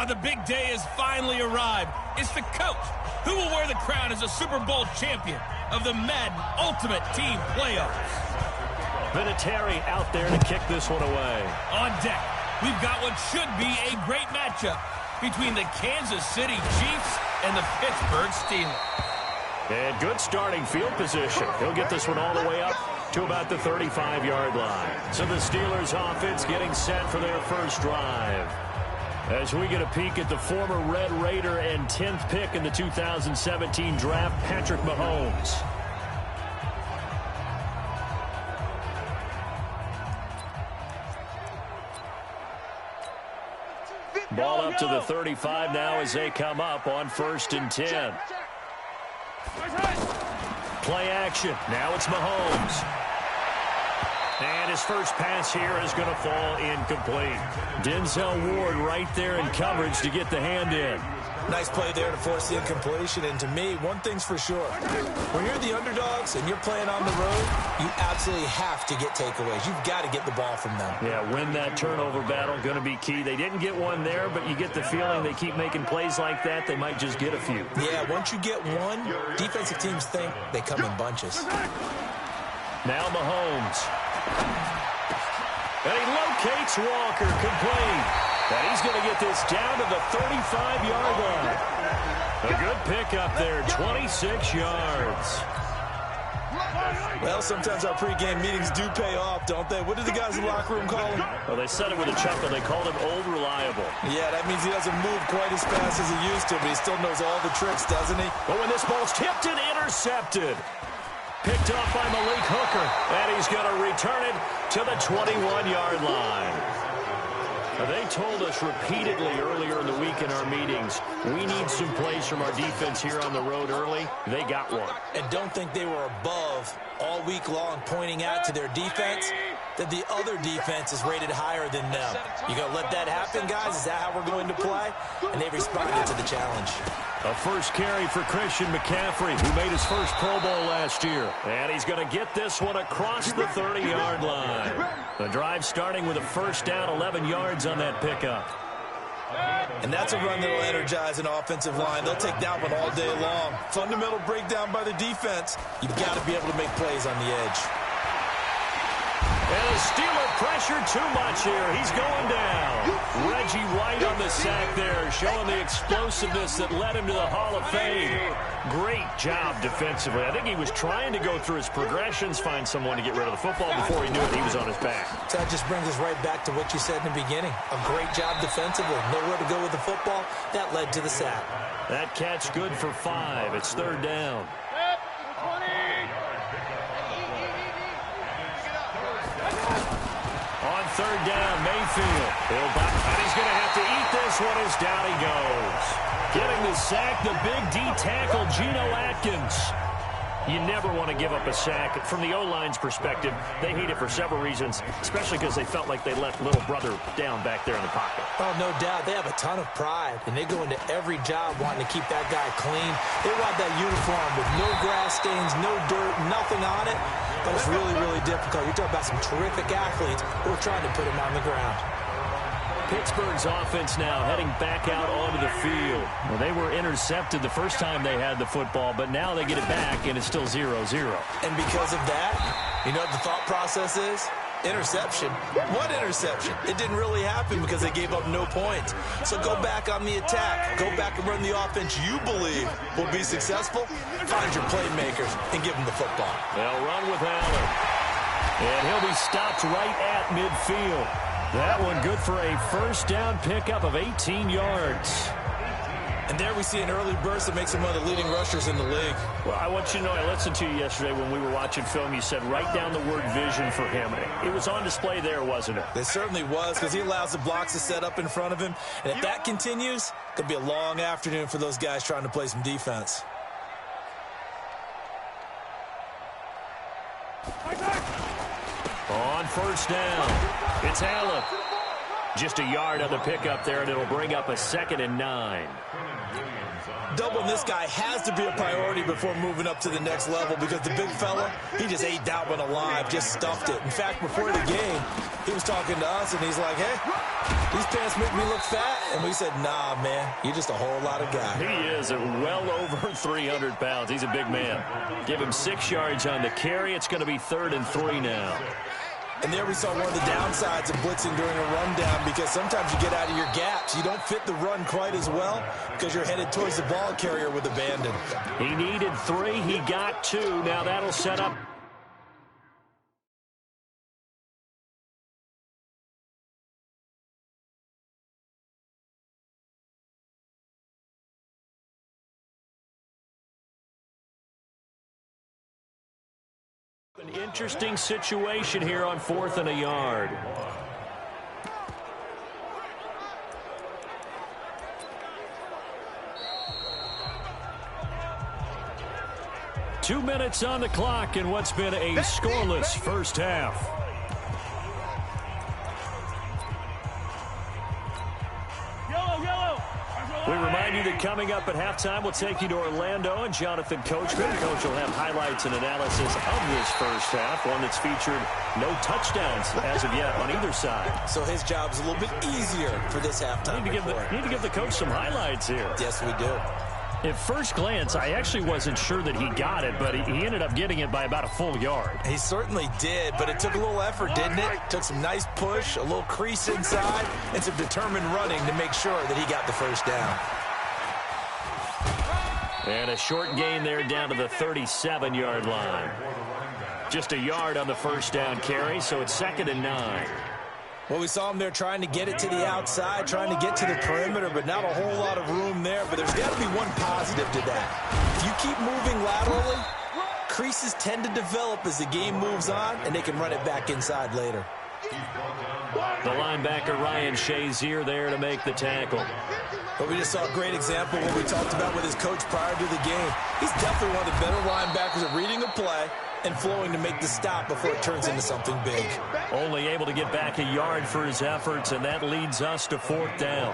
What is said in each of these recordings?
The big day has finally arrived. It's the coach who will wear the crown as a Super Bowl champion of the Madden Ultimate Team Playoffs. Vinatieri out there to kick this one away. On deck, we've got what should be a great matchup between the Kansas City Chiefs and the Pittsburgh Steelers. And good starting field position. He'll get this one all the way up to about the 35-yard line. So the Steelers offense getting set for their first drive. As we get a peek at the former Red Raider and 10th pick in the 2017 draft, Patrick Mahomes. Ball up to the 35 now as they come up on 1st and 10. Play action. Now it's Mahomes. And his first pass here is going to fall incomplete. Denzel Ward right there in coverage to get the hand in. Nice play there to force the incompletion. And to me, one thing's for sure. When you're the underdogs and you're playing on the road, you absolutely have to get takeaways. You've got to get the ball from them. Yeah, win that turnover battle, going to be key. They didn't get one there, but you get the feeling they keep making plays like that, they might just get a few. Yeah, once you get one, defensive teams think they come in bunches. Now Mahomes. And he locates Walker, complete. And he's going to get this down to the 35-yard line. A good pickup there, 26 yards. Well, sometimes our pregame meetings do pay off, don't they? What did the guys in the locker room call him? Well, they said it with a chuckle. They called him Old Reliable. Yeah, that means he doesn't move quite as fast as he used to, but he still knows all the tricks, doesn't he? But when this ball's tipped and intercepted. Picked off by Malik Hooker, and he's going to return it to the 21-yard line. Now, they told us repeatedly earlier in the week in our meetings, we need some plays from our defense here on the road early. They got one. And don't think they were above all week long pointing out to their defense that the other defense is rated higher than them. You going to let that happen, guys? Is that how we're going to play? And they responded to the challenge. A first carry for Christian McCaffrey, who made his first Pro Bowl last year. And he's going to get this one across the 30-yard line. The drive starting with a first down, 11 yards on that pickup. And that's a run that will energize an offensive line. They'll take that one all day long. Fundamental breakdown by the defense. You've got to be able to make plays on the edge. And the Steeler pressure too much here. He's going down. Reggie White on the sack there, showing the explosiveness that led him to the Hall of Fame. Great job defensively. I think he was trying to go through his progressions, find someone to get rid of the football. Before he knew it, he was on his back. So that just brings us right back to what you said in the beginning. A great job defensively. Nowhere to go with the football. That led to the sack. That catch good for 5. It's 3rd down. On 3rd down, Mayfield. And he's going to have to eat this one as down he goes. Getting the sack, the big D tackle, Geno Atkins. You never want to give up a sack. From the O-line's perspective, they hate it for several reasons, especially because they felt like they let little brother down back there in the pocket. Oh, no doubt. They have a ton of pride, and they go into every job wanting to keep that guy clean. They ride that uniform with no grass stains, no dirt, nothing on it. But it's really, really difficult. You're talking about some terrific athletes who are trying to put him on the ground. Pittsburgh's offense now heading back out onto the field. Well, they were intercepted the first time they had the football, but now they get it back, and it's still 0-0. And because of that, you know what the thought process is? Interception. What interception? It didn't really happen because they gave up no points. So go back on the attack. Go back and run the offense you believe will be successful. Find your playmakers and give them the football. They'll run with Allen. And he'll be stopped right at midfield. That one good for a first down pickup of 18 yards. And there we see an early burst that makes him one of the leading rushers in the league. Well, I want you to know, I listened to you yesterday when we were watching film. You said write down the word vision for him. It was on display there, wasn't it? It certainly was, because he allows the blocks to set up in front of him. And if that continues, it could be a long afternoon for those guys trying to play some defense. On first down, it's Allen. Just a yard on the pickup there, and it'll bring up a 2nd and 9. Doubling this guy has to be a priority before moving up to the next level because the big fella, he just ate that one alive, just stuffed it. In fact, before the game, he was talking to us, and he's like, hey, these pants make me look fat. And we said, nah, man, you're just a whole lot of guy. He is at well over 300 pounds. He's a big man. Give him 6 yards on the carry. It's going to be 3rd and 3 now. And there we saw one of the downsides of blitzing during a rundown because sometimes you get out of your gaps. You don't fit the run quite as well because you're headed towards the ball carrier with abandon. He needed 3. He got 2. Now that'll set up. An interesting situation here on 4th and a yard. Two minutes on the clock in what's been a scoreless first half. We remind you that coming up at halftime, we'll take you to Orlando and Jonathan Coachman. Coach will have highlights and analysis of this first half, one that's featured no touchdowns as of yet on either side. So his job's a little bit easier for this halftime. Need to give the coach some highlights here. Yes, we do. At first glance, I actually wasn't sure that he got it, but he ended up getting it by about a full yard. He certainly did, but it took a little effort, didn't it? Took some nice push, a little crease inside, and some determined running to make sure that he got the first down. And a short gain there down to the 37-yard line. Just a yard on the first down carry, so it's 2nd and 9. Well, we saw him there trying to get it to the outside, trying to get to the perimeter, but not a whole lot of room there. But there's got to be one positive to that. If you keep moving laterally, creases tend to develop as the game moves on, and they can run it back inside later. The linebacker Ryan Shazier there to make the tackle. But we just saw a great example of what we talked about with his coach prior to the game. He's definitely one of the better linebackers at reading a play and flowing to make the stop before it turns into something big. Only able to get back a yard for his efforts, and that leads us to 4th down.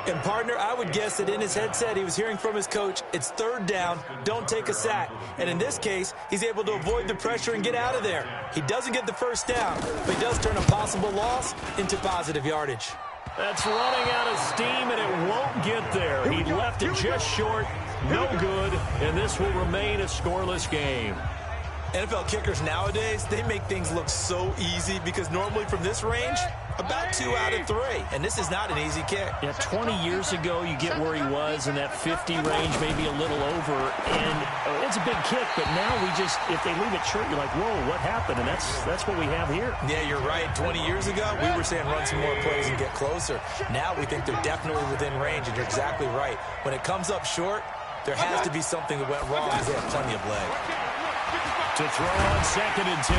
And, partner, I would guess that in his headset he was hearing from his coach, it's 3rd down, don't take a sack. And in this case, he's able to avoid the pressure and get out of there. He doesn't get the first down, but he does turn a possible loss into positive yardage. That's running out of steam, and it won't get there. He left it just short, no good, and this will remain a scoreless game. NFL kickers nowadays, they make things look so easy because normally from this range, about 2 out of 3. And this is not an easy kick. Yeah, 20 years ago, you get where he was in that 50 range, maybe a little over. And it's a big kick, but now we just, if they leave it short, you're like, whoa, what happened? And that's what we have here. Yeah, you're right. 20 years ago, we were saying run some more plays and get closer. Now we think they're definitely within range, and you're exactly right. When it comes up short, there has to be something that went wrong because they have plenty of leg. To throw on 2nd and 10.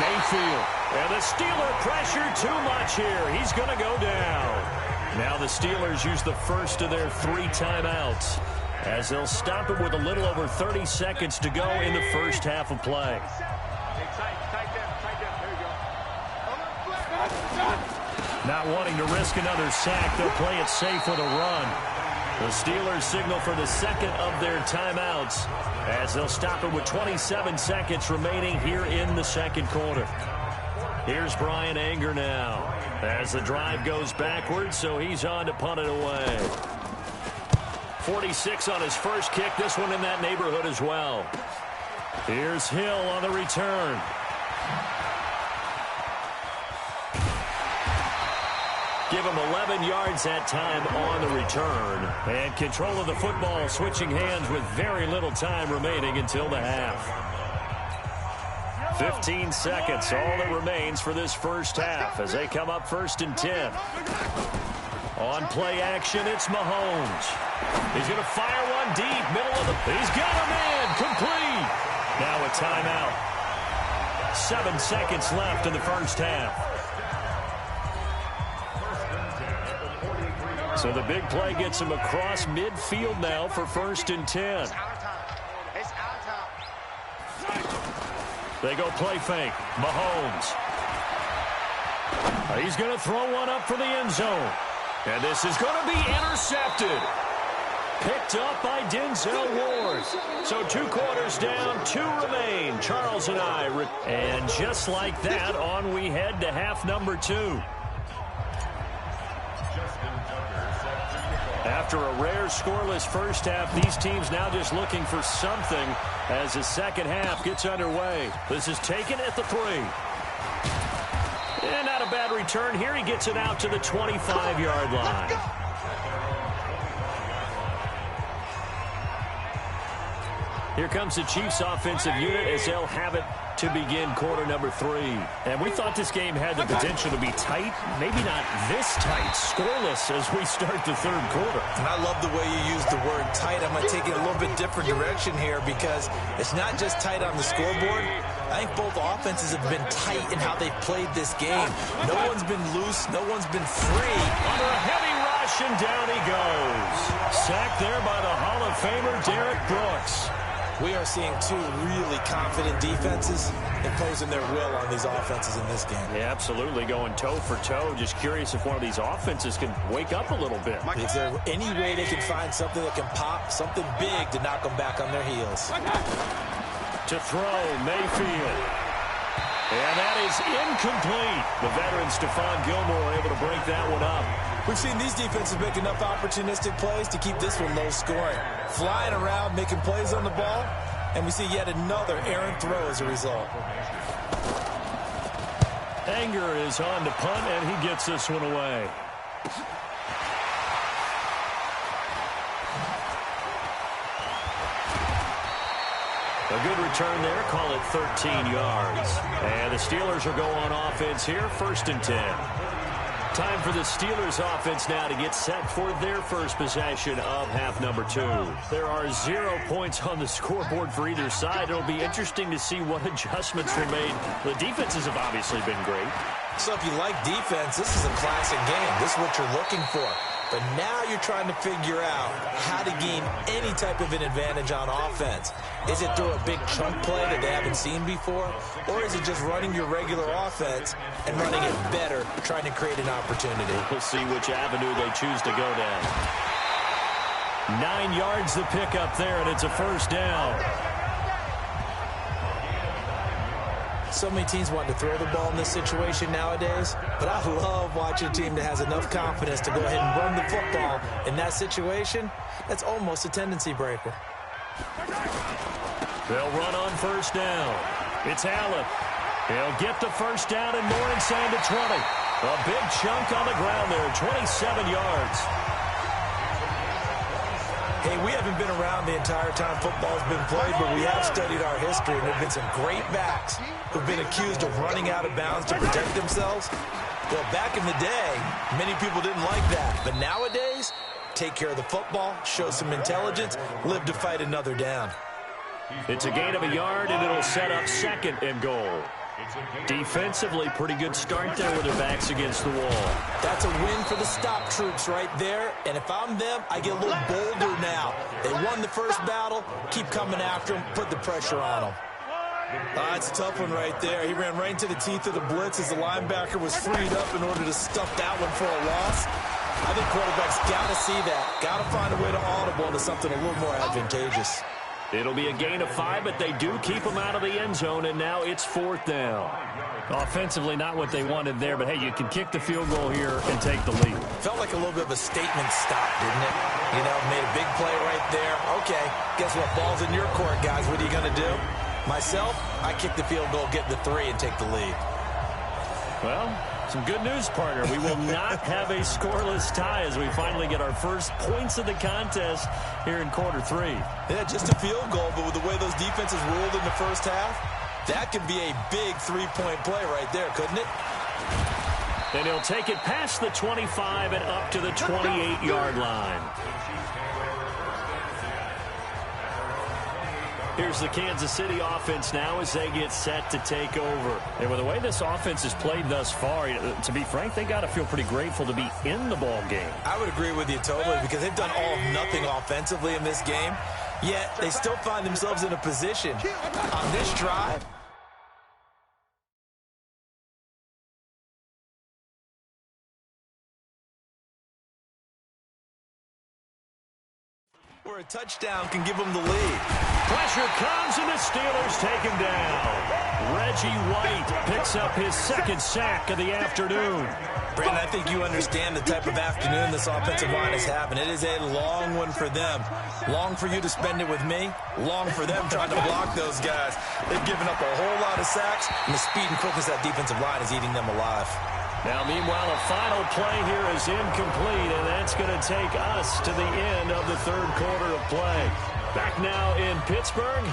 Mayfield. And the Steeler pressure too much here. He's going to go down. Now the Steelers use the first of their 3 timeouts as they'll stop it with a little over 30 seconds to go in the first half of play. Not wanting to risk another sack, they'll play it safe with a run. The Steelers signal for the 2nd of their timeouts as they'll stop it with 27 seconds remaining here in the 2nd quarter. Here's Brian Anger now as the drive goes backwards, so he's on to punt it away. 46 on his first kick, this one in that neighborhood as well. Here's Hill on the return. Give him 11 yards that time on the return. And control of the football switching hands with very little time remaining until the half. 15 seconds, all that remains for this first half as they come up 1st and 10. On play action, it's Mahomes. He's going to fire one deep, middle of the... He's got a man, complete. Now a timeout. 7 seconds left in the first half. So the big play gets him across midfield now for 1st and 10. They go play fake. Mahomes. He's going to throw one up for the end zone. And this is going to be intercepted. picked up by Denzel Ward. So 2 quarters down, 2 remain. Charles and I. And just like that, on we head to half number 2. After a rare scoreless first half, these teams now just looking for something as the second half gets underway. This is taken at the 3. And not a bad return here. He gets it out to the 25-yard line. Here comes the Chiefs offensive unit as they'll have it to begin quarter number 3. And we thought this game had the potential to be tight, maybe not this tight, scoreless as we start the third quarter. And I love the way you use the word tight. I'm going to take it a little bit different direction here because it's not just tight on the scoreboard. I think both offenses have been tight in how they've played this game. No one's been loose. No one's been free. Under a heavy rush, and down he goes. Sacked there by the Hall of Famer Derek Brooks. We are seeing 2 really confident defenses imposing their will on these offenses in this game. Yeah, absolutely, going toe for toe. Just curious if one of these offenses can wake up a little bit. Is there any way they can find something that can pop, something big to knock them back on their heels? To throw, Mayfield. And that is incomplete. The veteran Stephon Gilmore able to break that one up. We've seen these defenses make enough opportunistic plays to keep this one low scoring. Flying around, making plays on the ball, and we see yet another errant throw as a result. Anger is on to punt, and he gets this one away. A good return there, call it 13 yards. And the Steelers are going on offense here, 1st and 10. Time for the Steelers offense now to get set for their first possession of half number 2. There are 0 points on the scoreboard for either side. It'll be interesting to see what adjustments were made. The defenses have obviously been great. So if you like defense, this is a classic game. This is what you're looking for. But now you're trying to figure out how to gain any type of an advantage on offense. Is it through a big chunk play that they haven't seen before? Or is it just running your regular offense and running it better, trying to create an opportunity? We'll see which avenue they choose to go down. 9 yards the pickup there, and it's a first down. So many teams want to throw the ball in this situation nowadays, but I love watching a team that has enough confidence to go ahead and run the football in that situation. That's almost a tendency breaker. They'll run on first down. It's Allen. He'll get the first down and more inside the 20. A big chunk on the ground there, 27 yards. Hey, we haven't been around the entire time football's been played, but we have studied our history, and there have been some great backs who've been accused of running out of bounds to protect themselves. Well, back in the day, many people didn't like that. But nowadays, take care of the football, show some intelligence, live to fight another down. It's a gain of a yard, and it'll set up 2nd and goal. Defensively, pretty good start there with their backs against the wall. That's a win for the stop troops right there. And if I'm them, I get a little bolder now. They won the first battle. Keep coming after them. Put the pressure on them. That's a tough one right there. He ran right into the teeth of the blitz as the linebacker was freed up in order to stuff that one for a loss. I think quarterbacks got to see that. Got to find a way to audible to something a little more advantageous. It'll be a gain of 5, but they do keep them out of the end zone, and now it's 4th down. Offensively, not what they wanted there, but, hey, you can kick the field goal here and take the lead. Felt like a little bit of a statement stop, didn't it? You know, made a big play right there. Okay, guess what? Ball's in your court, guys. What are you going to do? Myself, I kick the field goal, get the 3, and take the lead. Well, some good news, partner. We will not have a scoreless tie as we finally get our first points of the contest here in quarter 3. Yeah, just a field goal, but with the way those defenses rolled in the first half, that could be a big 3-point play right there, couldn't it? And he'll take it past the 25 and up to the 28-yard line. Here's the Kansas City offense now as they get set to take over. And with the way this offense has played thus far, to be frank, they got to feel pretty grateful to be in the ball game. I would agree with you totally because they've done all of nothing offensively in this game, yet they still find themselves in a position on this drive. where a touchdown can give them the lead. Pressure comes, and the Steelers take him down. Reggie White picks up his second sack of the afternoon. Brandon, I think you understand the type of afternoon this offensive line is having. It is a long one for them. Long for you to spend it with me. Long for them trying to block those guys. They've given up a whole lot of sacks, and the speed and quickness of that defensive line is eating them alive. Now, meanwhile, a final play here is incomplete, and that's going to take us to the end of the third quarter of play. Back now in Pittsburgh.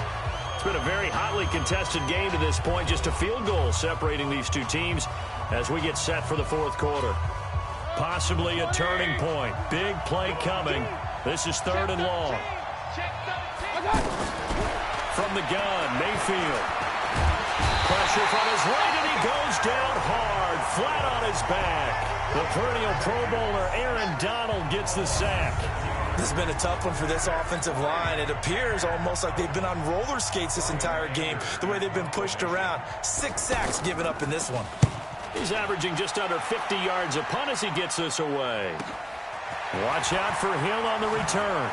It's been a very hotly contested game to this point. Just a field goal separating these two teams as we get set for the fourth quarter. Possibly a turning point. Big play coming. This is third and long. From the gun, Mayfield. Pressure from his right, and he goes down hard, flat on his back. The perennial Pro Bowler Aaron Donald gets the sack. This has been a tough one for this offensive line. It appears almost like they've been on roller skates this entire game, the way they've been pushed around. 6 sacks given up in this one. He's averaging just under 50 yards a punt as he gets this away. Watch out for Hill on the return.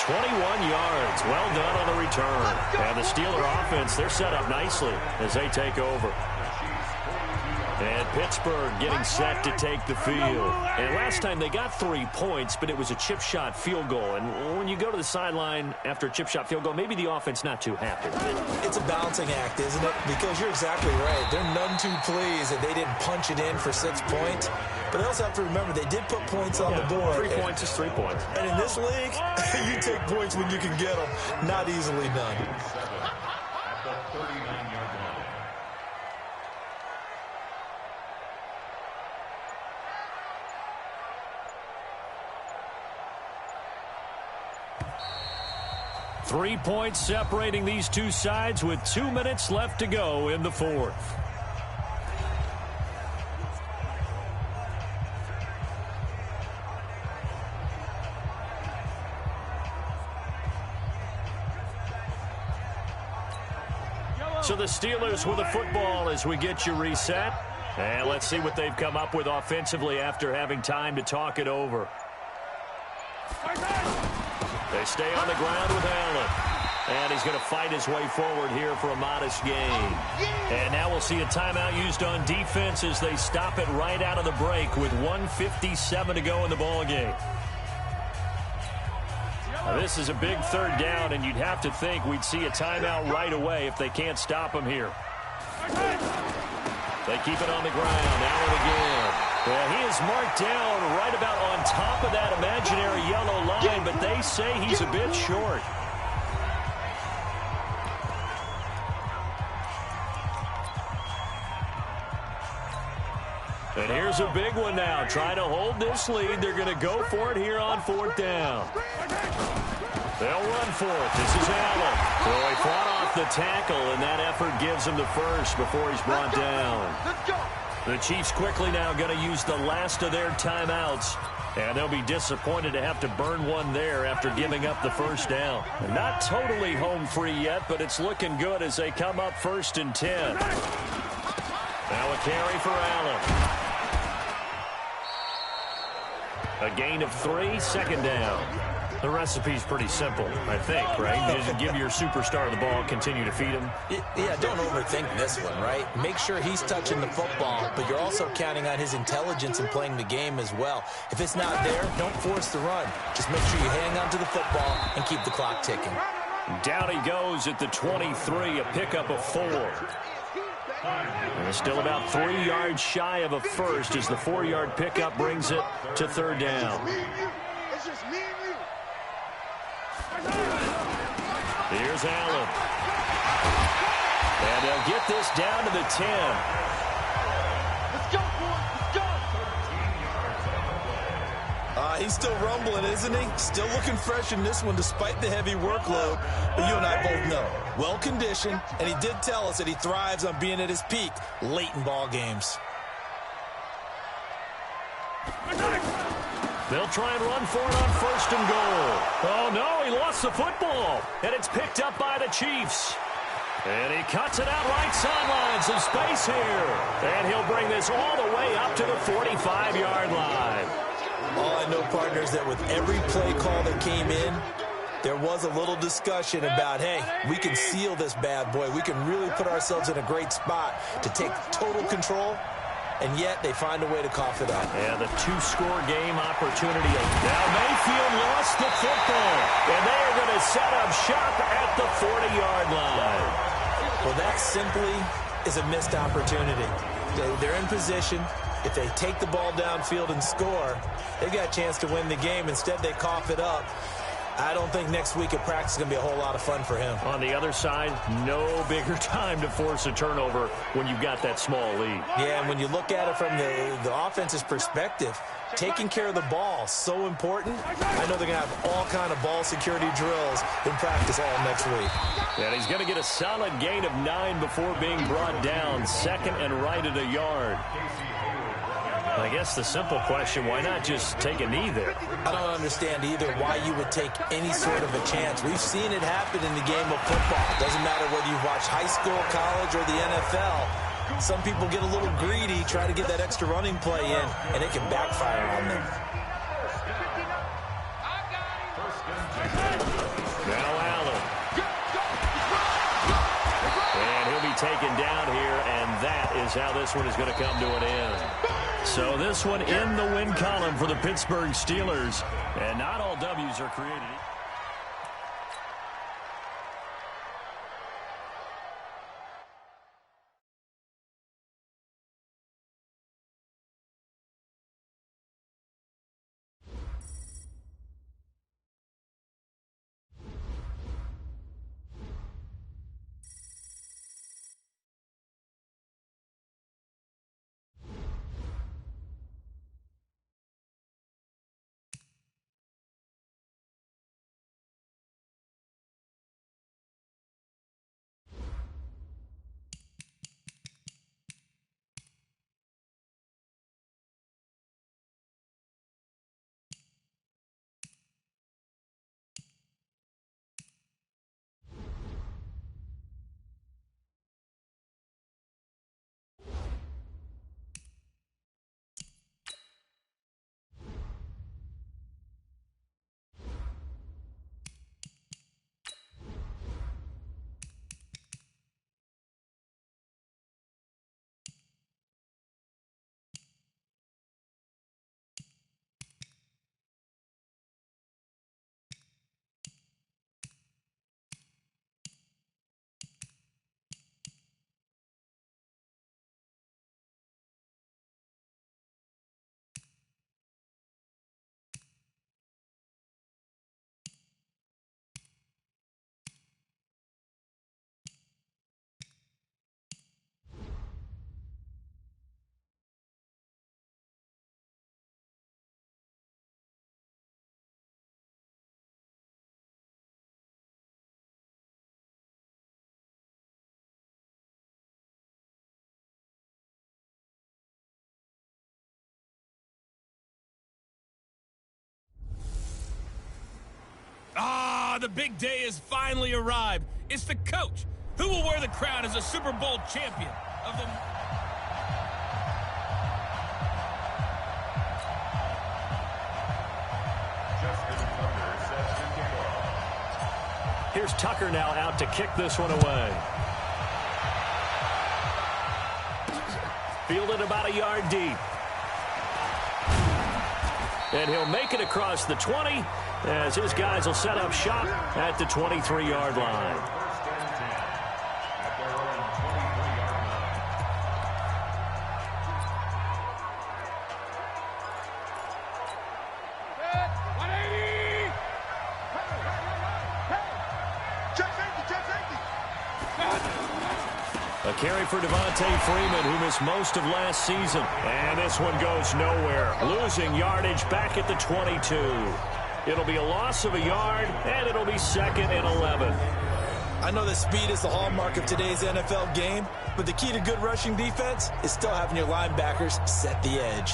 21 yards. Well done on the return. And the Steeler offense, they're set up nicely as they take over. And Pittsburgh getting set to take the field. And last time they got 3 points, but it was a chip shot field goal. And when you go to the sideline after a chip shot field goal, maybe the offense not too happy. It's a balancing act, isn't it? Because you're exactly right. They're none too pleased that they didn't punch it in for 6 points. But they also have to remember they did put points on the board. 3 points is 3 points. And in this league, you take points when you can get them. Not easily done. 3 points separating these two sides with 2 minutes left to go in the fourth. So the Steelers with the football as we get you reset. And let's see what they've come up with offensively after having time to talk it over. They stay on the ground with Allen. And he's going to fight his way forward here for a modest gain. And now we'll see a timeout used on defense as they stop it right out of the break with 1:57 to go in the ballgame. Now this is a big third down, and you'd have to think we'd see a timeout right away if they can't stop him here. They keep it on the ground. Allen again. Well, he is marked down right about on top of that imaginary yellow line, but they say he's a bit short. And here's a big one now. Trying to hold this lead. They're going to go for it here on fourth down. They'll run for it. This is Allen. So he fought off the tackle, and that effort gives him the first before he's brought down. The Chiefs quickly now going to use the last of their timeouts. And they'll be disappointed to have to burn one there after giving up the first down. Not totally home free yet, but it's looking good as they come up 1st and 10. Now a carry for Allen. A gain of 3, second down. The recipe's pretty simple, I think, right? Just give your superstar the ball, continue to feed him. Yeah, don't overthink this one, right? Make sure he's touching the football, but you're also counting on his intelligence in playing the game as well. If it's not there, don't force the run. Just make sure you hang on to the football and keep the clock ticking. Down he goes at the 23, a pickup of 4. And it's still about 3 yards shy of a first as the 4-yard pickup brings it to third down. Here's Allen. And they'll get this down to the 10. Let's go, boys. Let's go. He's still rumbling, isn't he? Still looking fresh in this one despite the heavy workload. But you and I both know, well-conditioned, and he did tell us that he thrives on being at his peak late in ball games. They'll try and run for it on 1st and goal. Oh, no, he lost the football. And it's picked up by the Chiefs. And he cuts it out right sideline. Some space here. And he'll bring this all the way up to the 45-yard line. All I know, partner, is that with every play call that came in, there was a little discussion about, hey, we can seal this bad boy. We can really put ourselves in a great spot to take total control, and yet they find a way to cough it up. Yeah, the two-score game opportunity. Now Mayfield lost the football, and they are going to set up shop at the 40-yard line. Well, that simply is a missed opportunity. They're in position. If they take the ball downfield and score, they've got a chance to win the game. Instead, they cough it up. I don't think next week at practice is going to be a whole lot of fun for him. On the other side, no bigger time to force a turnover when you've got that small lead. Yeah, and when you look at it from the offense's perspective, taking care of the ball, so important. I know they're going to have all kind of ball security drills in practice all next week. And he's going to get a solid gain of 9 before being brought down. Second and right at a yard. I guess the simple question, why not just take a knee there? I don't understand either why you would take any sort of a chance. We've seen it happen in the game of football. Doesn't matter whether you've watched high school, college, or the NFL. Some people get a little greedy, try to get that extra running play in, and it can backfire on them. Now Allen. And he'll be taken down here, and that is how this one is going to come to an end. So this one in the win column for the Pittsburgh Steelers. And not all W's are created. The big day has finally arrived. It's the coach who will wear the crown as a Super Bowl champion of the... Here's Tucker now out to kick this one away. Fielded about a yard deep. And he'll make it across the 20 as his guys will set up shop at the 23-yard line. A carry for Devontae Freeman, who missed most of last season. And this one goes nowhere. Losing yardage back at the 22. It'll be a loss of a yard, and it'll be 2nd and 11. I know that speed is the hallmark of today's NFL game, but the key to good rushing defense is still having your linebackers set the edge.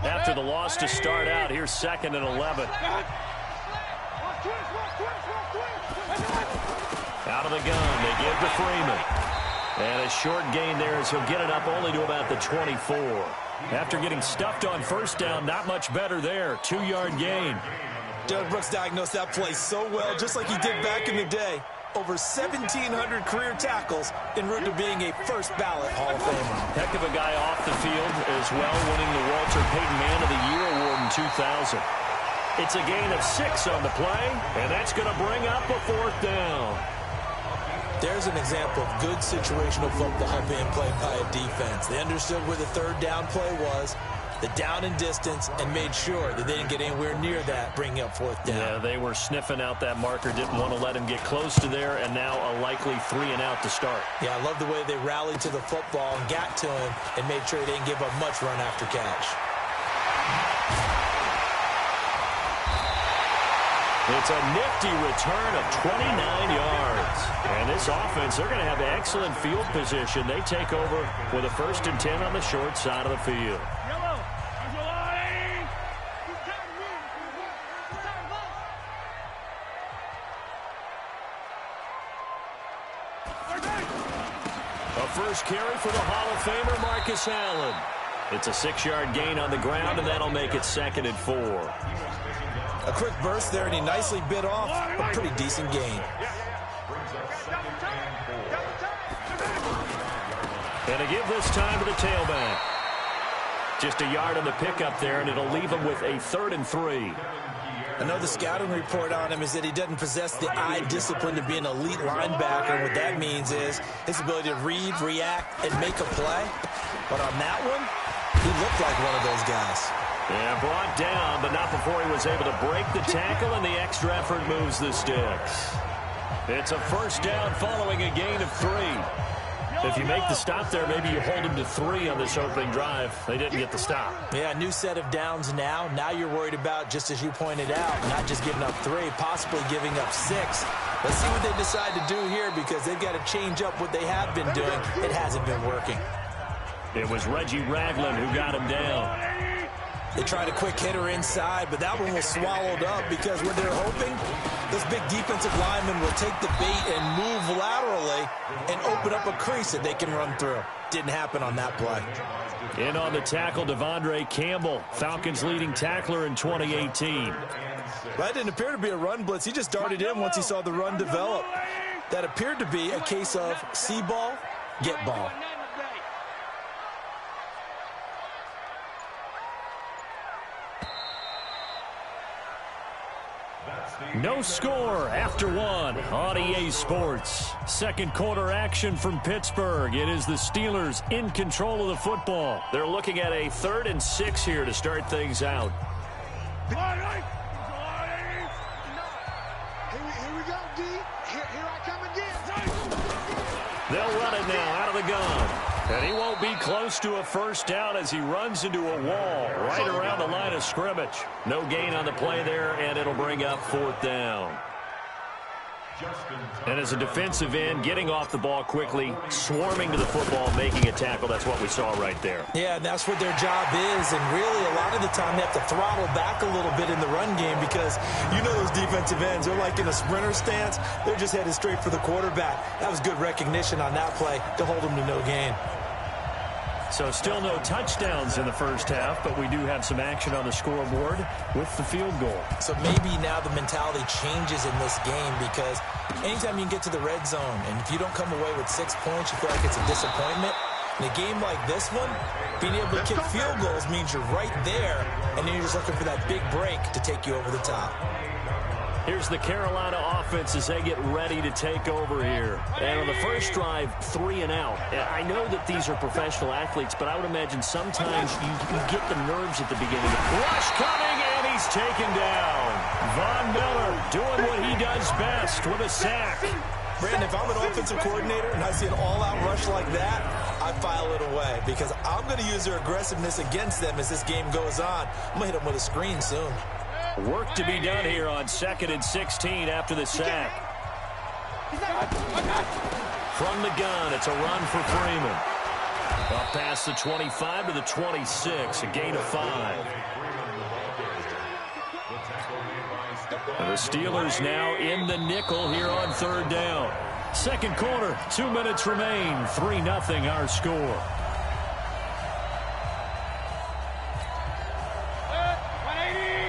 After after the loss to start out. Here's 2nd and 11. Out of the gun, they give to Freeman. And a short gain there as he'll get it up only to about the 24. After getting stuffed on first down, not much better there. 2-yard gain. Doug Brooks diagnosed that play so well, just like he did back in the day. Over 1,700 career tackles en route to being a first-ballot Hall of Famer. Heck of a guy off the field as well, winning the Walter Payton Man of the Year award in 2000. It's a gain of 6 on the play, and that's going to bring up a 4th down. There's an example of good situational football being played by a defense. They understood where the 3rd down play was, the down and distance, and made sure that they didn't get anywhere near that, bringing up 4th down. Yeah, they were sniffing out that marker, didn't want to let him get close to there, and now a likely 3 and out to start. Yeah, I love the way they rallied to the football and got to him and made sure they didn't give up much run after catch. It's a nifty return of 29 yards. And this offense, they're going to have excellent field position. They take over with a 1st and 10 on the short side of the field. A first carry for the Hall of Famer, Marcus Allen. It's a 6-yard gain on the ground, and that'll make it 2nd and 4. A quick burst there, and he nicely bit off a pretty decent gain. And a give this time to the tailback. Just a yard on the pickup there, and it'll leave him with a 3rd and 3. I know the scouting report on him is that he doesn't possess the eye discipline to be an elite linebacker. And what that means is his ability to read, react, and make a play. But on that one, he looked like one of those guys. Yeah, brought down, but not before he was able to break the tackle, and the extra effort moves the sticks. It's a 1st down following a gain of 3. If you make the stop there, maybe you hold him to 3 on this opening drive. They didn't get the stop. Yeah, new set of downs now. Now you're worried about, just as you pointed out, not just giving up 3, possibly giving up 6. Let's see what they decide to do here, because they've got to change up what they have been doing. It hasn't been working. It was Reggie Ragland who got him down. They tried a quick hitter inside, but that one was swallowed up because what they're hoping, this big defensive lineman will take the bait and move laterally and open up a crease that they can run through. Didn't happen on that play. In on the tackle, Devondre Campbell, Falcons' leading tackler in 2018. That didn't appear to be a run blitz. He just darted in once he saw the run develop. That appeared to be a case of see ball, get ball. No score after 1 on EA Sports. 2nd quarter action from Pittsburgh. It is the Steelers in control of the football. They're looking at a 3rd and 6 here to start things out. Here we go, D. Here I come again. They'll run it now out of the gun. And he won't be close to a 1st down as he runs into a wall right around the line of scrimmage. No gain on the play there, and it'll bring up 4th down. And as a defensive end, getting off the ball quickly, swarming to the football, making a tackle, that's what we saw right there. Yeah, and that's what their job is, and really a lot of the time they have to throttle back a little bit in the run game because you know those defensive ends, they're like in a sprinter stance, they're just headed straight for the quarterback. That was good recognition on that play to hold them to no gain. So still no touchdowns in the 1st half, but we do have some action on the scoreboard with the field goal. So maybe now the mentality changes in this game because anytime you can get to the red zone, and if you don't come away with 6 points, you feel like it's a disappointment. In a game like this one, being able to kick field goals means you're right there, and then you're just looking for that big break to take you over the top. Here's the Carolina offense as they get ready to take over here. And on the first drive, 3 and out. I know that these are professional athletes, but I would imagine sometimes you get the nerves at the beginning. Rush coming, and he's taken down. Von Miller doing what he does best with a sack. Brandon, if I'm an offensive coordinator and I see an all-out rush like that, I file it away because I'm going to use their aggressiveness against them as this game goes on. I'm going to hit them with a screen soon. Work to be done here on 2nd and 16 after the sack. From the gun, it's a run for Freeman. Up past the 25 to the 26, a gain of 5. And the Steelers now in the nickel here on third down. Second quarter, 2 minutes remain, 3-0 our score.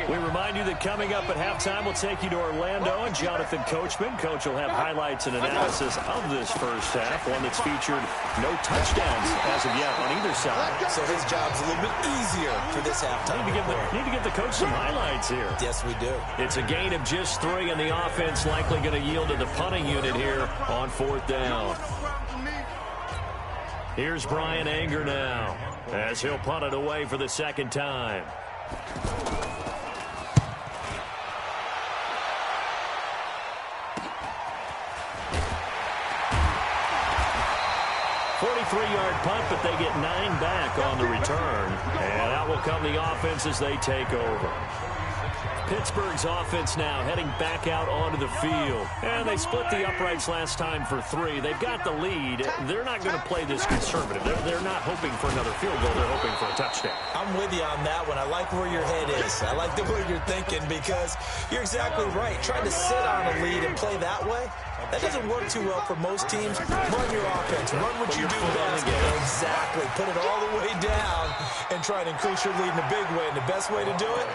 We remind you that coming up at halftime, we'll take you to Orlando and Jonathan Coachman. Coach will have highlights and analysis of this first half, one that's featured no touchdowns as of yet on either side. So his job's a little bit easier for this halftime. Need to give the coach some highlights here. Yes, we do. It's a gain of just 3, and the offense likely going to yield to the punting unit here on fourth down. Here's Brian Anger now as he'll punt it away for the second time. 43-yard punt, but they get 9 back on the return. And out will come the offense as they take over. Pittsburgh's offense now heading back out onto the field. And they split the uprights last time for 3. They've got the lead. They're not going to play this conservative. They're not hoping for another field goal. They're hoping for a touchdown. I'm with you on that one. I like where your head is. I like the way you're thinking because you're exactly right. Trying to sit on a lead and play that way, that doesn't work too well for most teams. Run your offense. Run what you do best. Exactly. Put it all the way down and try and increase your lead in a big way. And the best way to do it,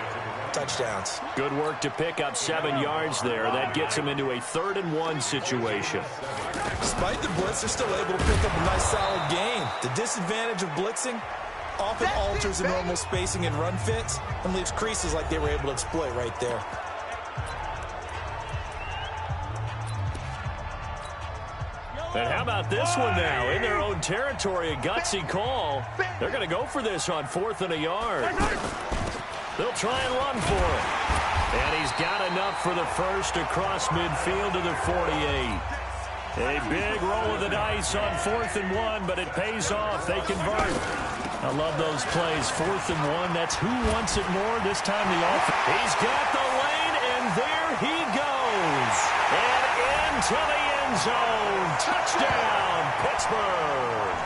touchdowns. Good work to pick up 7 yards there. That gets them into a 3rd and 1 situation. Despite the blitz, they're still able to pick up a nice solid gain. The disadvantage of blitzing often alters the normal spacing and run fits and leaves creases like they were able to exploit right there. And how about this one now? In their own territory, a gutsy call. They're going to go for this on 4th and a yard. They'll try and run for it. And he's got enough for the first across midfield to the 48. A big roll of the dice on 4th and 1, but it pays off. They convert. I love those plays. 4th and 1, that's who wants it more. This time the offense. He's got the lane, and there he goes. And into the end zone. Touchdown, Pittsburgh.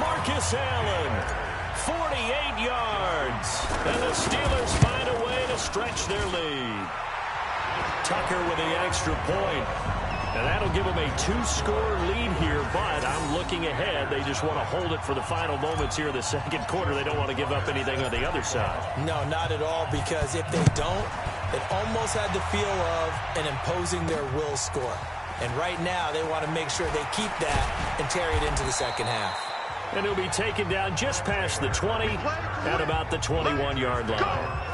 Marcus Allen, 48 yards. And the Steelers find a way to stretch their lead. Tucker with the extra point. And that'll give them a 2-score lead here, but I'm looking ahead. They just want to hold it for the final moments here in the second quarter. They don't want to give up anything on the other side. No, not at all, because if they don't, it almost had the feel of an imposing their will score. And right now, they want to make sure they keep that and carry it into the second half. And he'll be taken down just past the 20 at about the 21-yard line.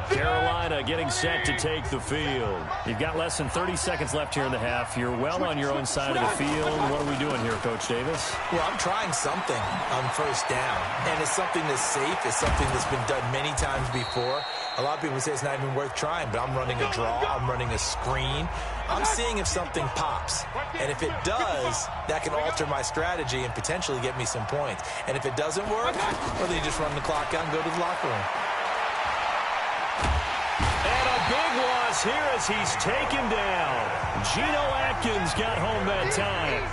Carolina getting set to take the field. You've got less than 30 seconds left here in the half. You're well on your own side of the field. What are we doing here, Coach Davis? Well, I'm trying something on first down. And it's something that's safe. It's something that's been done many times before. A lot of people say it's not even worth trying, but I'm running a draw. I'm running a screen. I'm seeing if something pops. And if it does, that can alter my strategy and potentially get me some points. And if it doesn't work, well, then you just run the clock out and go to the locker room. Big loss here as he's taken down. Geno Atkins got home that time.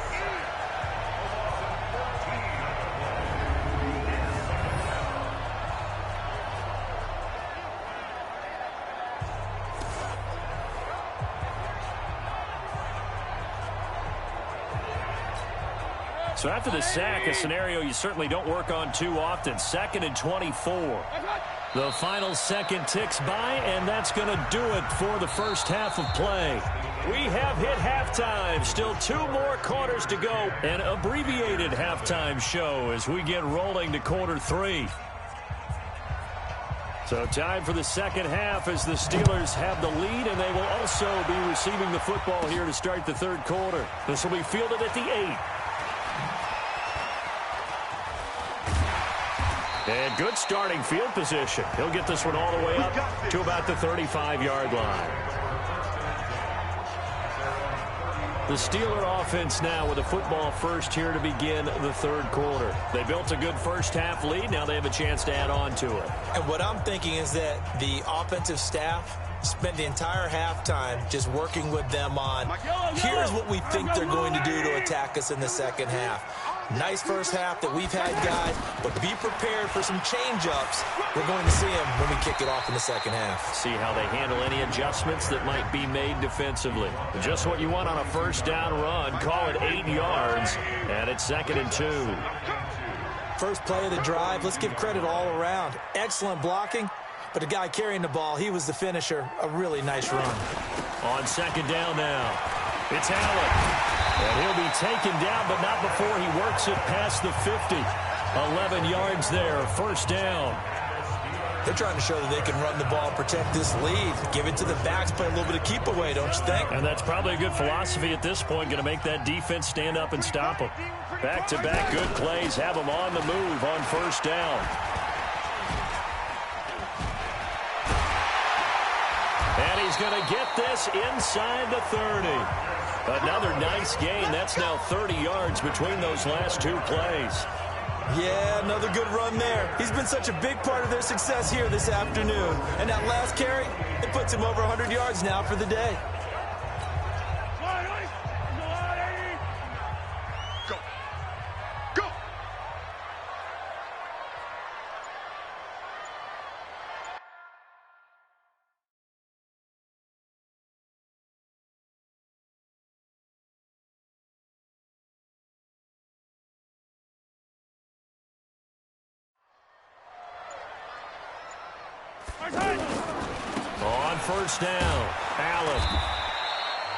So after the sack, a scenario you certainly don't work on too often. 2nd and 24. The final second ticks by, and that's going to do it for the first half of play. We have hit halftime. Still 2 more quarters to go. An abbreviated halftime show as we get rolling to quarter 3. So time for the second half as the Steelers have the lead, and they will also be receiving the football here to start the third quarter. This will be fielded at the 8. And good starting field position. He'll get this one all the way up to about the 35-yard line. The Steeler offense now with a football first here to begin the third quarter. They built a good first half lead. Now they have a chance to add on to it. And what I'm thinking is that the offensive staff Spent the entire halftime just working with them on, here's what we think they're going to do to attack us in the second half. Nice first half that we've had, guys, but be prepared for some change-ups. We're going to see them when we kick it off in the second half. See how they handle any adjustments that might be made defensively. Just what you want on a first down run. Call it 8 yards, and it's 2nd and 2. First play of the drive, let's give credit all around. Excellent blocking, but the guy carrying the ball, he was the finisher. A really nice run. On 2nd down now, it's Allen. And he'll be taken down, but not before he works it past the 50. 11 yards there, first down. They're trying to show that they can run the ball, protect this lead. Give it to the backs, play a little bit of keep away, don't you think? And that's probably a good philosophy at this point, going to make that defense stand up and stop them. Back-to-back good plays, have them on the move on first down. And he's going to get this inside the 30. Another nice gain. That's now 30 yards between those last 2 plays. Yeah, another good run there. He's been such a big part of their success here this afternoon. And that last carry, it puts him over 100 yards now for the day. Go. Go. On first down, Allen.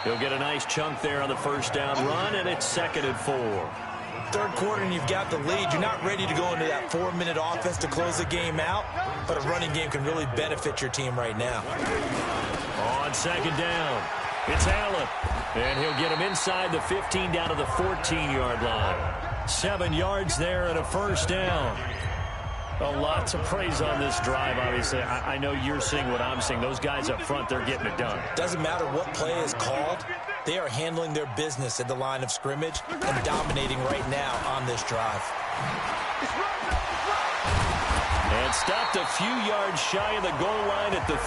He'll get a nice chunk there on the first down run, and it's 2nd and 4. Third quarter and you've got the lead. You're not ready to go into that 4-minute offense to close the game out, but a running game can really benefit your team right now. On 2nd down, it's Allen. And he'll get him inside the 15 down to the 14-yard line. 7 yards there and a first down. Well, lots of praise on this drive, obviously. I know you're seeing what I'm seeing. Those guys up front, they're getting it done. Doesn't matter what play is called. They are handling their business at the line of scrimmage and dominating right now on this drive. And stopped a few yards shy of the goal line at the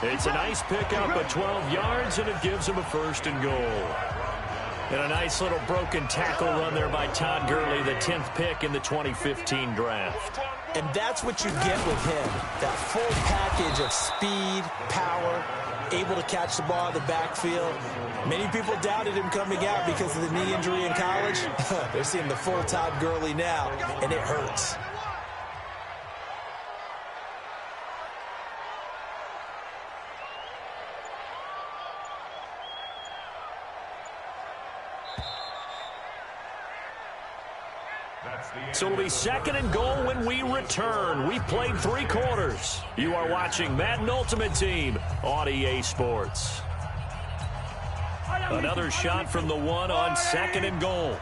3. It's a nice pickup of 12 yards, and it gives them a 1st and goal. And a nice little broken tackle run there by Todd Gurley, the 10th pick in the 2015 draft. And that's what you get with him, that full package of speed, power, able to catch the ball in the backfield. Many people doubted him coming out because of the knee injury in college. They're seeing the full Todd Gurley now, and it hurts. So it'll be 2nd and goal when we return. We played 3 quarters. You are watching Madden Ultimate Team on EA Sports. Another shot from the 1 on 2nd and goal.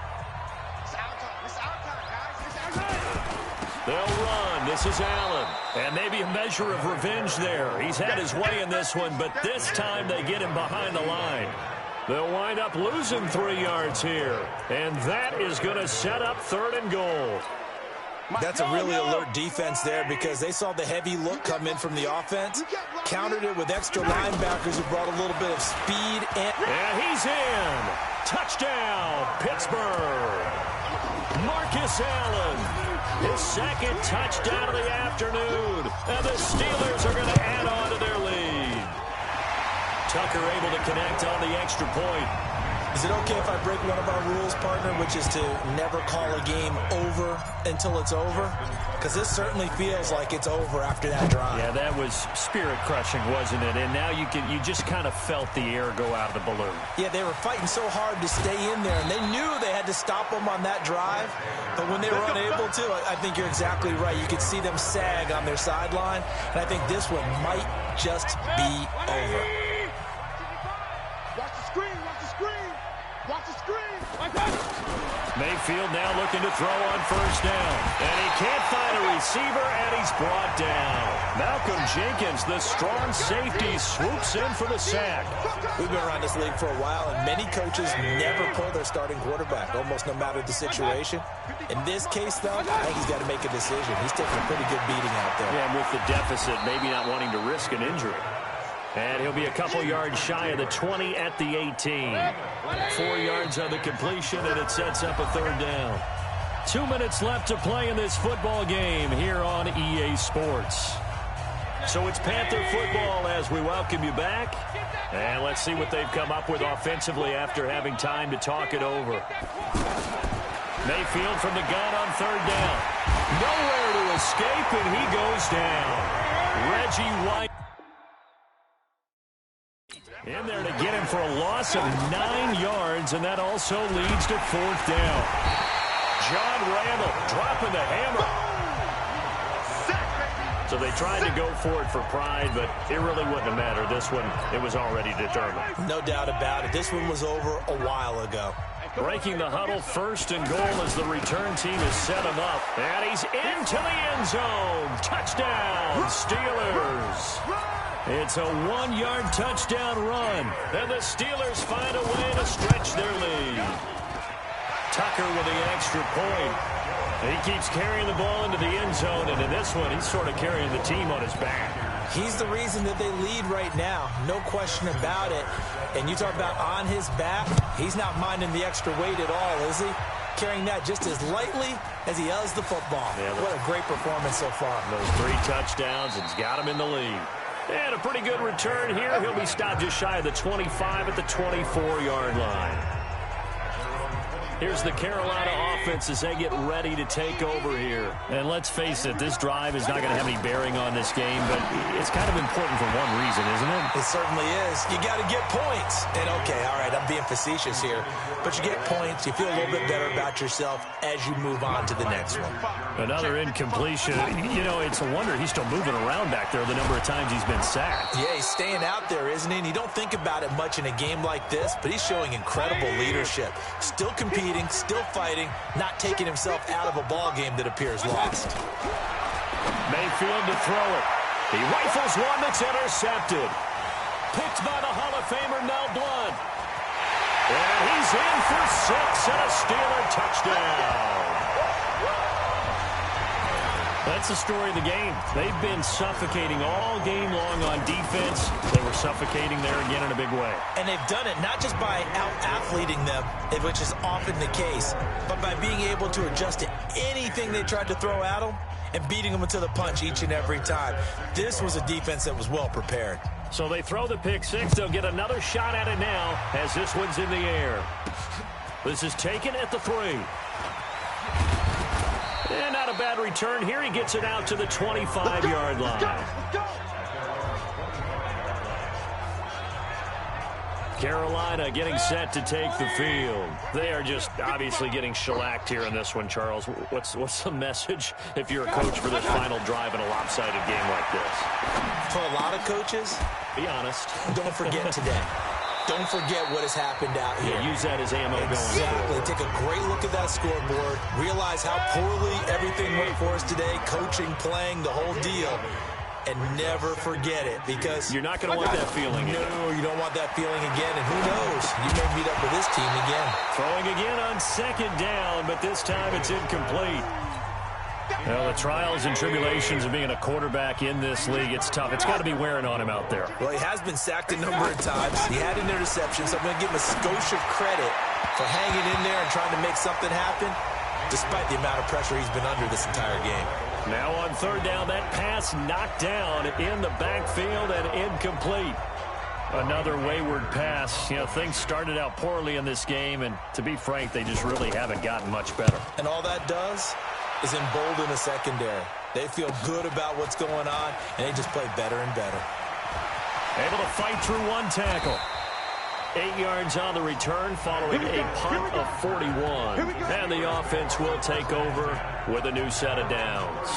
They'll run. This is Allen. And maybe a measure of revenge there. He's had his way in this one, but this time they get him behind the line. They'll wind up losing 3 yards here. And that is going to set up 3rd and goal. That's a really alert defense there because they saw the heavy look come in from the offense, countered it with extra linebackers who brought a little bit of speed. And he's in. Touchdown, Pittsburgh. Marcus Allen, his 2nd touchdown of the afternoon. And the Steelers are going to add on to their lead. Tucker able to connect on the extra point. Is it okay if I break one of our rules, partner, which is to never call a game over until it's over? Because this certainly feels like it's over after that drive. Yeah, that was spirit-crushing, wasn't it? And now you just kind of felt the air go out of the balloon. Yeah, they were fighting so hard to stay in there, and they knew they had to stop them on that drive. But when they were unable to, I think you're exactly right. You could see them sag on their sideline, and I think this one might just be over. Watch the screen, watch the screen. Watch the screen. Mayfield now looking to throw on first down. And he can't find a receiver, and he's brought down. Malcolm Jenkins, the strong safety, swoops in for the sack. We've been around this league for a while, and many coaches never pull their starting quarterback, almost no matter the situation. In this case, though, I think he's got to make a decision. He's taking a pretty good beating out there. Yeah, and with the deficit, maybe not wanting to risk an injury. And he'll be a couple yards shy of the 20 at the 18. 4 yards on the completion, and it sets up a third down. 2 minutes left to play in this football game here on EA Sports. So it's Panther football as we welcome you back. And let's see what they've come up with offensively after having time to talk it over. Mayfield from the gun on third down. Nowhere to escape, and he goes down. Reggie White in there to get him for a loss of 9 yards, and that also leads to fourth down. John Randall dropping the hammer. So they tried to go for it for pride, but it really wouldn't have mattered. This one, it was already determined. No doubt about it. This one was over a while ago. Breaking the huddle, first and goal as the return team has set him up. And he's into the end zone. Touchdown, Steelers. It's a 1-yard touchdown run. And the Steelers find a way to stretch their lead. Tucker with the extra point. He keeps carrying the ball into the end zone, and in this one, he's sort of carrying the team on his back. He's the reason that they lead right now, no question about it. And you talk about on his back, he's not minding the extra weight at all, is he? Carrying that just as lightly as he does the football. Yeah, what a great performance so far. Those 3 touchdowns, it's got him in the lead. And a pretty good return here. He'll be stopped just shy of the 25 at the 24-yard line. Here's the Carolina offense as they get ready to take over here. And let's face it, this drive is not going to have any bearing on this game, but it's kind of important for one reason, isn't it? It certainly is. You got to get points. And, okay, all right, I'm being facetious here, but you get points, you feel a little bit better about yourself as you move on to the next one. Another incompletion. You know, it's a wonder he's still moving around back there the number of times he's been sacked. Yeah, he's staying out there, isn't he? And you don't think about it much in a game like this, but he's showing incredible leadership. Still competing, still fighting, not taking himself out of a ball game that appears lost. Mayfield to throw it. He rifles one that's intercepted. Picked by the Hall of Famer Mel Blount. And he's in for 6 and a Steeler touchdown. That's the story of the game. They've been suffocating all game long on defense. They were suffocating there again in a big way. And they've done it not just by out-athleting them, which is often the case, but by being able to adjust to anything they tried to throw at them and beating them to the punch each and every time. This was a defense that was well prepared. So they throw the pick 6. They'll get another shot at it now as this one's in the air. This is taken at the 3. And not a bad return here. He gets it out to the 25-yard line. Carolina getting set to take the field. They are just obviously getting shellacked here in this one, Charles. What's the message if you're a coach for this final drive in a lopsided game like this? For a lot of coaches, be honest. Don't forget today. Don't forget what has happened out here. Yeah, use that as ammo going forward. Take a great look at that scoreboard. Realize how poorly everything went for us today. Coaching, playing, the whole deal. And never forget it, because you're not going to want that feeling again. No, you don't want that feeling again. And who knows? You may meet up with this team again. Throwing again on second down, but this time it's incomplete. Well, the trials and tribulations of being a quarterback in this league, it's tough. It's got to be wearing on him out there. Well, he has been sacked a number of times. He had an interception, so I'm going to give him a skosh of credit for hanging in there and trying to make something happen, despite the amount of pressure he's been under this entire game. Now on third down, that pass knocked down in the backfield and incomplete. Another wayward pass. You know, things started out poorly in this game, and to be frank, they just really haven't gotten much better. And all that does is embolden the secondary. They feel good about what's going on, and they just play better and better. Able to fight through one tackle. 8 yards on the return following a punt of 41. And the offense will take over with a new set of downs.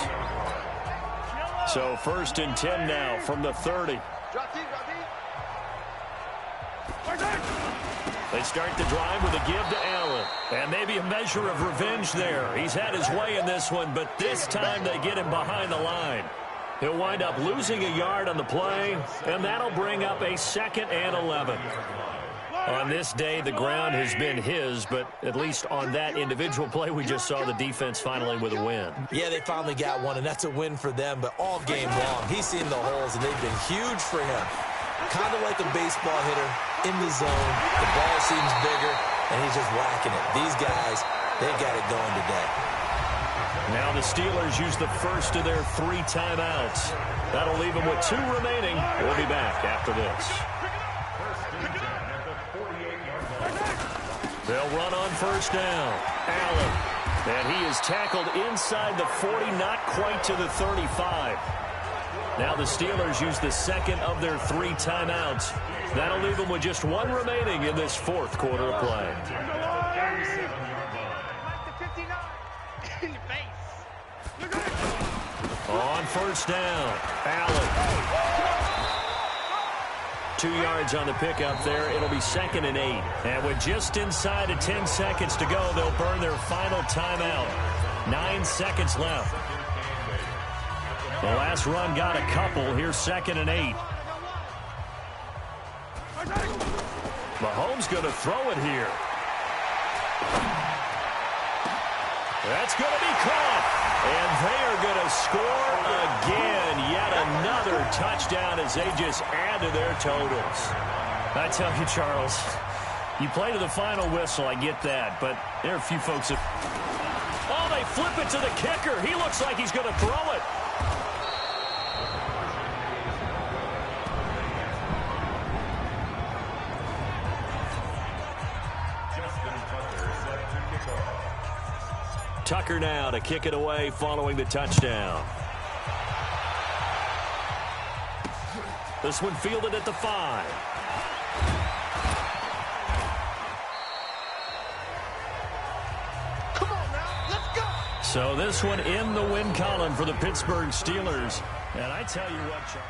So 1st and 10 now from the 30. They start the drive with a give to Allen. And maybe a measure of revenge there. He's had his way in this one, but this time they get him behind the line. He'll wind up losing a yard on the play, and that'll bring up a 2nd and 11. On this day, the ground has been his, but at least on that individual play, we just saw the defense finally with a win. Yeah, they finally got one, and that's a win for them, but all game long, he's seen the holes, and they've been huge for him. Kind of like a baseball hitter in the zone. The ball seems bigger, and he's just whacking it. These guys, they got it going today. Now the Steelers use the first of their 3 timeouts. That'll leave them with 2 remaining. We'll be back after this. They'll run on first down. Allen. And he is tackled inside the 40, not quite to the 35. Now the Steelers use the second of their 3 timeouts. That'll leave them with just 1 remaining in this 4th quarter of play. On first down, Allen. 2 yards on the pickup there. It'll be 2nd and 8. And with just inside of 10 seconds to go, they'll burn their final timeout. 9 seconds left. The last run got a couple. Here's 2nd and 8. Mahomes going to throw it here. That's going to be caught. And they are going to score again. Yet another touchdown as they just add to their totals. I tell you, Charles, you play to the final whistle, I get that. But there are a few folks that... Oh, they flip it to the kicker. He looks like he's going to throw it. Tucker now to kick it away following the touchdown. This one fielded at the 5. Come on now, let's go. So this one in the win column for the Pittsburgh Steelers. And I tell you what, Charles.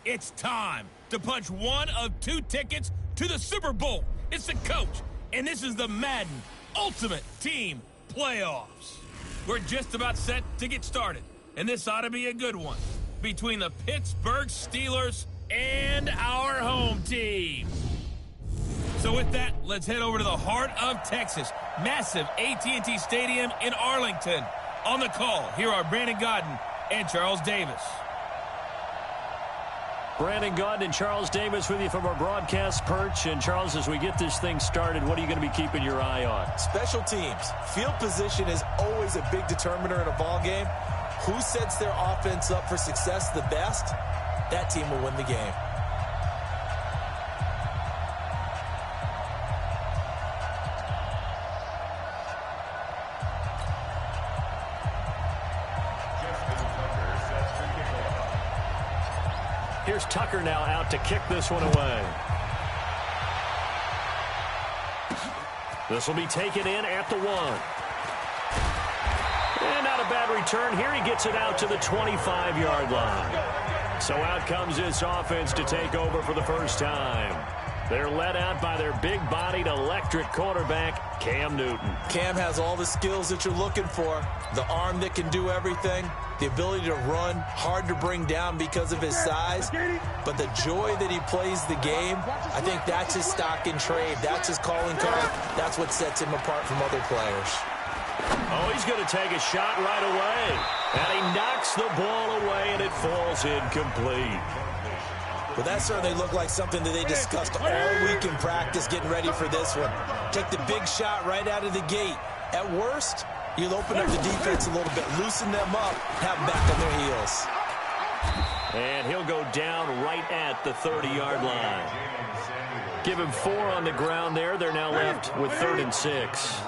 It's time to punch one of two tickets to the Super Bowl. It's the coach, and this is the Madden Ultimate Team Playoffs. We're just about set to get started, and this ought to be a good one between the Pittsburgh Steelers and our home team. So with that, let's head over to the heart of Texas, massive AT&T Stadium in Arlington. On the call, here are Brandon Gaudin and Charles Davis. Brandon Gaudin and Charles Davis with you from our broadcast perch. And Charles, as we get this thing started, what are you going to be keeping your eye on? Special teams. Field position is always a big determiner in a ball game. Who sets their offense up for success the best, that team will win the game. Here's Tucker now out to kick this one away. This will be taken in at the 1. And not a bad return here. He gets it out to the 25-yard line. So out comes this offense to take over for the first time. They're led out by their big-bodied electric quarterback, Cam Newton. Cam has all the skills that you're looking for. The arm that can do everything. The ability to run, hard to bring down because of his size. But the joy that he plays the game, I think that's his stock in trade. That's his calling card. That's what sets him apart from other players. Oh, he's going to take a shot right away. And he knocks the ball away, and it falls incomplete. Well, that certainly looked like something that they discussed all week in practice getting ready for this one. Take the big shot right out of the gate. At worst, you'll open up the defense a little bit, loosen them up, have them back on their heels. And he'll go down right at the 30-yard line. Give him 4 on the ground there. They're now left with 3rd and 6.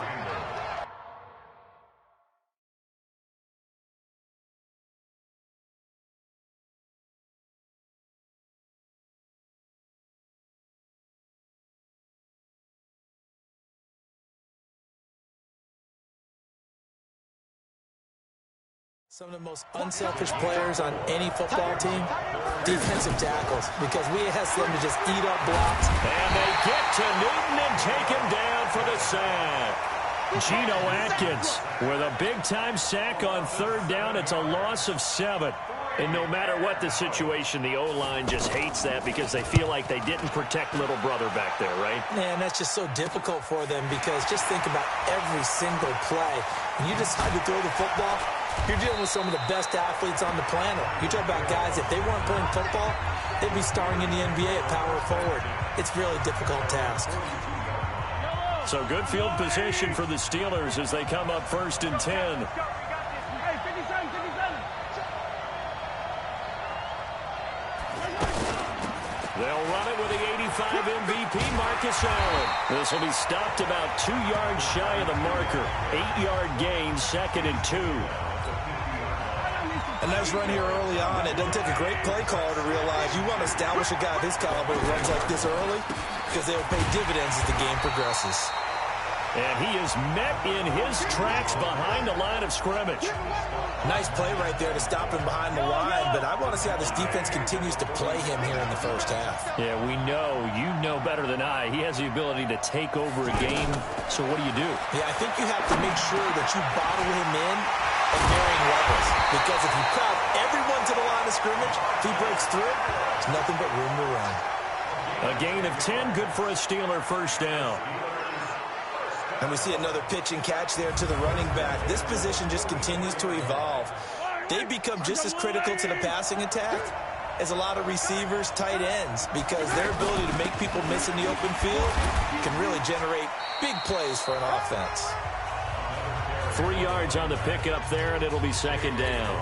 Some of the most unselfish players on any football team, defensive tackles, because we ask them to just eat up blocks. And they get to Newton and take him down for the sack. Geno Atkins with a big-time sack on 3rd down. It's a loss of 7. And no matter what the situation, the O-line just hates that because they feel like they didn't protect little brother back there, right? Man, that's just so difficult for them because just think about every single play. When you decide to throw the football, you're dealing with some of the best athletes on the planet. You talk about guys, if they weren't playing football, they'd be starring in the NBA at power forward. It's really a difficult task. So good field position for the Steelers as they come up 1st and 10. They'll run it with the 85 MVP, Marcus Allen. This will be stopped about 2 yards shy of the marker. 8-yard gain, 2nd and 2. A nice run here early on. It doesn't take a great play caller to realize you want to establish a guy of this caliber who runs like this early because they'll pay dividends as the game progresses. And he is met in his tracks behind the line of scrimmage. Nice play right there to stop him behind the line, but I want to see how this defense continues to play him here in the first half. Yeah, we know. You know better than I. He has the ability to take over a game. So what do you do? Yeah, I think you have to make sure that you bottle him in at varying levels. Because if you crowd everyone to the line of scrimmage, if he breaks through, there's nothing but room to run. A gain of 10, good for a Steeler first down. And we see another pitch and catch there to the running back. This position just continues to evolve. They become just as critical to the passing attack as a lot of receivers, tight ends, because their ability to make people miss in the open field can really generate big plays for an offense. 3 yards on the pickup there, and it'll be 2nd down.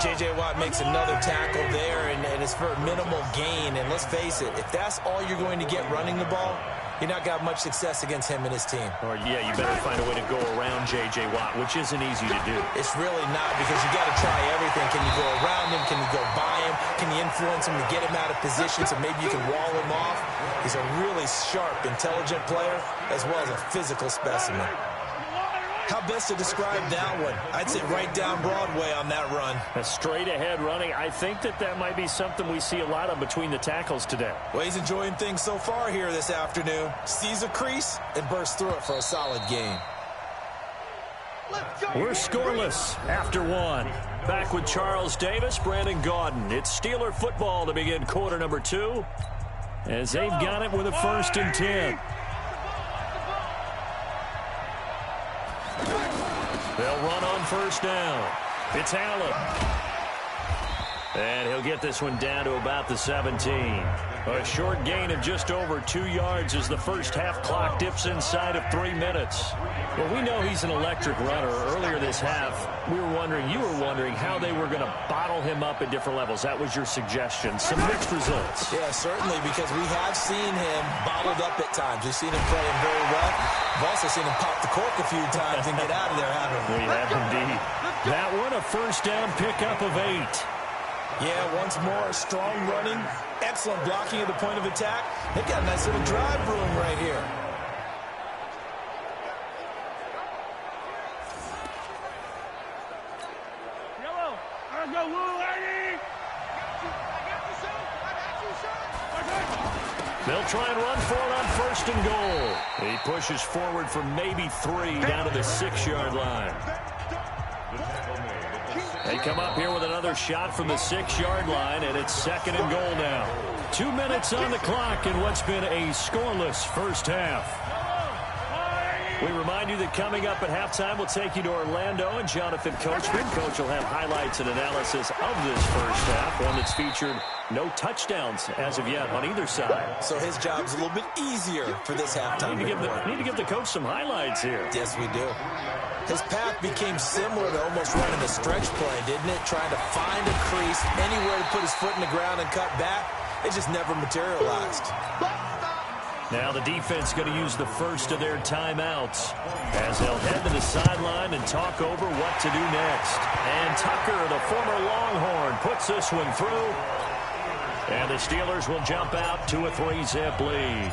J.J. Watt makes another tackle there, and it's for a minimal gain. And let's face it, if that's all you're going to get running the ball, you're not got much success against him and his team. Or, yeah, you better find a way to go around J.J. Watt, which isn't easy to do. It's really not, because you got to try everything. Can you go around him? Can you go by him? Can you influence him to get him out of position so maybe you can wall him off? He's a really sharp, intelligent player, as well as a physical specimen. How best to describe that one? I'd say right down Broadway on that run. A straight-ahead running. I think that might be something we see a lot of between the tackles today. Well, he's enjoying things so far here this afternoon. Sees a crease and bursts through it for a solid gain. We're scoreless after one. Back with Charles Davis, Brandon Gaudin. It's Steeler football to begin quarter number 2 as they've got it with a 1st and 10. They'll run on 1st down. It's Allen. And he'll get this one down to about the 17. A short gain of just over 2 yards as the first half clock dips inside of 3 minutes. Well, we know he's an electric runner. Earlier this half, you were wondering how they were going to bottle him up at different levels. That was your suggestion. Some mixed results. Yeah, certainly, because we have seen him bottled up at times. We've seen him playing very well. We've also seen him pop the cork a few times and get out of there, haven't we? We have indeed. That one, a 1st down pickup of 8. Yeah, once more, strong running, excellent blocking at the point of attack. They've got a nice little drive brewing right here. Yellow, let's go, Woo, lady! They'll try and run for it on 1st and goal. He pushes forward for maybe 3 down to the 6-yard line. They come up here with another shot from the 6-yard line, and it's 2nd and goal now. 2 minutes on the clock in what's been a scoreless first half. We remind you that coming up at halftime, we'll take you to Orlando and Jonathan Coachman. Coach will have highlights and analysis of this first half, one that's featured no touchdowns as of yet on either side. So his job's a little bit easier for this halftime. Need to give the coach some highlights here. Yes, we do. His path became similar to almost running a stretch play, didn't it? Trying to find a crease, anywhere to put his foot in the ground and cut back. It just never materialized. Now the defense going to use the first of their timeouts as they'll head to the sideline and talk over what to do next. And Tucker, the former Longhorn, puts this one through. And the Steelers will jump out to a 3-zip lead.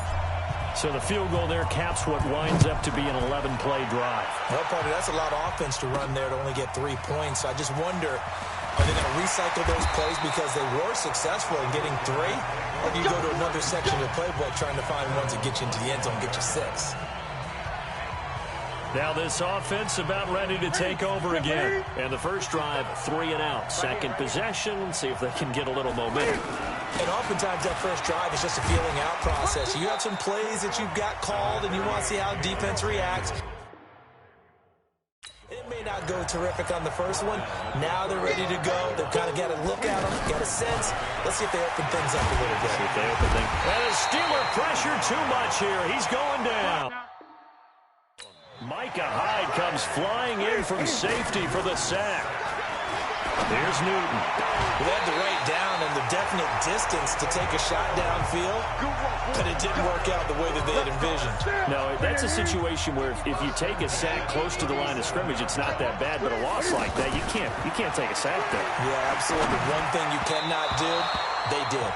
So the field goal there caps what winds up to be an 11-play drive. Well, partner, that's a lot of offense to run there to only get 3 points. I just wonder, are they going to recycle those plays because they were successful in getting 3? Or do you go to another section of the playbook trying to find ones that get you into the end zone and get you 6? Now this offense about ready to take over again. And the first drive, 3 and out. Second possession, see if they can get a little momentum. And oftentimes that first drive is just a feeling out process. You have some plays that you've got called and you want to see how defense reacts. It may not go terrific on the first one. Now they're ready to go. They've kind of got a look at them, got a sense. Let's see if they open things up a little bit. And the Steeler pressure too much here. He's going down. Micah Hyde comes flying in from safety for the sack. Here's Newton. They had to write down and the definite distance to take a shot downfield, but it didn't work out the way that they had envisioned. No, that's a situation where if you take a sack close to the line of scrimmage, it's not that bad, but a loss like that, you can't take a sack there. Yeah, absolutely. One thing you cannot do, they did.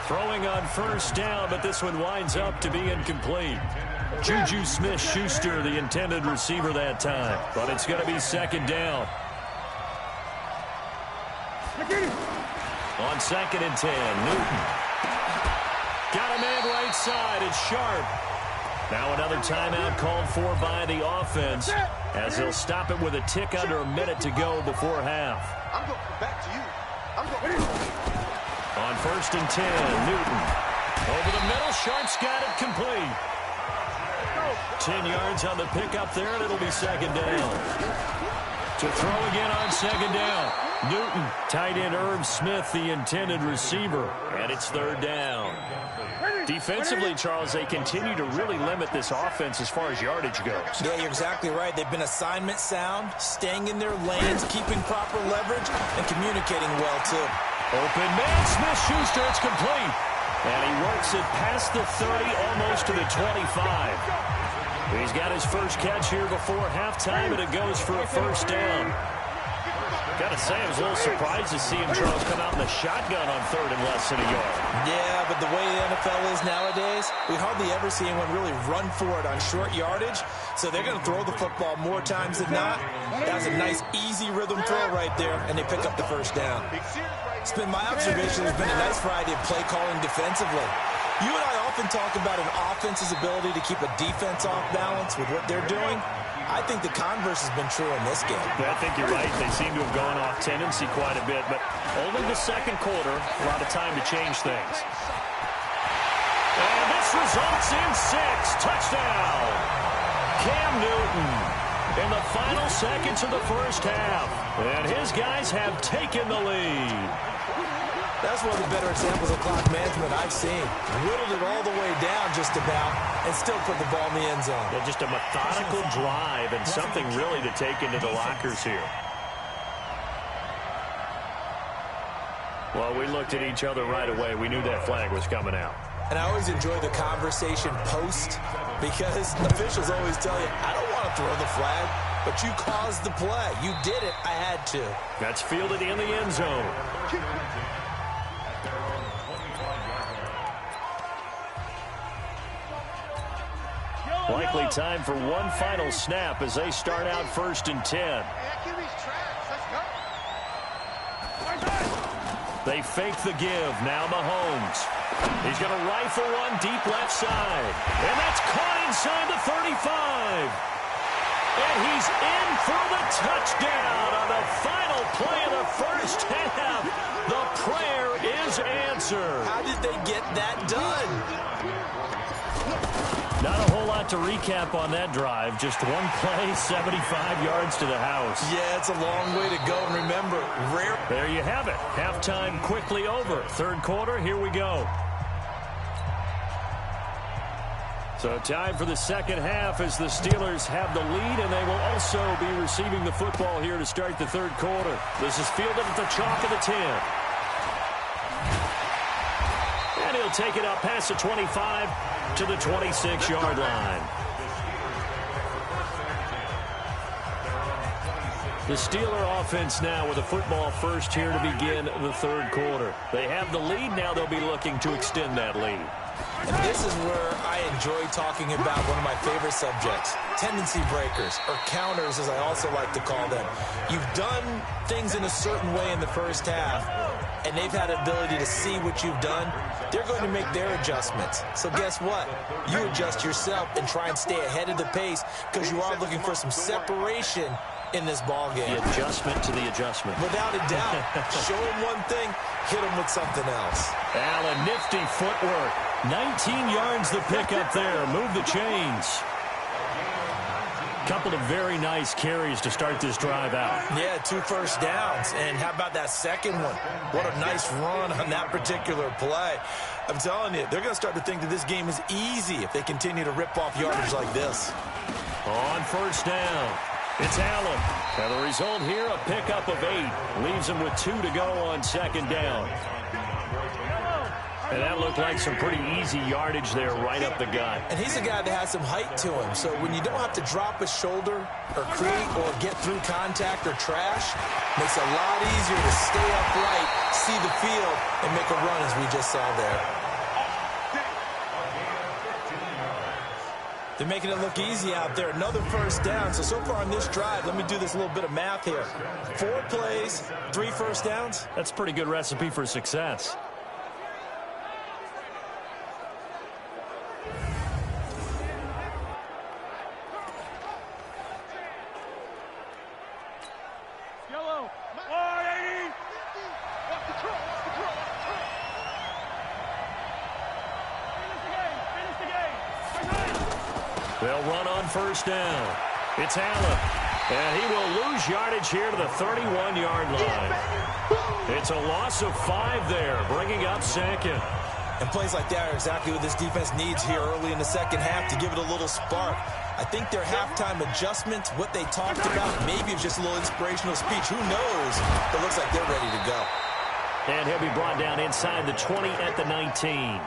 Throwing on first down, but this one winds up to be incomplete. Juju Smith-Schuster, the intended receiver that time, but it's going to be 2nd down. On 2nd and 10, Newton. Got a man right side. It's Sharp. Now another timeout called for by the offense as they'll stop it with a tick under a minute to go before half. I'm going back to you. On 1st and 10, Newton. Over the middle, Sharp's got it complete. 10 yards on the pickup there, and it'll be 2nd down. To throw again on 2nd down. Newton, tight end Irv Smith, the intended receiver, and it's 3rd down. Defensively, Charles, they continue to really limit this offense as far as yardage goes. Yeah, you're exactly right. They've been assignment sound, staying in their lanes, keeping proper leverage, and communicating well, too. Open man, Smith-Schuster, it's complete. And he works it past the 30, almost to the 25. He's got his first catch here before halftime, and it goes for a 1st down. Gotta say, I was a little surprised to see him, Charles, come out in the shotgun on third and less than a yard. Yeah, but the way the NFL is nowadays, we hardly ever see anyone really run for it on short yardage. So they're going to throw the football more times than not. That's a nice, easy rhythm throw right there, and they pick up the first down. It's been my observation, there's been a nice variety of play calling defensively. You and I often talk about an offense's ability to keep a defense off balance with what they're doing. I think the converse has been true in this game. I think you're right. They seem to have gone off tendency quite a bit, but only the second quarter, a lot of time to change things. And this results in 6. Touchdown. Cam Newton in the final seconds of the first half. And his guys have taken the lead. That's one of the better examples of clock management I've seen. Whittled it all the way down just about and still put the ball in the end zone. Yeah, just a methodical drive and something really to take into the lockers here. Well, we looked at each other right away. We knew that flag was coming out. And I always enjoy the conversation post because officials always tell you, I don't want to throw the flag, but you caused the play. You did it. I had to. That's fielded in the end zone. Likely time for one final snap as they start out 1st and 10. They fake the give. Now Mahomes. He's going to rifle one deep left side. And that's caught inside the 35. And he's in for the touchdown on the final play of the first half. The prayer is answered. How did they get that done? Not a whole lot to recap on that drive. Just one play, 75 yards to the house. Yeah, it's a long way to go. And remember, rare. There you have it. Halftime quickly over. Third quarter, here we go. So time for the second half as the Steelers have the lead, and they will also be receiving the football here to start the third quarter. This is fielded at the chalk of the 10. And he'll take it up past the 25 to the 26-yard line. The Steeler offense now with a football first here to begin the third quarter. They have the lead. Now they'll be looking to extend that lead. And this is where I enjoy talking about one of my favorite subjects, tendency breakers, or counters as I also like to call them. You've done things in a certain way in the first half, and they've had an ability to see what you've done. They're going to make their adjustments. So guess what? You adjust yourself and try and stay ahead of the pace because you are looking for some separation in this ball game. The adjustment to the adjustment. Without a doubt. Show them one thing, hit them with something else. Allen, nifty footwork. 19 yards the pick up there. Move the chains. Couple of very nice carries to start this drive out. Yeah, 2 first downs. And how about that second one? What a nice run on that particular play. I'm telling you, they're going to start to think that this game is easy if they continue to rip off yardage like this. On first down, it's Allen. And the result here, a pickup of 8. Leaves him with 2 to go on second down. And that looked like some pretty easy yardage there right up the gut. And he's a guy that has some height to him. So when you don't have to drop a shoulder or create or get through contact or trash, makes it a lot easier to stay upright, see the field, and make a run as we just saw there. They're making it look easy out there. Another first down. So far on this drive, let me do this little bit of math here. 4 plays, 3 first downs. That's a pretty good recipe for success. They'll run on first down. It's Allen. And he will lose yardage here to the 31-yard line. It's a loss of 5 there, bringing up second. And plays like that are exactly what this defense needs here early in the second half to give it a little spark. I think their halftime adjustment, what they talked about, maybe it's just a little inspirational speech. Who knows? But it looks like they're ready to go. And he'll be brought down inside the 20 at the 19.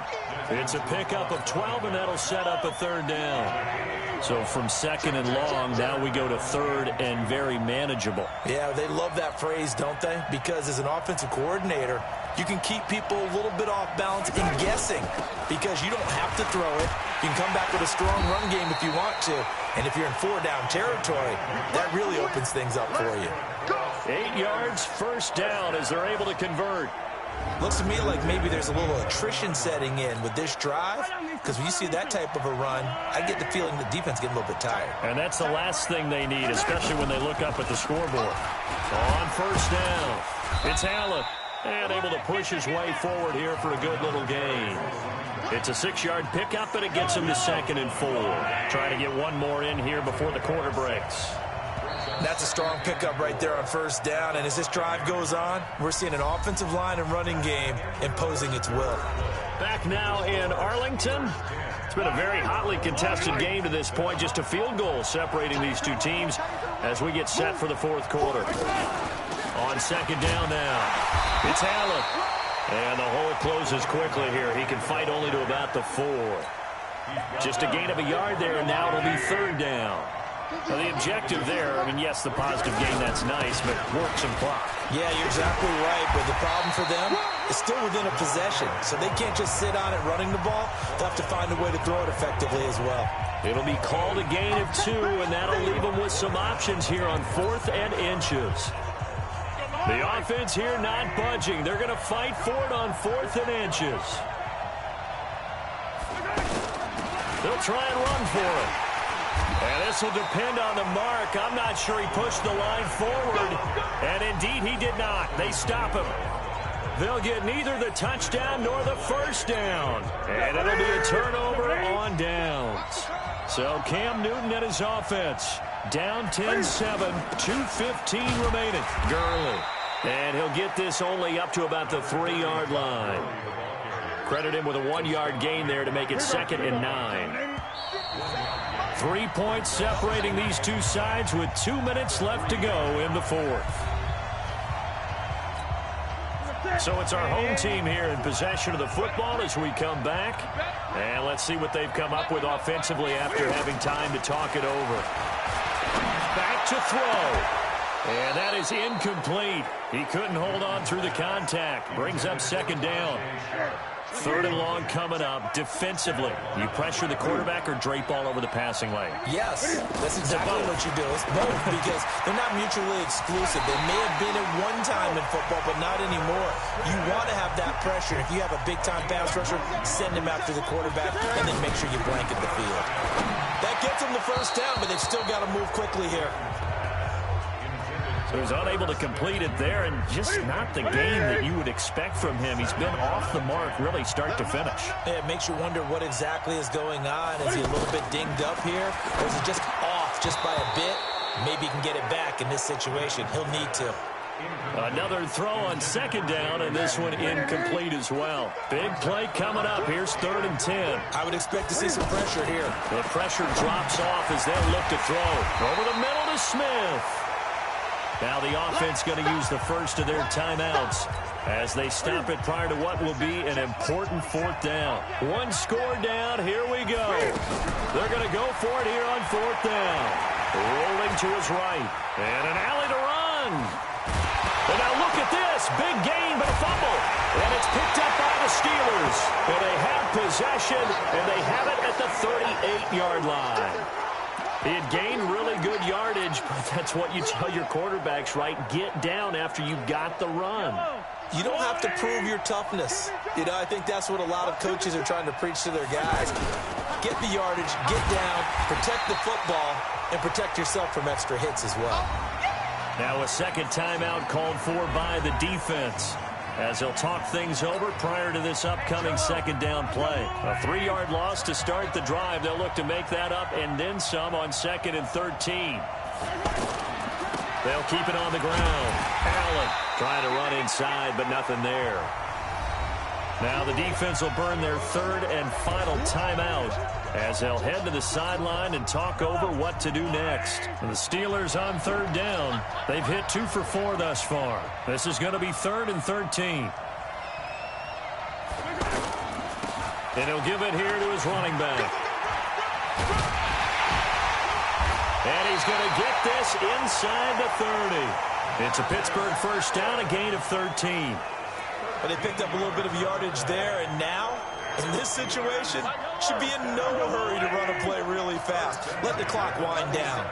It's a pickup of 12, and that'll set up a third down. So from second and long, now we go to third and very manageable. Yeah, they love that phrase, don't they? Because as an offensive coordinator, you can keep people a little bit off balance and guessing because you don't have to throw it. You can come back with a strong run game if you want to. And if you're in four-down territory, that really opens things up for you. 8 yards, first down as they're able to convert. Looks to me like maybe there's a little attrition setting in with this drive, because when you see that type of a run, I get the feeling the defense getting a little bit tired. And that's the last thing they need, especially when they look up at the scoreboard. On first down, it's Allen, and able to push his way forward here for a good little gain. It's a 6-yard pickup, and it gets him to 2nd and 4. Trying to get one more in here before the quarter breaks. That's a strong pickup right there on first down, and as this drive goes on, we're seeing an offensive line and running game imposing its will. Back now in Arlington. It's been a very hotly contested game to this point. Just a field goal separating these two teams as we get set for the fourth quarter. On second down now, it's Allen. And the hole closes quickly here. He can fight only to about the 4. Just a gain of a yard there, and now it'll be third down. Well, the objective there, I mean, yes, the positive gain, that's nice, but work some clock. Yeah, you're exactly right, but the problem for them is still within a possession, so they can't just sit on it running the ball. They'll have to find a way to throw it effectively as well. It'll be called a gain of 2, and that'll leave them with some options here on 4th and inches. The offense here not budging. They're going to fight for it on 4th and inches. They'll try and run for it. And this will depend on the mark. I'm not sure he pushed the line forward. And indeed, he did not. They stop him. They'll get neither the touchdown nor the first down. And it'll be a turnover on downs. So Cam Newton and his offense down 10-7, 2:15 remaining. Gurley. And he'll get this only up to about the 3-yard line. Credit him with a 1-yard gain there to make it 2nd and 9. 3 points separating these two sides with 2 minutes left to go in the fourth. So it's our home team here in possession of the football as we come back. And let's see what they've come up with offensively after having time to talk it over. Back to throw. And that is incomplete. He couldn't hold on through the contact. Brings up second down. 3rd and long coming up. Defensively, you pressure the quarterback or drape all over the passing lane? Yes, that's exactly what you do. It's both because they're not mutually exclusive. They may have been at one time in football, but not anymore. You want to have that pressure. If you have a big-time pass rusher, send him after the quarterback and then make sure you blanket the field. That gets them the first down, but they've still got to move quickly here. So he's unable to complete it there, and just not the game that you would expect from him. He's been off the mark really start to finish. Yeah, it makes you wonder what exactly is going on. Is he a little bit dinged up here, or is he just off just by a bit? Maybe he can get it back in this situation. He'll need to. Another throw on second down, and this one incomplete as well. Big play coming up. Here's 3rd and 10. I would expect to see some pressure here. The pressure drops off as they'll look to throw. Over the middle to Smith. Now the offense going to use the first of their timeouts as they stop it prior to what will be an important 4th down. One score down. Here we go. They're going to go for it here on 4th down. Rolling to his right. And an alley to run. And now look at this. Big gain, but a fumble. And it's picked up by the Steelers. And they have possession, and they have it at the 38-yard line. He had gained really good yardage, but that's what you tell your quarterbacks, right? Get down after you've got the run. You don't have to prove your toughness. You know, I think that's what a lot of coaches are trying to preach to their guys. Get the yardage, get down, protect the football, and protect yourself from extra hits as well. Now a second timeout called for by the defense, as they'll talk things over prior to this upcoming second down play. A 3-yard loss to start the drive. They'll look to make that up and then some on 2nd and 13. They'll keep it on the ground. Allen trying to run inside, but nothing there. Now the defense will burn their 3rd and final timeout as they'll head to the sideline and talk over what to do next. And the Steelers on 3rd down. They've hit 2 for 4 thus far. This is going to be 3rd and 13. And he'll give it here to his running back. And he's going to get this inside the 30. It's a Pittsburgh first down, a gain of 13. But they picked up a little bit of yardage there, and now, in this situation, should be in no hurry to run a play really fast. Let the clock wind down.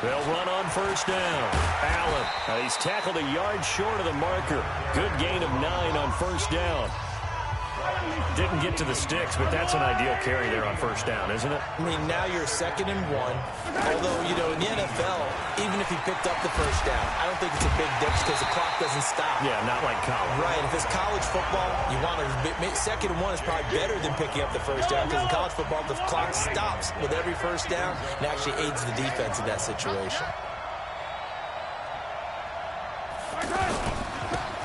They'll run on first down. Allen, he's tackled a yard short of the marker. Good gain of 9 on first down. Didn't get to the sticks, but that's an ideal carry there on first down, isn't it? I mean, now you're 2nd and 1. Although, you know, in the NFL, even if he picked up the first down, I don't think it's a big difference because the clock doesn't stop. Yeah, not like college. Right. If it's college football, you want to 2nd and 1 is probably better than picking up the first down because in college football, the clock stops with every first down and actually aids the defense in that situation.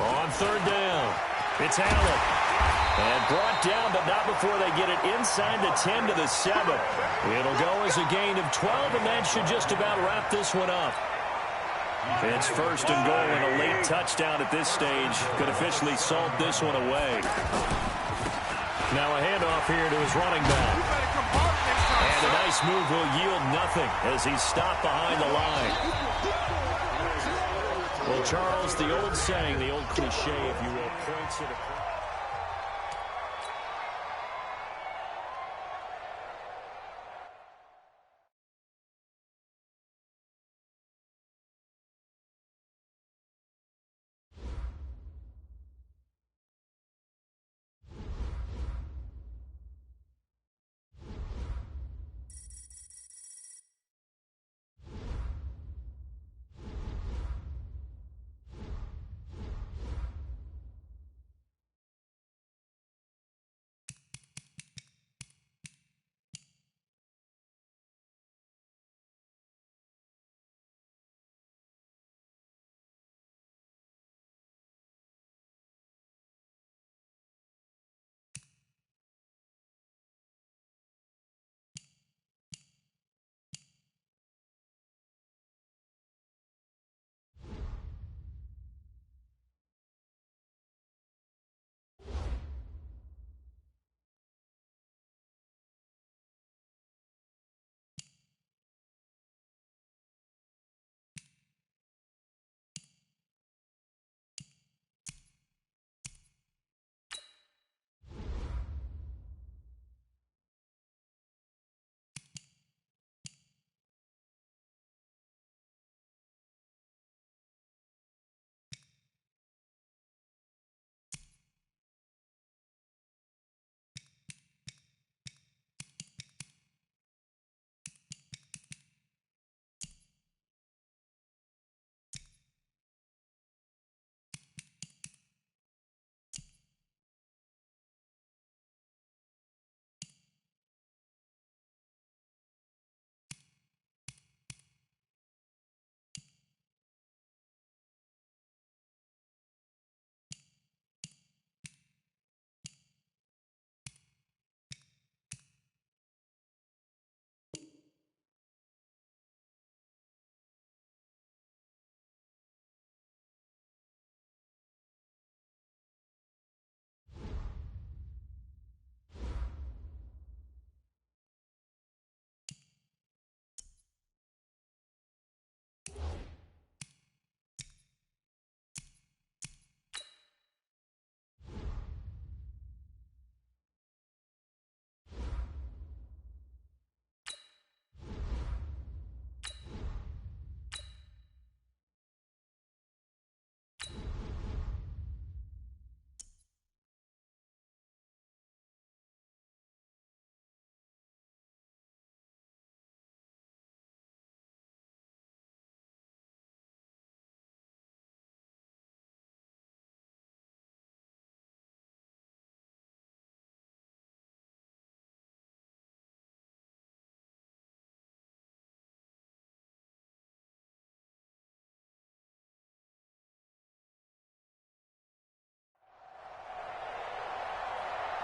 On third down, it's Allen. And brought down, but not before they get it inside the 10 to the 7. It'll go as a gain of 12, and that should just about wrap this one up. It's first and goal, and a late touchdown at this stage could officially salt this one away. Now a handoff here to his running back. And a nice move will yield nothing as he's stopped behind the line. Well, Charles, the old saying, the old cliche, if you will, points at a point.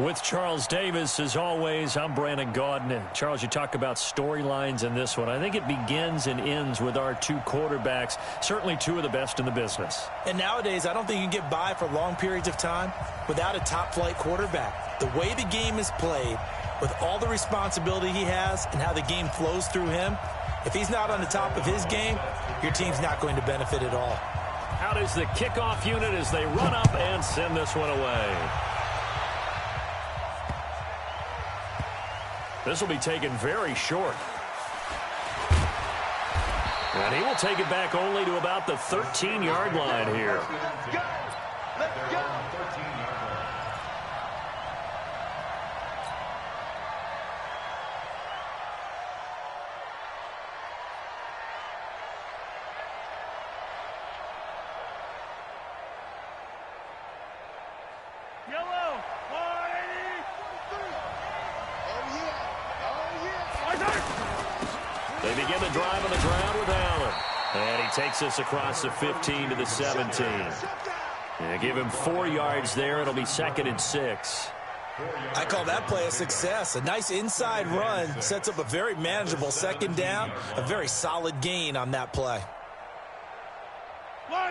With Charles Davis, as always, I'm Brandon Gaudin. Charles, you talk about storylines in this one. I think it begins and ends with our two quarterbacks, certainly two of the best in the business. And nowadays, I don't think you can get by for long periods of time without a top-flight quarterback. The way the game is played, with all the responsibility he has and how the game flows through him, if he's not on the top of his game, your team's not going to benefit at all. Out is the kickoff unit as they run up and send this one away. This will be taken very short. And he will take it back only to about the 13-yard line here. Let's go. Let's go. Yellow. 180. Oh, yeah. They begin the drive on the ground with Allen. And he takes this across the 15 to the 17. And give him 4 yards there. It'll be 2nd and 6. I call that play a success. A nice inside run sets up a very manageable 2nd down. A very solid gain on that play.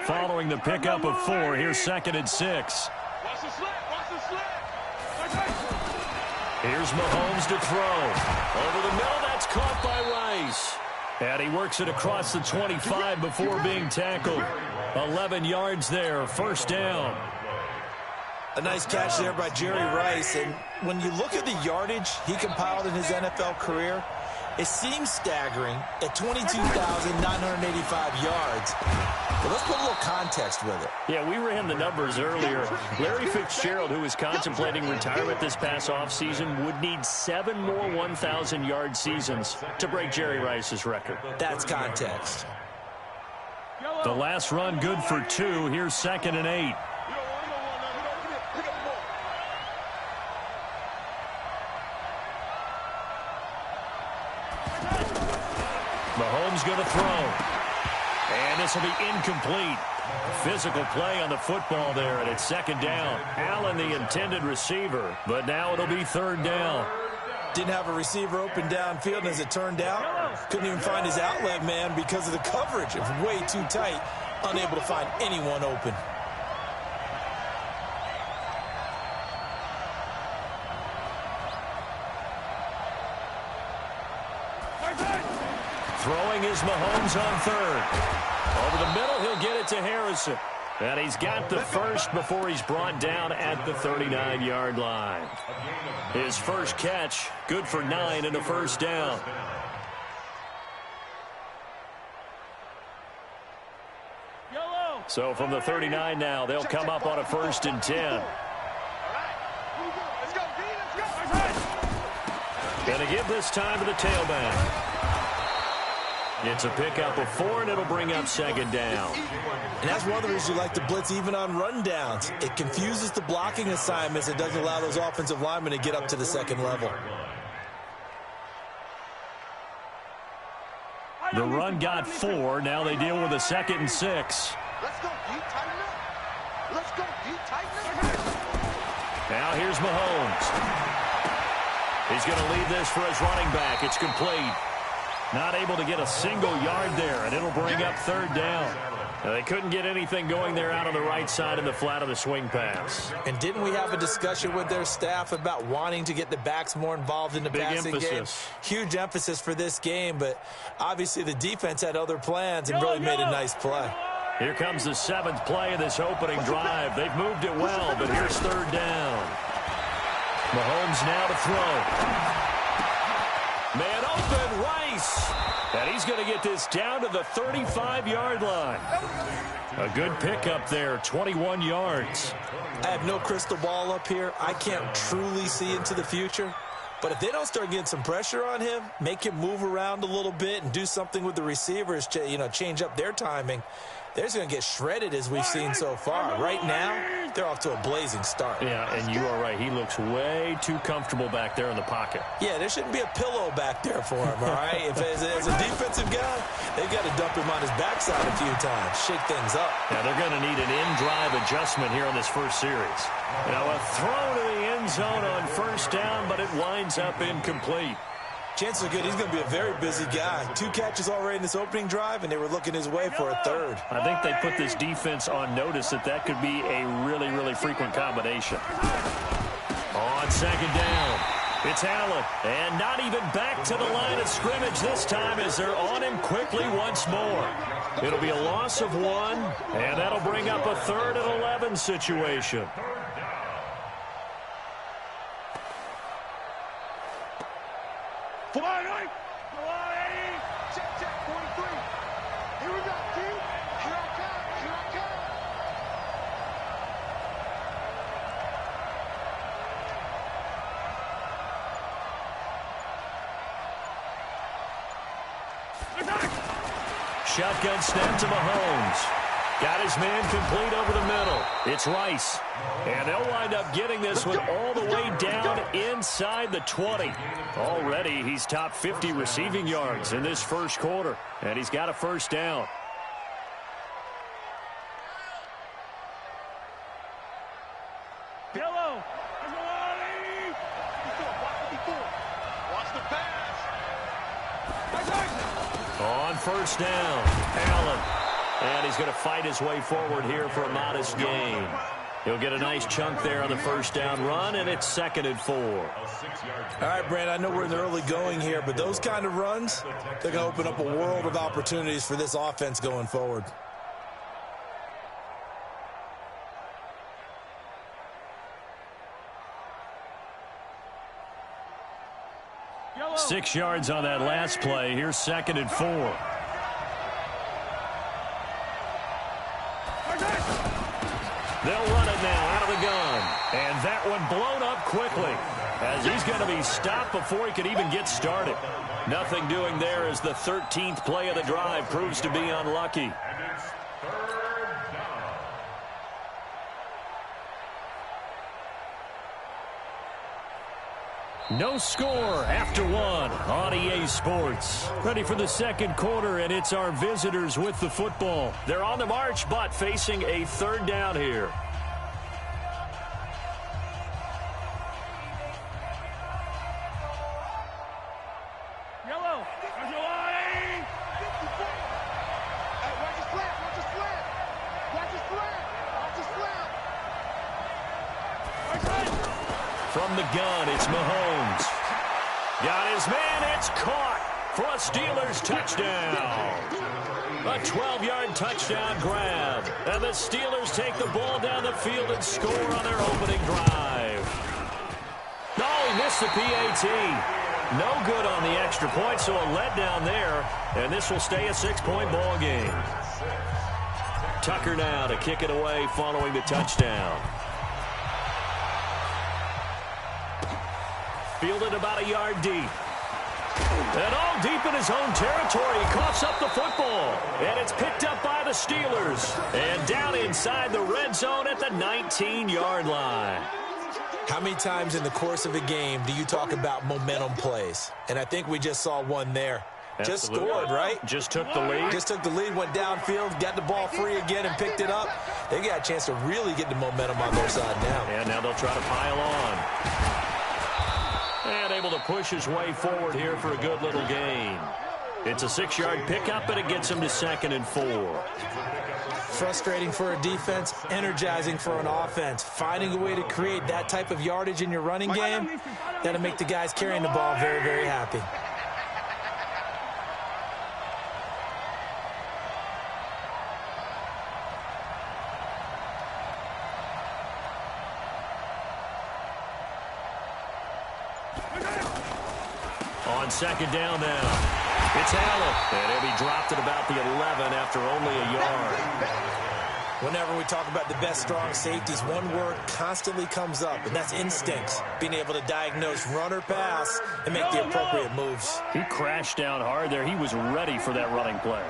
Following the pickup of 4, here's 2nd and 6. Watch the slip. Watch the slip. Here's Mahomes to throw. Over the middle, that's caught by Rice. And he works it across the 25 before being tackled. 11 yards there, 1st down. A nice catch there by Jerry Rice. And when you look at the yardage he compiled in his NFL career, it seems staggering at 22,985 yards. But let's put a little context with it. Yeah, we ran the numbers earlier. Larry Fitzgerald, who is contemplating retirement this past offseason, would need 7 more 1,000-yard seasons to break Jerry Rice's record. That's context. The last run good for 2. Here's 2nd and 8. Mahomes going to throw. And this will be incomplete. Physical play on the football there, and it's 2nd down. Allen, the intended receiver, but now it'll be 3rd down. Didn't have a receiver open downfield, and as it turned out, couldn't even find his outlet man because of the coverage. It was way too tight, unable to find anyone open. Throwing is Mahomes on 3rd. Over the middle, he'll get it to Harrison. And he's got the 1st before he's brought down at the 39-yard line. His first catch, good for 9 and a 1st down. So from the 39 now, they'll come up on a 1st and 10. Going to give this time to the tailback. It's a pickup of 4, and it'll bring up 2nd down. And that's one of the reasons you like to blitz even on rundowns. It confuses the blocking assignments. It doesn't allow those offensive linemen to get up to the 2nd level. The run got 4. Now they deal with a 2nd and 6. Let's go deep, tighten up. Let's go deep, tighten up. Now here's Mahomes. He's going to leave this for his running back. It's complete. Not able to get a single yard there, and it'll bring up 3rd down. Now, they couldn't get anything going there out on the right side in the flat of the swing pass. And didn't we have a discussion with their staff about wanting to get the backs more involved in the passing game? Huge emphasis for this game, but obviously the defense had other plans and really made a nice play. Here comes the 7th play of this opening drive. They've moved it well, but here's 3rd down. Mahomes now to throw. Man open, Rice. And he's going to get this down to the 35-yard line. A good pickup there, 21 yards. I have no crystal ball up here. I can't truly see into the future. But if they don't start getting some pressure on him, make him move around a little bit and do something with the receivers, change up their timing, they're just going to get shredded as we've seen so far. Right now, they're off to a blazing start. Yeah, and you are right. He looks way too comfortable back there in the pocket. Yeah, there shouldn't be a pillow back there for him, all right? If as a defensive guy, they've got to dump him on his backside a few times, shake things up. Now, they're going to need an in-drive adjustment here on this first series. Now, a throw to the end end zone on first down, but it winds up incomplete. Chances are good he's going to be a very busy guy. 2 catches already in this opening drive, and they were looking his way for a third. I think they put this defense on notice that could be a really, really frequent combination. On second down, it's Allen. And not even back to the line of scrimmage this time as they're on him quickly once more. It'll be a loss of 1, and that'll bring up a 3rd and 11 situation. Check, 43. Here we go, D. Here I come. Shotgun snap to Mahomes. Got his man complete over the middle. It's Rice. And they'll wind up getting this one all the way down inside the 20. Already, he's top 50 receiving yards in this first quarter. And he's got a first down. Yellow. Watch the pass. On first down, Allen. And he's going to fight his way forward here for a modest gain. He'll get a nice chunk there on the first down run, and it's 2nd and 4. All right, Brand, I know we're in the early going here, but those kind of runs, they're going to open up a world of opportunities for this offense going forward. Yellow. 6 yards on that last play. Here's 2nd and 4. They'll run it now out of the gun. And that one blown up quickly as he's going to be stopped before he could even get started. Nothing doing there as the 13th play of the drive proves to be unlucky. No score after 1 on EA Sports. Ready for the second quarter, and it's our visitors with the football. They're on the march, but facing a 3rd down here. Yellow. Watch the slant. From the gun, it's Mahomes. Got his man, it's caught for a Steelers touchdown. A 12-yard touchdown grab. And the Steelers take the ball down the field and score on their opening drive. Oh, he missed the PAT. No good on the extra point, so a letdown there. And this will stay a 6-point ball game. Tucker now to kick it away following the touchdown. Fielded about a yard deep. And all deep in his own territory. He coughs up the football. And it's picked up by the Steelers. And down inside the red zone at the 19-yard line. How many times in the course of a game do you talk about momentum plays? And I think we just saw one there. Absolutely. Just scored, right? Just took the lead. Just took the lead, went downfield, got the ball free again, and picked it up. They got a chance to really get the momentum on their side now. And now they'll try to pile on. And able to push his way forward here for a good little gain. It's a 6-yard pickup, and it gets him to 2nd and 4. Frustrating for a defense, energizing for an offense. Finding a way to create that type of yardage in your running game, that'll make the guys carrying the ball very, very happy. On 2nd down now. It's Allen. And he'll be dropped at about the 11 after only a yard. Whenever we talk about the best strong safeties, one word constantly comes up, and that's instincts. Being able to diagnose run or pass and make the appropriate moves. He crashed down hard there. He was ready for that running play.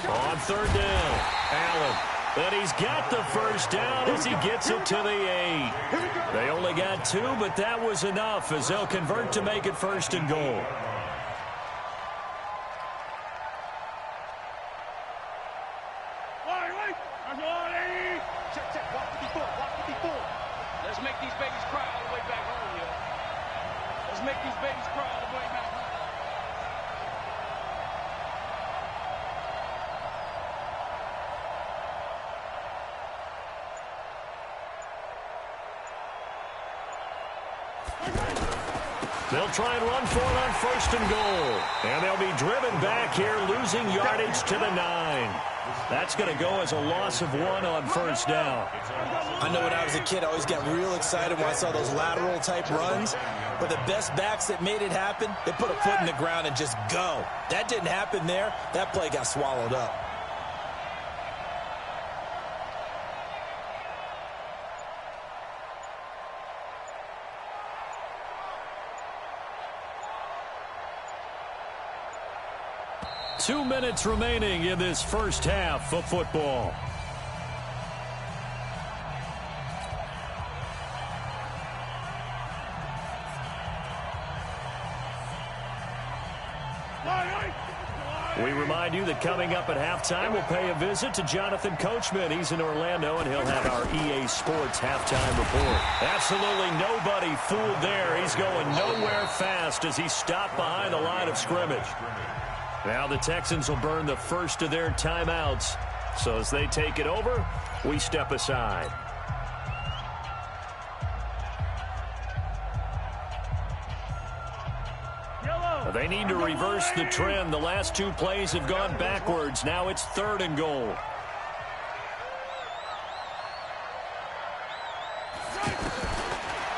On 3rd down, Allen. And he's got the first down as he gets it to the 8. They only got 2, but that was enough as they'll convert to make it 1st and goal. Let's make these babies cry all the way back home, yo. Let's make these babies cry all the way back home. They'll try and run for it on 1st and goal. And they'll be driven back here, losing yardage to the 9. That's going to go as a loss of 1 on 1st down. I know when I was a kid, I always got real excited when I saw those lateral-type runs. But the best backs that made it happen, they put a foot in the ground and just go. That didn't happen there. That play got swallowed up. Two minutes remaining in this first half of football. We remind you that coming up at halftime, we'll pay a visit to Jonathan Coachman. He's in Orlando, and he'll have our EA Sports halftime report. Absolutely nobody fooled there. He's going nowhere fast as he stopped behind the line of scrimmage. Now the Texans will burn the first of their timeouts. So as they take it over, we step aside. They need to reverse the trend. The last 2 plays have gone backwards. Now it's 3rd and goal.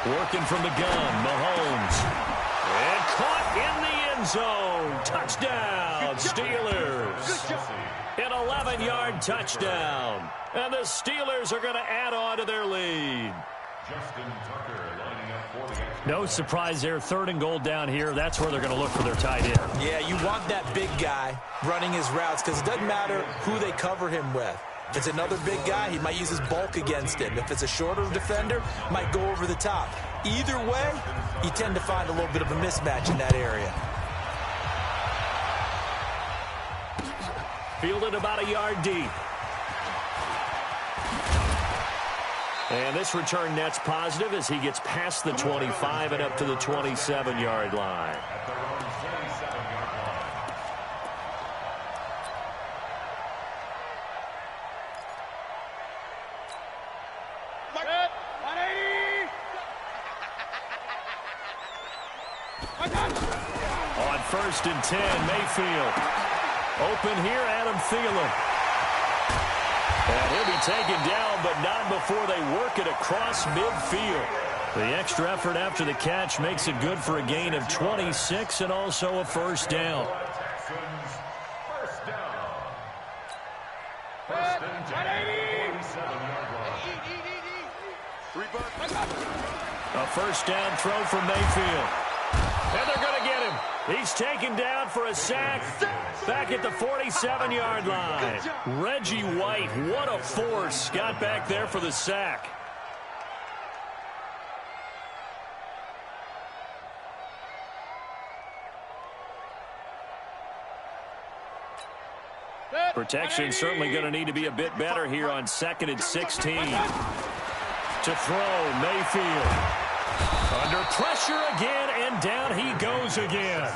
Working from the gun, Mahomes. And caught in the end zone. Touchdown, Steelers. An 11-yard touchdown. And the Steelers are going to add on to their lead. No surprise there. 3rd and goal down here. That's where they're going to look for their tight end. Yeah, you want that big guy running his routes because it doesn't matter who they cover him with. If it's another big guy, he might use his bulk against him. If it's a shorter defender, might go over the top. Either way, you tend to find a little bit of a mismatch in that area. Fielded about a yard deep. And this return net's positive as he gets past the 25 and up to the 27-yard line. On 1st and 10, Mayfield. Open here, Adam Thielen. And he'll be taken down, but not before they work it across midfield. The extra effort after the catch makes it good for a gain of 26 and also a 1st down. A 1st down throw from Mayfield. And they're going to get him. He's taken down for a sack back at the 47-yard line. Reggie White, what a force, got back there for the sack. Protection certainly going to need to be a bit better here on 2nd and 16. To throw, Mayfield. Under pressure again, and down he goes again.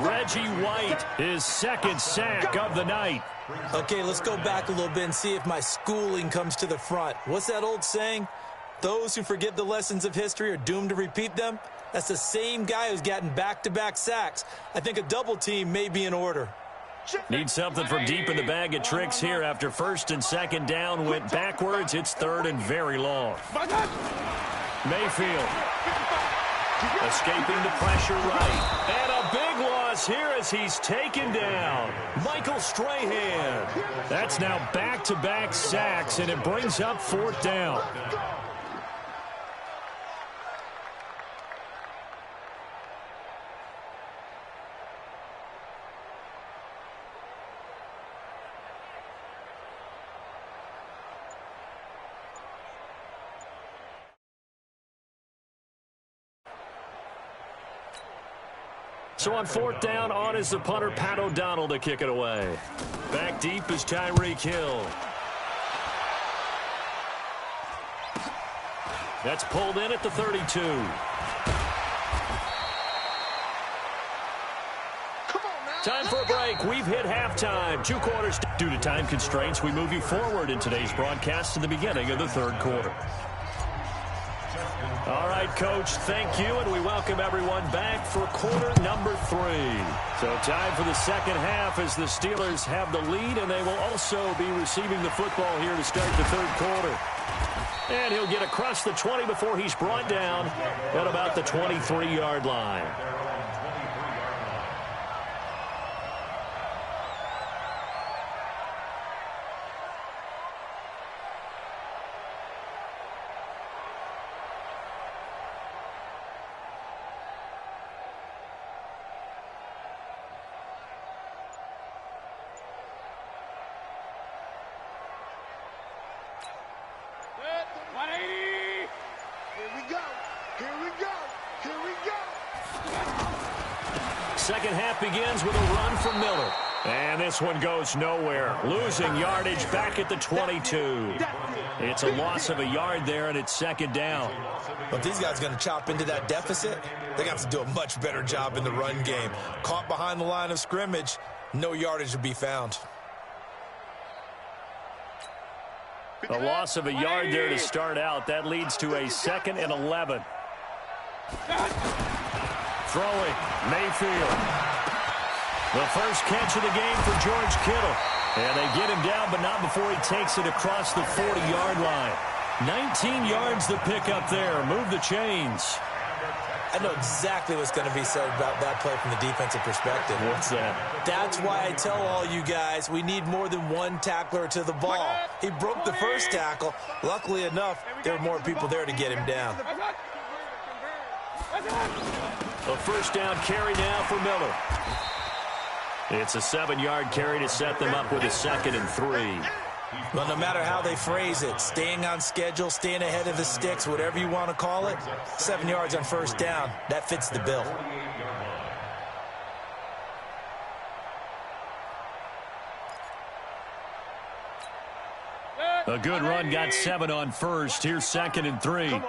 Reggie White, his 2nd sack of the night. Okay, let's go back a little bit and see if my schooling comes to the front. What's that old saying? Those who forget the lessons of history are doomed to repeat them. That's the same guy who's gotten back-to-back sacks. I think a double team may be in order. Need something from deep in the bag of tricks here after 1st and 2nd down went backwards. It's 3rd and very long. Mayfield escaping the pressure right. And a big loss here as he's taken down. Michael Strahan. That's now back-to-back sacks, and it brings up 4th down. So on fourth down, on is the punter, Pat O'Donnell, to kick it away. Back deep is Tyreek Hill. That's pulled in at the 32. Time for a break. We've hit halftime. 2 quarters. Due to time constraints, we move you forward in today's broadcast to the beginning of the third quarter. All right, Coach, thank you, and we welcome everyone back for quarter number 3. So time for the second half as the Steelers have the lead, and they will also be receiving the football here to start the third quarter. And he'll get across the 20 before he's brought down at about the 23-yard line. Second half begins with a run from Miller. And this one goes nowhere. Losing yardage back at the 22. It's a loss of a yard there, and it's second down. But if these guys are going to chop into that deficit, they're going to have to do a much better job in the run game. Caught behind the line of scrimmage, no yardage to be found. A loss of a yard there to start out. That leads to a 2nd and 11. Throwing, Mayfield. The first catch of the game for George Kittle. And they get him down, but not before he takes it across the 40-yard line. 19 yards to pick up there. Move the chains. I know exactly what's going to be said about that play from the defensive perspective. What's that? That's why I tell all you guys we need more than one tackler to the ball. He broke the first tackle. Luckily enough, there were more people there to get him down. A first down carry now for Miller. It's a 7-yard carry to set them up with a 2nd and 3. Well, no matter how they phrase it, staying on schedule, staying ahead of the sticks, whatever you want to call it, 7 yards on first down, that fits the bill. A good run, got 7 on first. Here's 2nd and 3.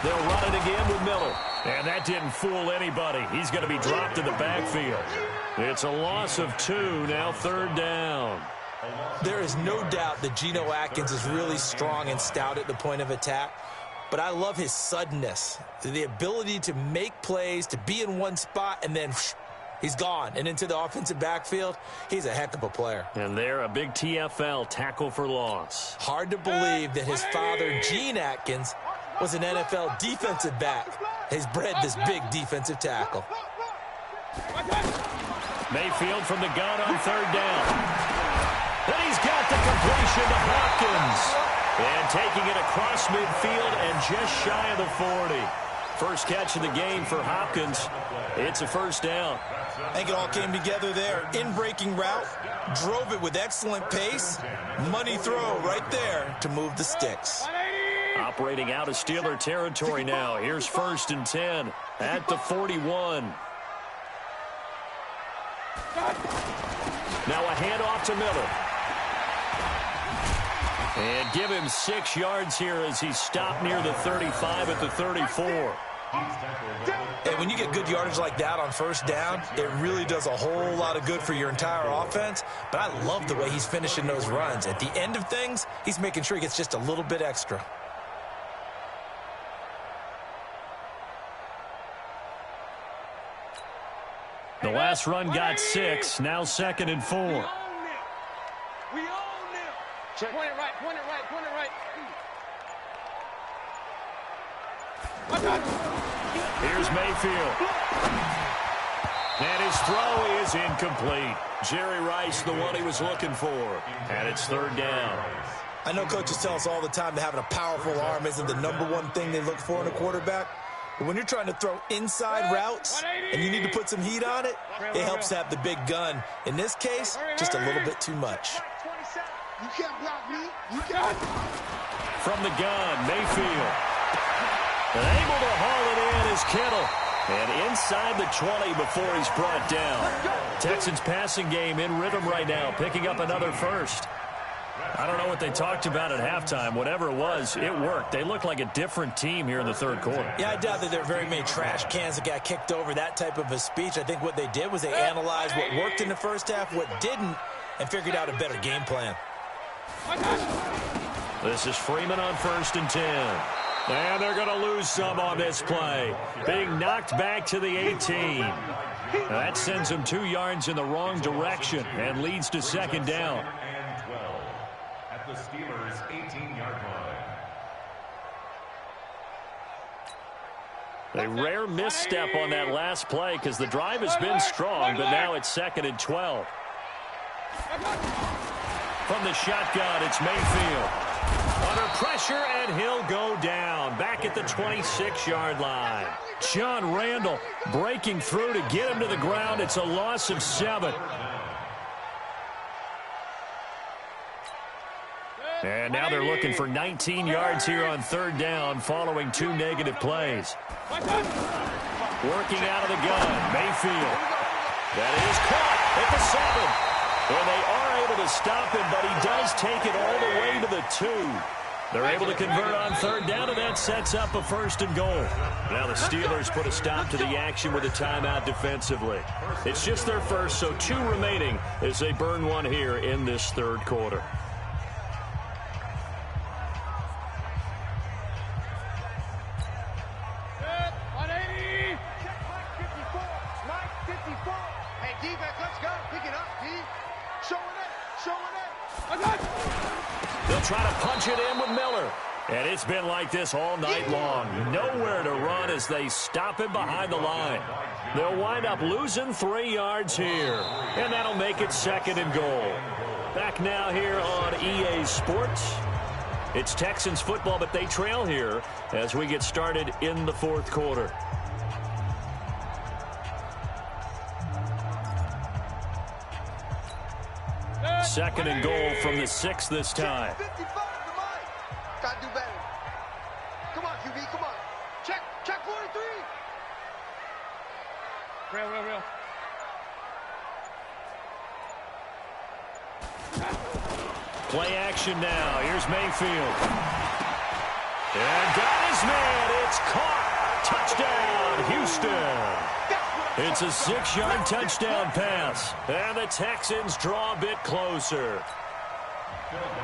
They'll run it again with Miller. And that didn't fool anybody. He's going to be dropped in the backfield. It's a loss of 2, now 3rd down. There is no doubt that Geno Atkins is really strong and stout at the point of attack. But I love his suddenness, the ability to make plays, to be in one spot, and then he's gone. And into the offensive backfield, he's a heck of a player. And there, a big TFL, tackle for loss. Hard to believe that his father, Gene Atkins, was an NFL defensive back. He's bred this big defensive tackle. Mayfield from the gun on 3rd down. And he's got the completion to Hopkins. And taking it across midfield and just shy of the 40. First catch of the game for Hopkins. It's a first down. I think it all came together there. In-breaking route, drove it with excellent pace. Money throw right there to move the sticks. Operating out of Steeler territory now. Here's 1st and 10 at the 41. Now a handoff to Miller. And give him 6 yards here as he stopped near the 35 at the 34. And when you get good yardage like that on first down, it really does a whole lot of good for your entire offense. But I love the way he's finishing those runs. At the end of things, he's making sure he gets just a little bit extra. The last run got 6, now 2nd and 4. We own them. Point it right, point it right, point it right. Here's Mayfield. And his throw is incomplete. Jerry Rice, the one he was looking for. And it's 3rd down. I know coaches tell us all the time that having a powerful arm isn't the #1 thing they look for in a quarterback. But when you're trying to throw inside routes and you need to put some heat on it, it helps to have the big gun. In this case, just a little bit too much. You can't block me. You can't. From the gun, Mayfield. And able to haul it in is Kittle. And inside the 20 before he's brought down. Texans passing game in rhythm right now, picking up another first. I don't know what they talked about at halftime. Whatever it was, it worked. They look like a different team here in the third quarter. Yeah, I doubt that there are very many trash cans that got kicked over, that type of a speech. I think what they did was they analyzed what worked in the first half, what didn't, and figured out a better game plan. This is Freeman on 1st and 10. And they're going to lose some on this play. Being knocked back to the 18. That sends them 2 yards in the wrong direction and leads to second down. And 12 at the Steelers' 18-yard line. A rare misstep on that last play because the drive has been strong, but now it's 2nd and 12. From the shotgun, it's Mayfield. Under pressure, and he'll go down. Back at the 26-yard line. John Randall breaking through to get him to the ground. It's a loss of 7. And now they're looking for 19 yards here on 3rd down following 2 negative plays. Working out of the gun, Mayfield. That is caught at the 7. And they are able to stop him, but he does take it all the way to the 2. They're able to convert on 3rd down, and that sets up a 1st and goal. Now the Steelers put a stop to the action with a timeout defensively. It's just their first, so 2 remaining as they burn one here in this 3rd quarter. They'll try to punch it in with Miller. And it's been like this all night long. Nowhere to run as they stop him behind the line. They'll wind up losing 3 yards here. And that'll make it 2nd and goal. Back now here on EA Sports. It's Texans football, but they trail here as we get started in the 4th quarter. Second and goal from the 6 this time. Gotta do better. Come on, QB, come on. Check 43. Real. Play action now. Here's Mayfield. And got his man. It's caught. Touchdown, Houston. It's a 6-yard touchdown pass. And the Texans draw a bit closer.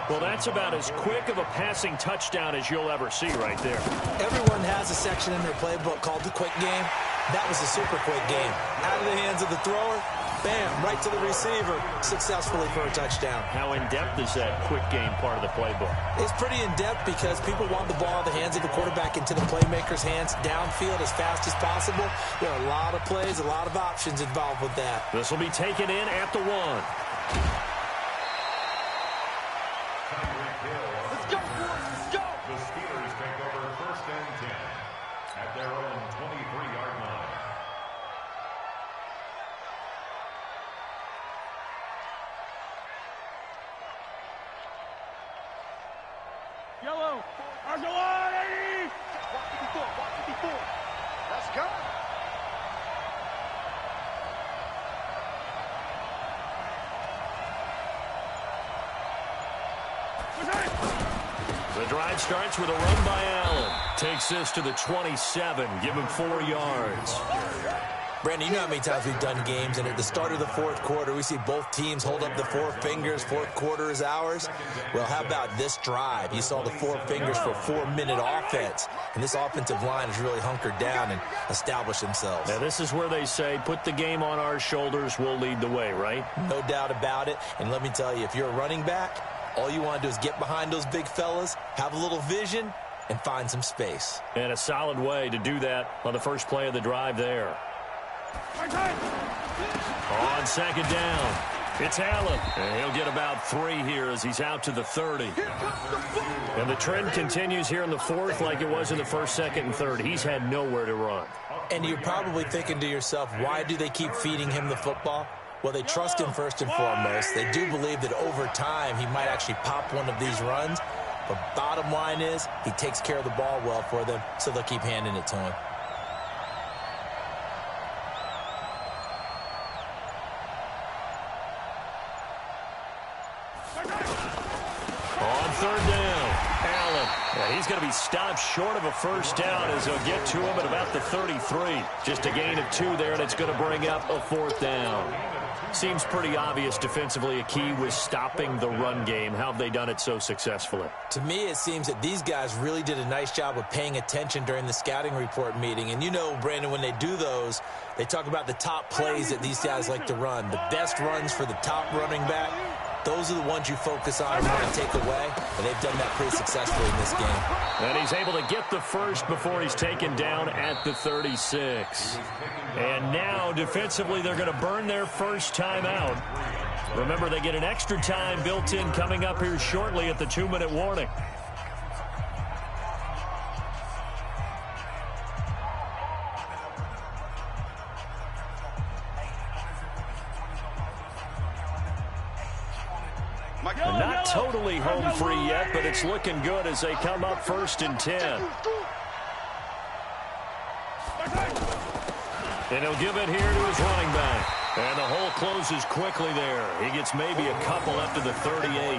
Well, that's about as quick of a passing touchdown as you'll ever see right there. Everyone has a section in their playbook called the quick game. That was a super quick game. Out of the hands of the thrower, bam, right to the receiver, successfully for a touchdown. How in-depth is that quick game part of the playbook? It's pretty in-depth because people want the ball in the hands of the quarterback into the playmaker's hands downfield as fast as possible. There are a lot of plays, a lot of options involved with that. This will be taken in at the 1. Let's go, boys, let's go. The Steelers take over 1st and 10 at their own 23-yard line. Yellow. Argelani! 154. Let's go. The drive starts with a run by Allen. Takes this to the 27. Give him 4 yards. Brandon, you know how many times we've done games, and at the start of the 4th quarter, we see both teams hold up the 4 fingers. 4th quarter is ours. Well, how about this drive? You saw the 4 fingers for 4-minute offense, and this offensive line has really hunkered down and established themselves. Now, this is where they say, put the game on our shoulders, we'll lead the way, right? No doubt about it, and let me tell you, if you're a running back, all you want to do is get behind those big fellas, have a little vision, and find some space. And a solid way to do that on the first play of the drive there. On 2nd down, it's Allen. And he'll get about 3 here as he's out to the 30. And the trend continues here in the 4th like it was in the 1st, 2nd, and 3rd. He's had nowhere to run. And you're probably thinking to yourself, why do they keep feeding him the football? Well, they trust him first and foremost. They do believe that over time he might actually pop one of these runs. But bottom line is, he takes care of the ball well for them, so they'll keep handing it to him. On third down, Allen. Yeah, he's going to be stopped short of a first down as they'll get to him at about the 33. Just a gain of 2 there, and it's going to bring up a fourth down. Seems pretty obvious defensively a key was stopping the run game. How have they done it so successfully? To me, it seems that these guys really did a nice job of paying attention during the scouting report meeting. And you know, Brandon, when they do those, they talk about the top plays that these guys like to run. The best runs for the top running back. Those are the ones you focus on and want to take away, and they've done that pretty successfully in this game. And he's able to get the first before he's taken down at the 36. And now, defensively, they're going to burn their first time out. Remember, they get an extra time built in coming up here shortly at the 2-minute warning. Not totally home free yet, but it's looking good as they come up 1st and 10. And he'll give it here to his running back. And the hole closes quickly there. He gets maybe a couple up to the 38.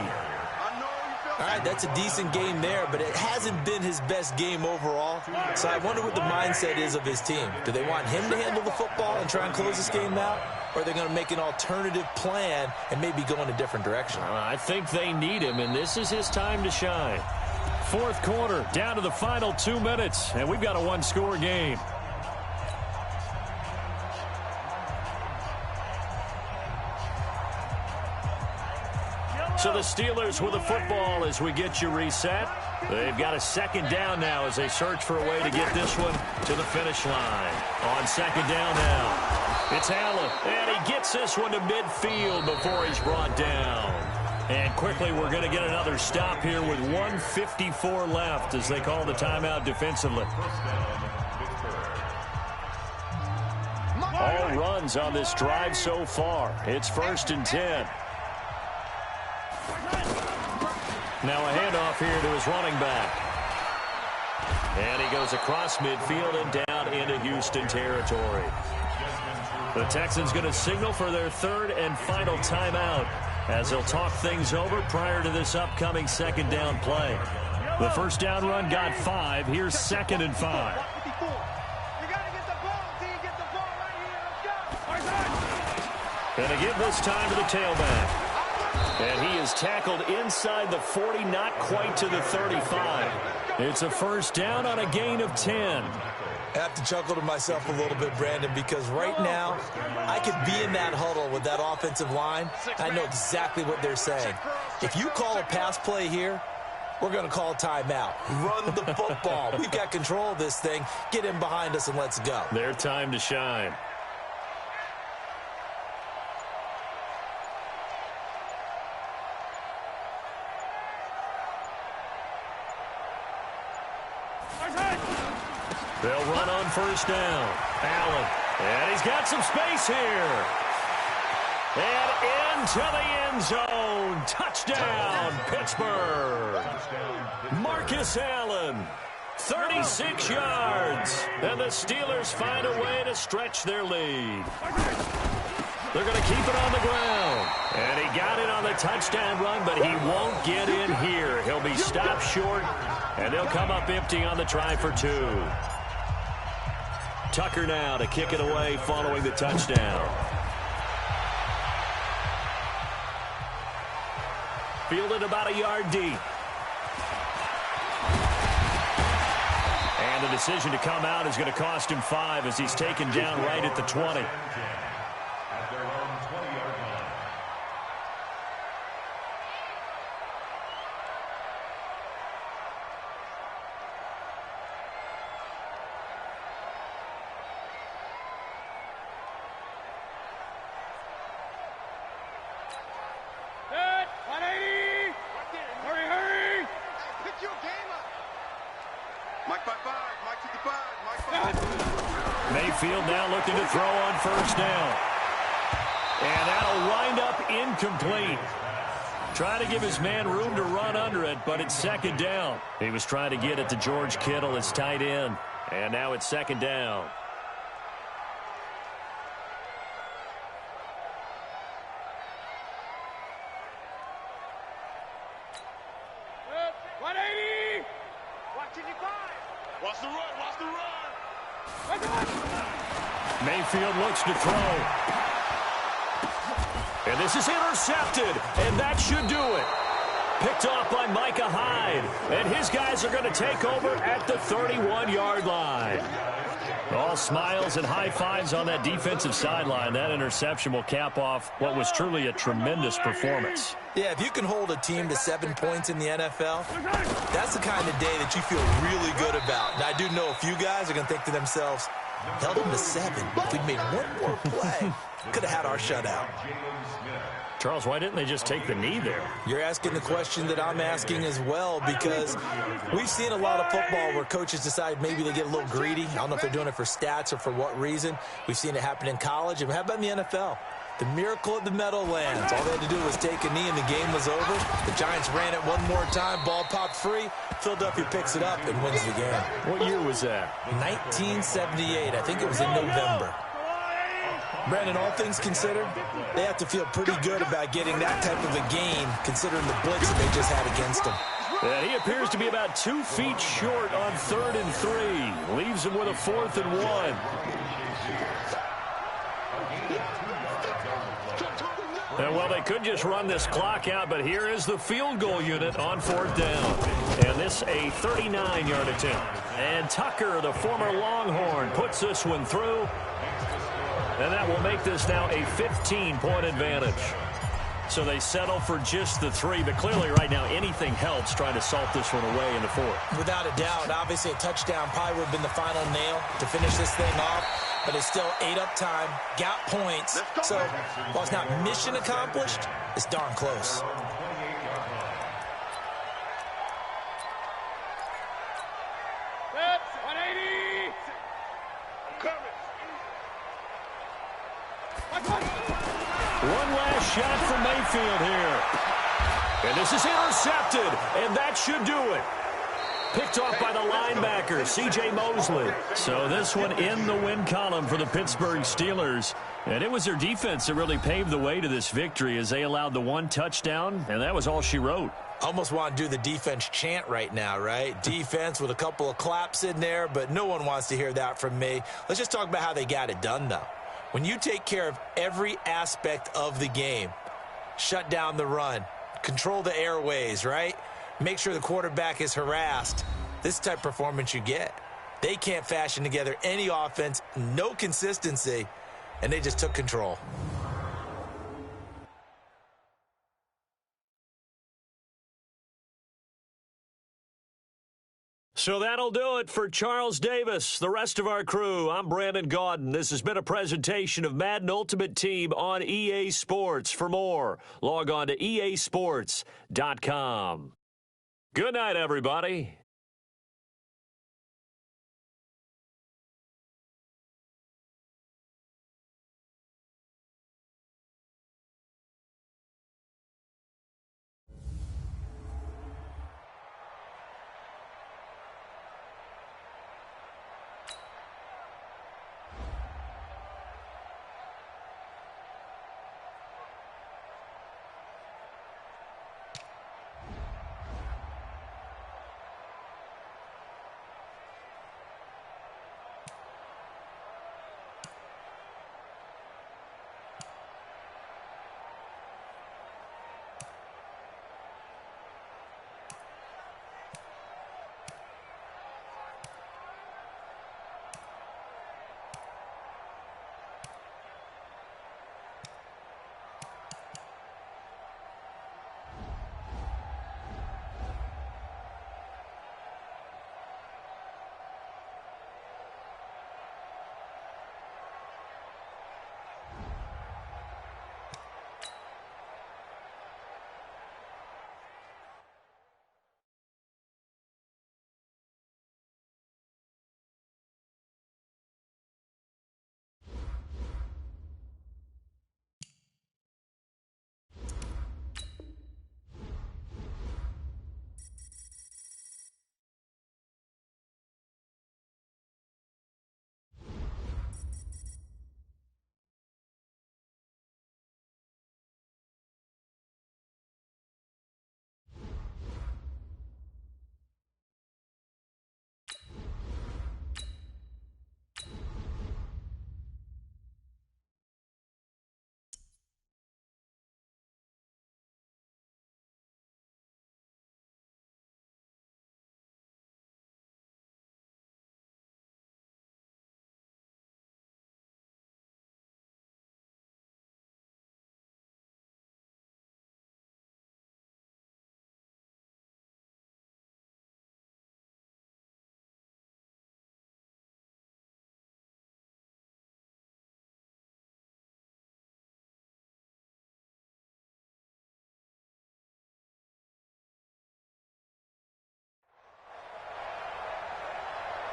All right, that's a decent game there, but it hasn't been his best game overall. So I wonder what the mindset is of his team. Do they want him to handle the football and try and close this game out? Or are they going to make an alternative plan and maybe go in a different direction? I think they need him, and this is his time to shine. Fourth quarter, down to the final 2 minutes, and we've got a one-score game. So the Steelers with the football as we get you reset. They've got a second down now as they search for a way to get this one to the finish line. On second down now, it's Allen, and he gets this one to midfield before he's brought down. And quickly we're going to get another stop here with 1:54 left as they call the timeout defensively. All runs on this drive so far. It's 1st and 10. Now a handoff here to his running back. And he goes across midfield and down into Houston territory. The Texans going to signal for their third and final timeout as they'll talk things over prior to this upcoming second down play. The first down run got 5. Here's 2nd and 5. And they give this time to the tailback. And he is tackled inside the 40, not quite to the 35. It's a first down on a gain of 10. I have to chuckle to myself a little bit, Brandon, because right now I could be in that huddle with that offensive line. I know exactly what they're saying. If you call a pass play here, we're going to call timeout. Run the football. We've got control of this thing. Get in behind us and let's go. Their time to shine. They'll run on first down. Allen. And he's got some space here. And into the end zone. Touchdown, Pittsburgh. Marcus Allen. 36 yards. And the Steelers find a way to stretch their lead. They're going to keep it on the ground. And he got it on the touchdown run, but he won't get in here. He'll be stopped short, and they'll come up empty on the try for 2. Tucker now to kick it away following the touchdown. Fielded about a yard deep. And the decision to come out is going to cost him 5 as he's taken down right at the 20. Mayfield now looking to throw on first down. And that'll wind up incomplete. Trying to give his man room to run under it, but it's second down. He was trying to get it to George Kittle, his tight end. And now it's second down. Watch the run, watch the run. Mayfield looks to throw. And this is intercepted, and that should do it. Picked off by Micah Hyde, and his guys are going to take over at the 31-yard line. All smiles and high fives on that defensive sideline. That interception will cap off what was truly a tremendous performance. Yeah, if you can hold a team to 7 points in the NFL, that's the kind of day that you feel really good about. And I do know a few guys are going to think to themselves, held them to 7. If we'd made one more play, could have had our shutout. Charles, why didn't they just take the knee there? You're asking the question that I'm asking as well, because we've seen a lot of football where coaches decide maybe they get a little greedy. I don't know if they're doing it for stats or for what reason. We've seen it happen in college. And how about in the NFL? The miracle of the Meadowlands. All they had to do was take a knee and the game was over. The Giants ran it one more time. Ball popped free. Philadelphia picks it up and wins the game. What year was that? 1978. I think it was in November. Brandon, all things considered, they have to feel pretty good about getting that type of a gain, considering the blitz that they just had against them. And he appears to be about 2 feet short on 3rd and 3. Leaves him with a 4th and 1. And well, they could just run this clock out, but here is the field goal unit on 4th down. And this a 39-yard attempt. And Tucker, the former Longhorn, puts this one through. And that will make this now a 15-point advantage. So they settle for just the 3, but clearly right now anything helps trying to salt this one away in the 4th. Without a doubt, obviously a touchdown probably would have been the final nail to finish this thing off, but it's still 8 up time, got points. So while it's not mission accomplished, it's darn close. That's 180. Coming. One last shot from Mayfield here. And this is intercepted, and that should do it. Picked off by the linebacker, C.J. Mosley. So this one in the win column for the Pittsburgh Steelers. And it was their defense that really paved the way to this victory as they allowed the 1 touchdown, and that was all she wrote. Almost want to do the defense chant right now, right? Defense with a couple of claps in there, but no one wants to hear that from me. Let's just talk about how they got it done, though. When you take care of every aspect of the game, shut down the run, control the airways, right? Make sure the quarterback is harassed. This type of performance you get. They can't fashion together any offense, no consistency, and they just took control. So that'll do it for Charles Davis, the rest of our crew. I'm Brandon Gaudin. This has been a presentation of Madden Ultimate Team on EA Sports. For more, log on to easports.com. Good night, everybody.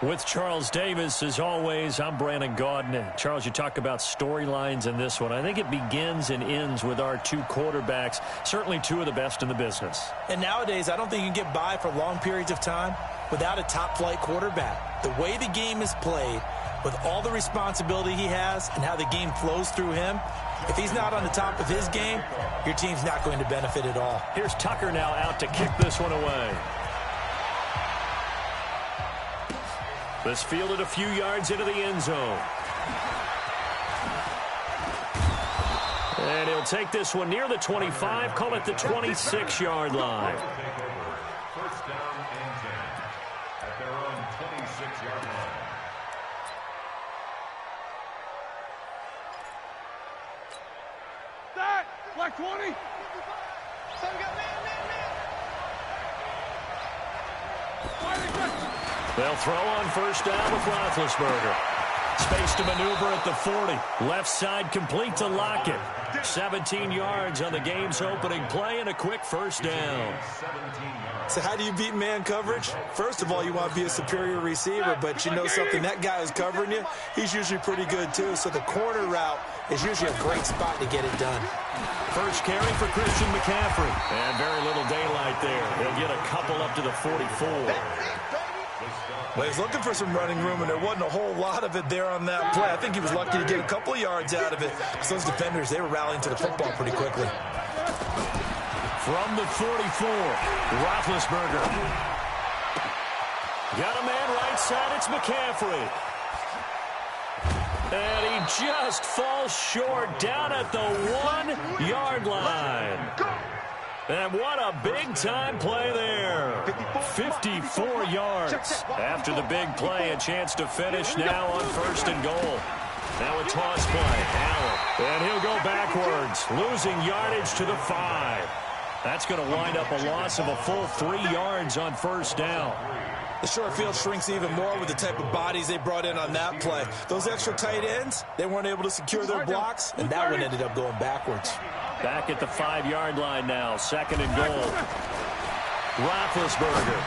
With Charles Davis, as always, I'm Brandon Gaudin. Charles, you talk about storylines in this one. I think it begins and ends with our two quarterbacks, certainly two of the best in the business. And nowadays, I don't think you can get by for long periods of time without a top-flight quarterback. The way the game is played, with all the responsibility he has and how the game flows through him, if he's not on the top of his game, your team's not going to benefit at all. Here's Tucker now out to kick this one away. This fielded a few yards into the end zone. And he'll take this one near the 25, call it the 26-yard line. First down and 10 at their own 26-yard line. That, like 20. They'll throw on first down with Roethlisberger. Space to maneuver at the 40. Left side complete to Lockett. 17 yards on the game's opening play and a quick first down. So how do you beat man coverage? First of all, you want to be a superior receiver, but you know something, that guy who's covering you, he's usually pretty good too. So the corner route is usually a great spot to get it done. First carry for Christian McCaffrey. And very little daylight there. He'll get a couple up to the 44. Well, he was looking for some running room, and there wasn't a whole lot of it there on that play. I think he was lucky to get a couple of yards out of it. So those defenders, they were rallying to the football pretty quickly. From the 44, Roethlisberger. Got a man right side, it's McCaffrey. And he just falls short down at the 1-yard line. And what a big-time play there. 54 yards. After the big play, a chance to finish now on first and goal. Now a toss play. Allen. And he'll go backwards, losing yardage to the 5. That's going to wind up a loss of a full 3 yards on first down. The short field shrinks even more with the type of bodies they brought in on that play. Those extra tight ends, they weren't able to secure their blocks, and that one ended up going backwards. Back at the 5-yard line now, second and goal. Roethlisberger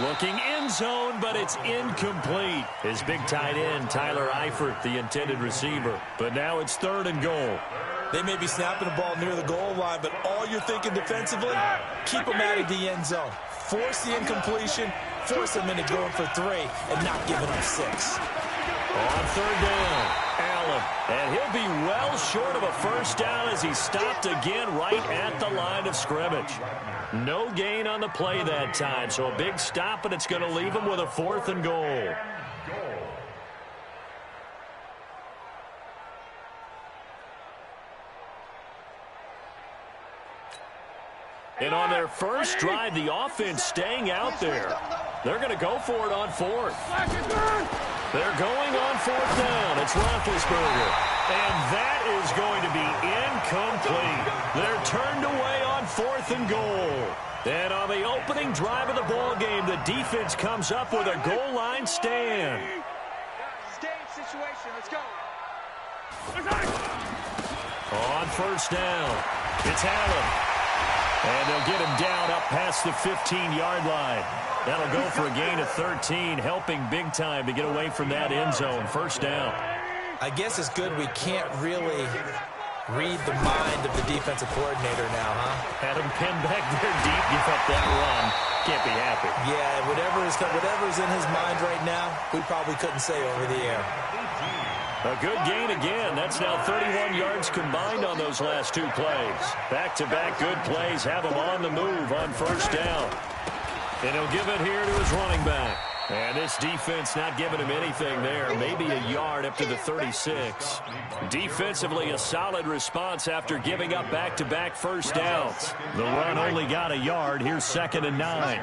looking end zone, but it's incomplete. His big tight end, Tyler Eifert, the intended receiver. But now it's third and goal. They may be snapping the ball near the goal line, but all you're thinking defensively, keep them out of the end zone. Force the incompletion, force them into going for 3, and not giving up 6. On third down, Allen. And he'll be well short of a first down as he stopped again right at the line of scrimmage. No gain on the play that time, so a big stop, and it's going to leave him with a 4th and goal. And on their first drive, the offense staying out there. They're going to go for it on 4th. They're going on 4th down. It's Roethlisberger. And that is going to be incomplete. They're turned away on 4th and goal. And on the opening drive of the ball game, the defense comes up with a goal line stand. Game situation. Let's go. On first down, it's Allen. And they'll get him down up past the 15-yard line. That'll go for a gain of 13, helping big time to get away from that end zone. First down. I guess it's good we can't really read the mind of the defensive coordinator now, huh? Had him pinned back there deep, give up that run. Can't be happy. Yeah, whatever's in his mind right now, we probably couldn't say over the air. A good gain again. That's now 31 yards combined on those last 2 plays. Back-to-back good plays have him on the move on first down. And he'll give it here to his running back. And this defense not giving him anything there. Maybe a yard up to the 36. Defensively, a solid response after giving up back-to-back first downs. The run only got a yard. Here's 2nd and 9.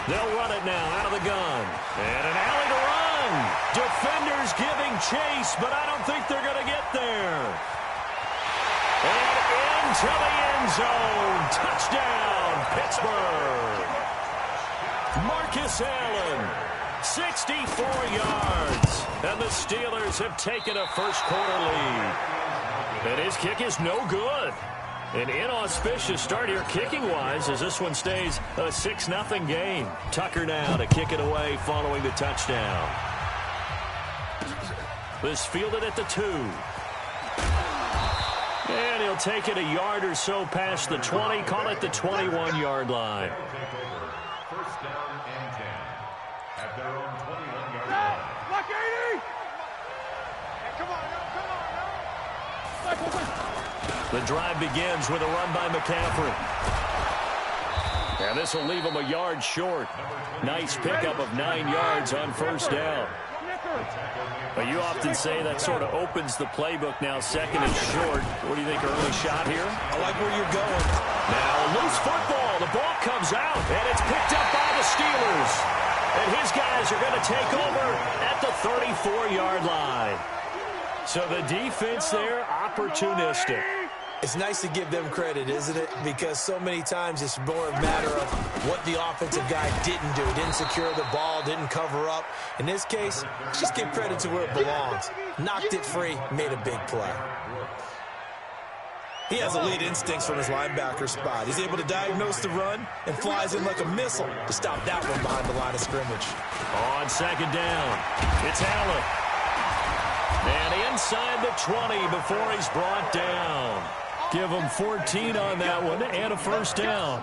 They'll run it now out of the gun. And an alley to run. Defenders giving chase, but I don't think they're going to get there. And into the end zone. Touchdown, Pittsburgh. Marcus Allen, 64 yards. And the Steelers have taken a first-quarter lead. And his kick is no good. An inauspicious start here kicking-wise as this one stays a 6-0 game. Tucker now to kick it away following the touchdown. This fielded at the 2. And he'll take it a yard or so past the 20, call it the 21-yard line. First down and 10 at their own 21-yard line. Like 80! Come on, come on. The drive begins with a run by McCaffrey. And this will leave him a yard short. Nice pickup of 9 yards on first down. But you often say that sort of opens the playbook now. Second and short. What do you think, early shot here? I like where you're going. Now, loose football. The ball comes out, and it's picked up by the Steelers. And his guys are going to take over at the 34-yard line. So the defense there, opportunistic. It's nice to give them credit, isn't it? Because so many times it's more a matter of what the offensive guy didn't do. Didn't secure the ball, didn't cover up. In this case, let's just give credit to where it belongs. Knocked it free, made a big play. He has elite instincts from his linebacker spot. He's able to diagnose the run and flies in like a missile to stop that one behind the line of scrimmage. On second down, it's Allen. And inside the 20 before he's brought down. Give him 14 on that one and a first down.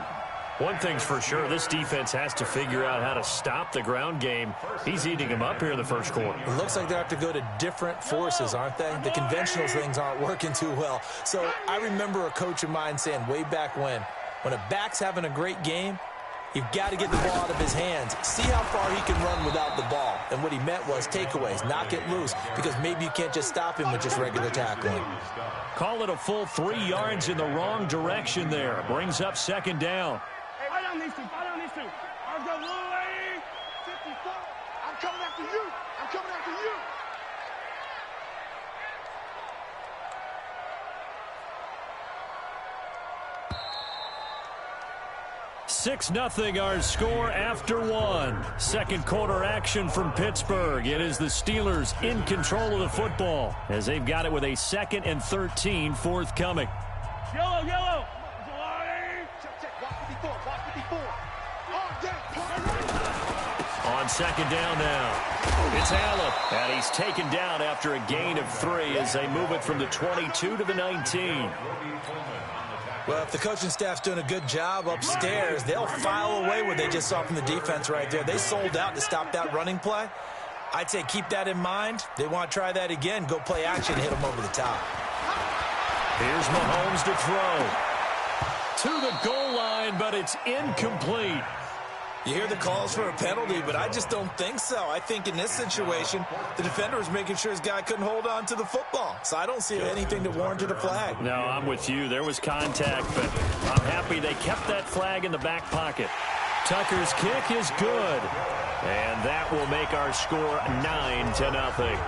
One thing's for sure, this defense has to figure out how to stop the ground game. He's eating him up here in the first quarter. It looks like they have to go to different forces, aren't they? The conventional things aren't working too well. So I remember a coach of mine saying way back when a back's having a great game, you've got to get the ball out of his hands. See how far he can run without the ball. And what he meant was takeaways, knock it loose, because maybe you can't just stop him with just regular tackling. Call it a full 3 yards in the wrong direction there. Brings up second down. Hey, fight on these two. I've got little 80. 54. I'm coming after you. I'm coming after you. 6-0 our score after one. Second quarter action from Pittsburgh. It is the Steelers in control of the football as they've got it with a 2nd and 13 forthcoming. Yellow. Check. Watch 54. Watch 54. On second down now, it's Allen. And he's taken down after a gain of 3 as they move it from the 22 to the 19. Well, if the coaching staff's doing a good job upstairs, they'll file away what they just saw from the defense right there. They sold out to stop that running play. I'd say keep that in mind. They want to try that again. Go play action and hit them over the top. Here's Mahomes to throw. To the goal line, but it's incomplete. You hear the calls for a penalty, but I just don't think so. I think in this situation, the defender was making sure his guy couldn't hold on to the football. So I don't see anything that warranted a flag. No, I'm with you. There was contact, but I'm happy they kept that flag in the back pocket. Tucker's kick is good. And that will make our score 9-0.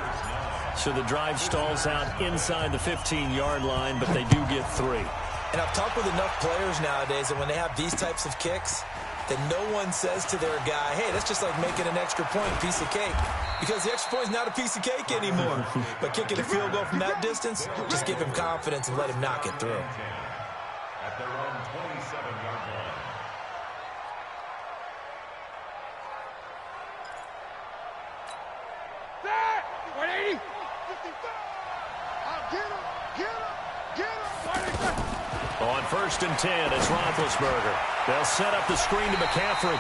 So the drive stalls out inside the 15-yard line, but they do get 3. And I've talked with enough players nowadays that when they have these types of kicks, that no one says to their guy, hey, that's just like making an extra point, piece of cake. Because the extra point is not a piece of cake anymore. But kicking a field goal from that distance, just give him confidence and let him knock it through. At their own 27-yard line. Set! 180. 54. Get him. On 1st and 10, it's Roethlisberger. They'll set up the screen to McCaffrey.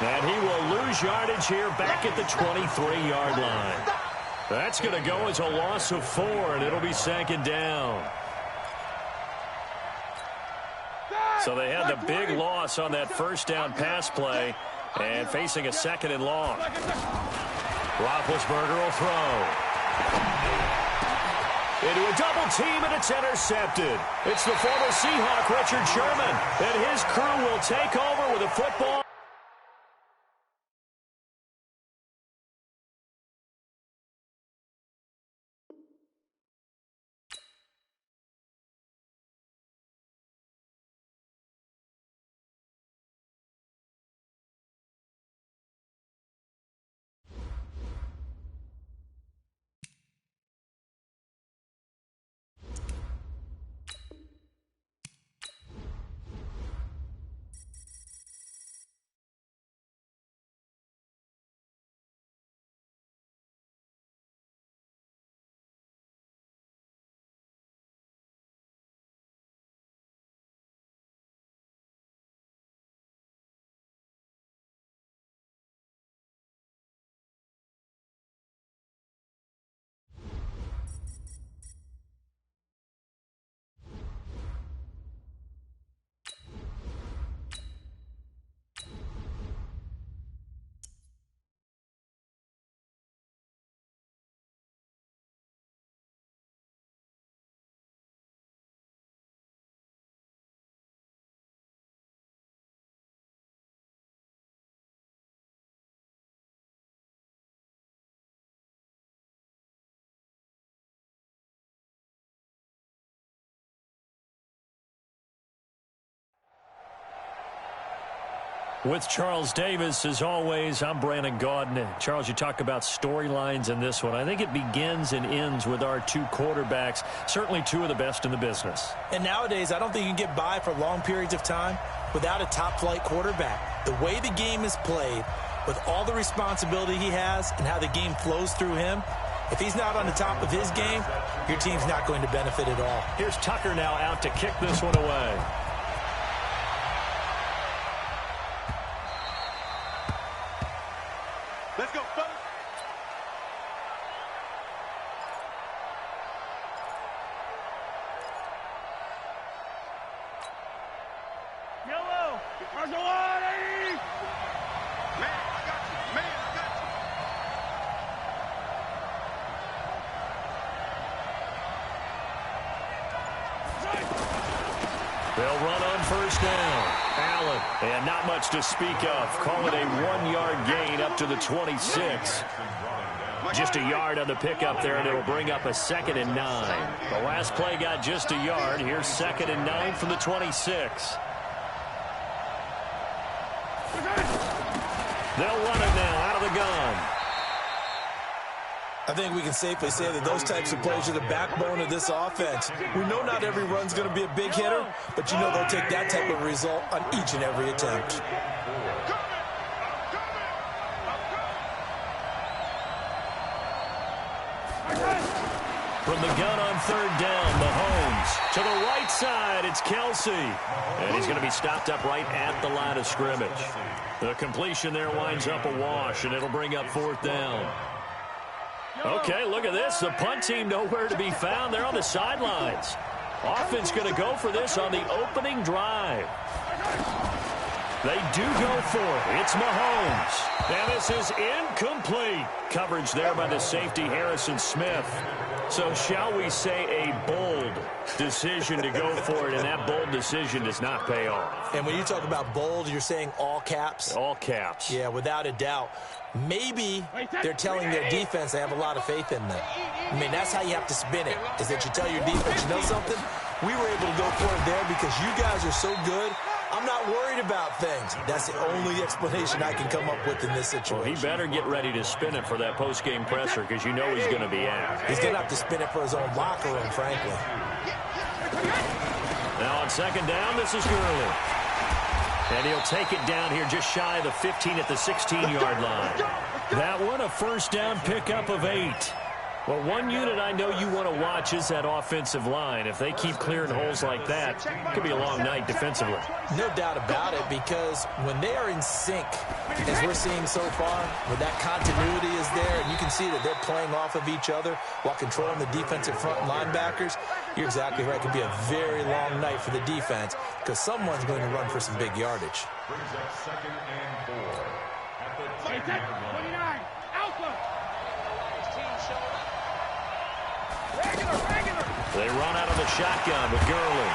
And he will lose yardage here back at the 23-yard line. That's going to go as a loss of 4, and it'll be 2nd down. So they had the big loss on that first down pass play and facing a 2nd and long. Roethlisberger will throw. Into a double team, and it's intercepted. It's the former Seahawk, Richard Sherman, and his crew will take over with a football. With Charles Davis, as always, I'm Brandon Gaudin. Charles, you talk about storylines in this one. I think it begins and ends with our two quarterbacks, certainly two of the best in the business. And nowadays, I don't think you can get by for long periods of time without a top-flight quarterback. The way the game is played, with all the responsibility he has and how the game flows through him, if he's not on the top of his game, your team's not going to benefit at all. Here's Tucker now out to kick this one away. Let's go, fellas. Yellow. Marshall, Man, I got you. Man, I got you. They'll run on first down. Allen, and not much to speak of. Call it a 1-yard gain up to the 26. Just a yard on the pickup there, and it'll bring up a 2nd and 9. The last play got just a yard. Here's 2nd and 9 from the 26. They'll run it now out of the gun. I think we can safely say that those types of plays are the backbone of this offense. We know not every run's going to be a big hitter, but you know they'll take that type of result on each and every attempt. From the gun on 3rd down, Mahomes. To the right side, it's Kelsey. And he's going to be stopped up right at the line of scrimmage. The completion there winds up a wash, and it'll bring up 4th down. Okay, look at this. The punt team nowhere to be found. They're on the sidelines. Offense going to go for this on the opening drive. They do go for it. It's Mahomes. And this is incomplete. Coverage there by the safety, Harrison Smith. So shall we say a bold decision to go for it, and that bold decision does not pay off. And when you talk about bold, you're saying all caps? All caps. Yeah, without a doubt. Maybe they're telling their defense they have a lot of faith in them. I mean, that's how you have to spin it, is that you tell your defense, you know something? We were able to go for it there because you guys are so good. I'm not worried about things. That's the only explanation I can come up with in this situation. Well, he better get ready to spin it for that post-game presser because you know he's going to be at. He's going to have to spin it for his own locker room, frankly. Now on 2nd down, this is Gurley. And he'll take it down here just shy of the 15 at the 16-yard line. That one, a 1st down pickup of 8. Well, one unit I know you want to watch is that offensive line. If they keep clearing holes like that, it could be a long night defensively. No doubt about it, because when they are in sync, as we're seeing so far, when that continuity is there, and you can see that they're playing off of each other while controlling the defensive front linebackers, you're exactly right. It could be a very long night for the defense because someone's going to run for some big yardage. Brings up 2nd and 4 at the 10-yard line. They run out of the shotgun with Gurley.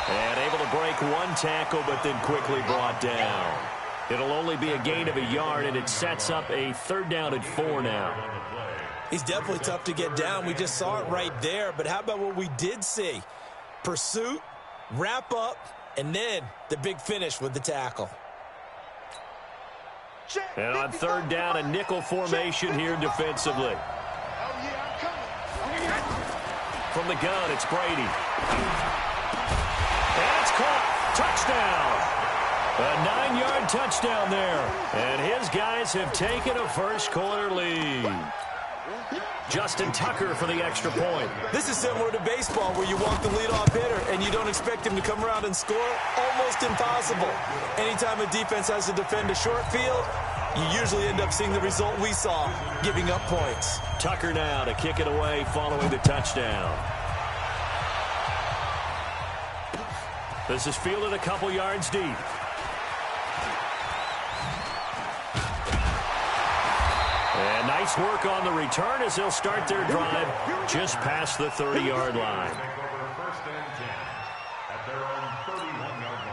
And able to break one tackle, but then quickly brought down. It'll only be a gain of a yard, and it sets up a 3rd down and 4 now. He's definitely tough to get down. We just saw it right there. But how about what we did see? Pursuit, wrap up, and then the big finish with the tackle. And on 3rd down, a nickel formation here defensively. From the gun, it's Brady. And it's caught. Touchdown. A 9-yard touchdown there. And his guys have taken a first-quarter lead. Justin Tucker for the extra point. This is similar to baseball where you walk the leadoff hitter and you don't expect him to come around and score. Almost impossible. Anytime a defense has to defend a short field, you usually end up seeing the result we saw, giving up points. Tucker now to kick it away following the touchdown. This is fielded a couple yards deep. And nice work on the return as they'll start their drive just past the 30-yard line. First and 10 at their own 31-yard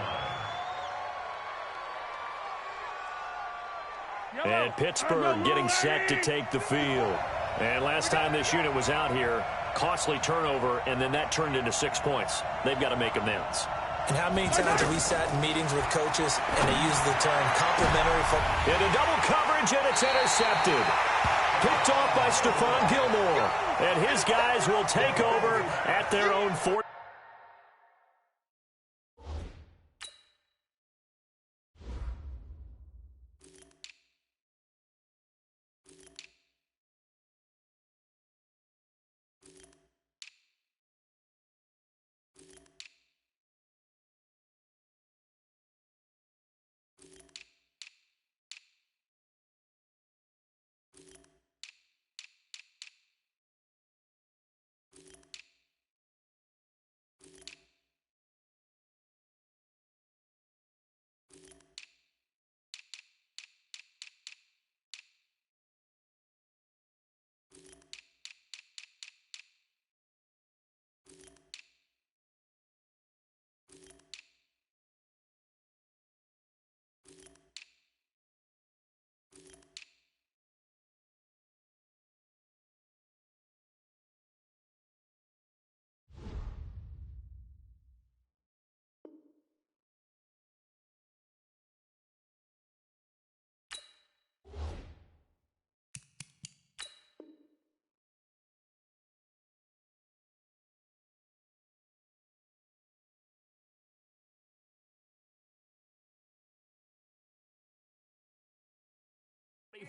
line. And Pittsburgh getting set to take the field. And last time this unit was out here, costly turnover, and then that turned into 6 points. They've got to make amends. And how many times have we sat in meetings with coaches and they use the term complimentary football? Into double coverage, and it's intercepted. Picked off by Stephon Gilmore. And his guys will take over at their own 40.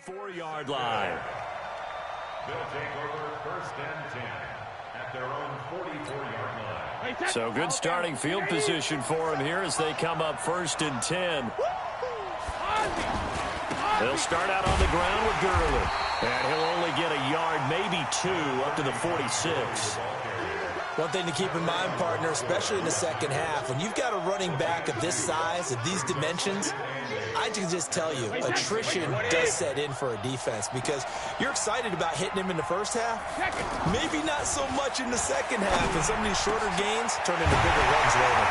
Four-yard line. They'll take over 1st and 10 at their own 44-yard line. So good starting field position for them here as they come up 1st and 10. They'll start out on the ground with Gurley. And he'll only get a yard, maybe 2, up to the 46. One thing to keep in mind, partner, especially in the second half, when you've got a running back of this size, of these dimensions, I can just tell you, attrition does set in for a defense because you're excited about hitting him in the first half, maybe not so much in the second half, and some of these shorter gains turn into bigger runs later.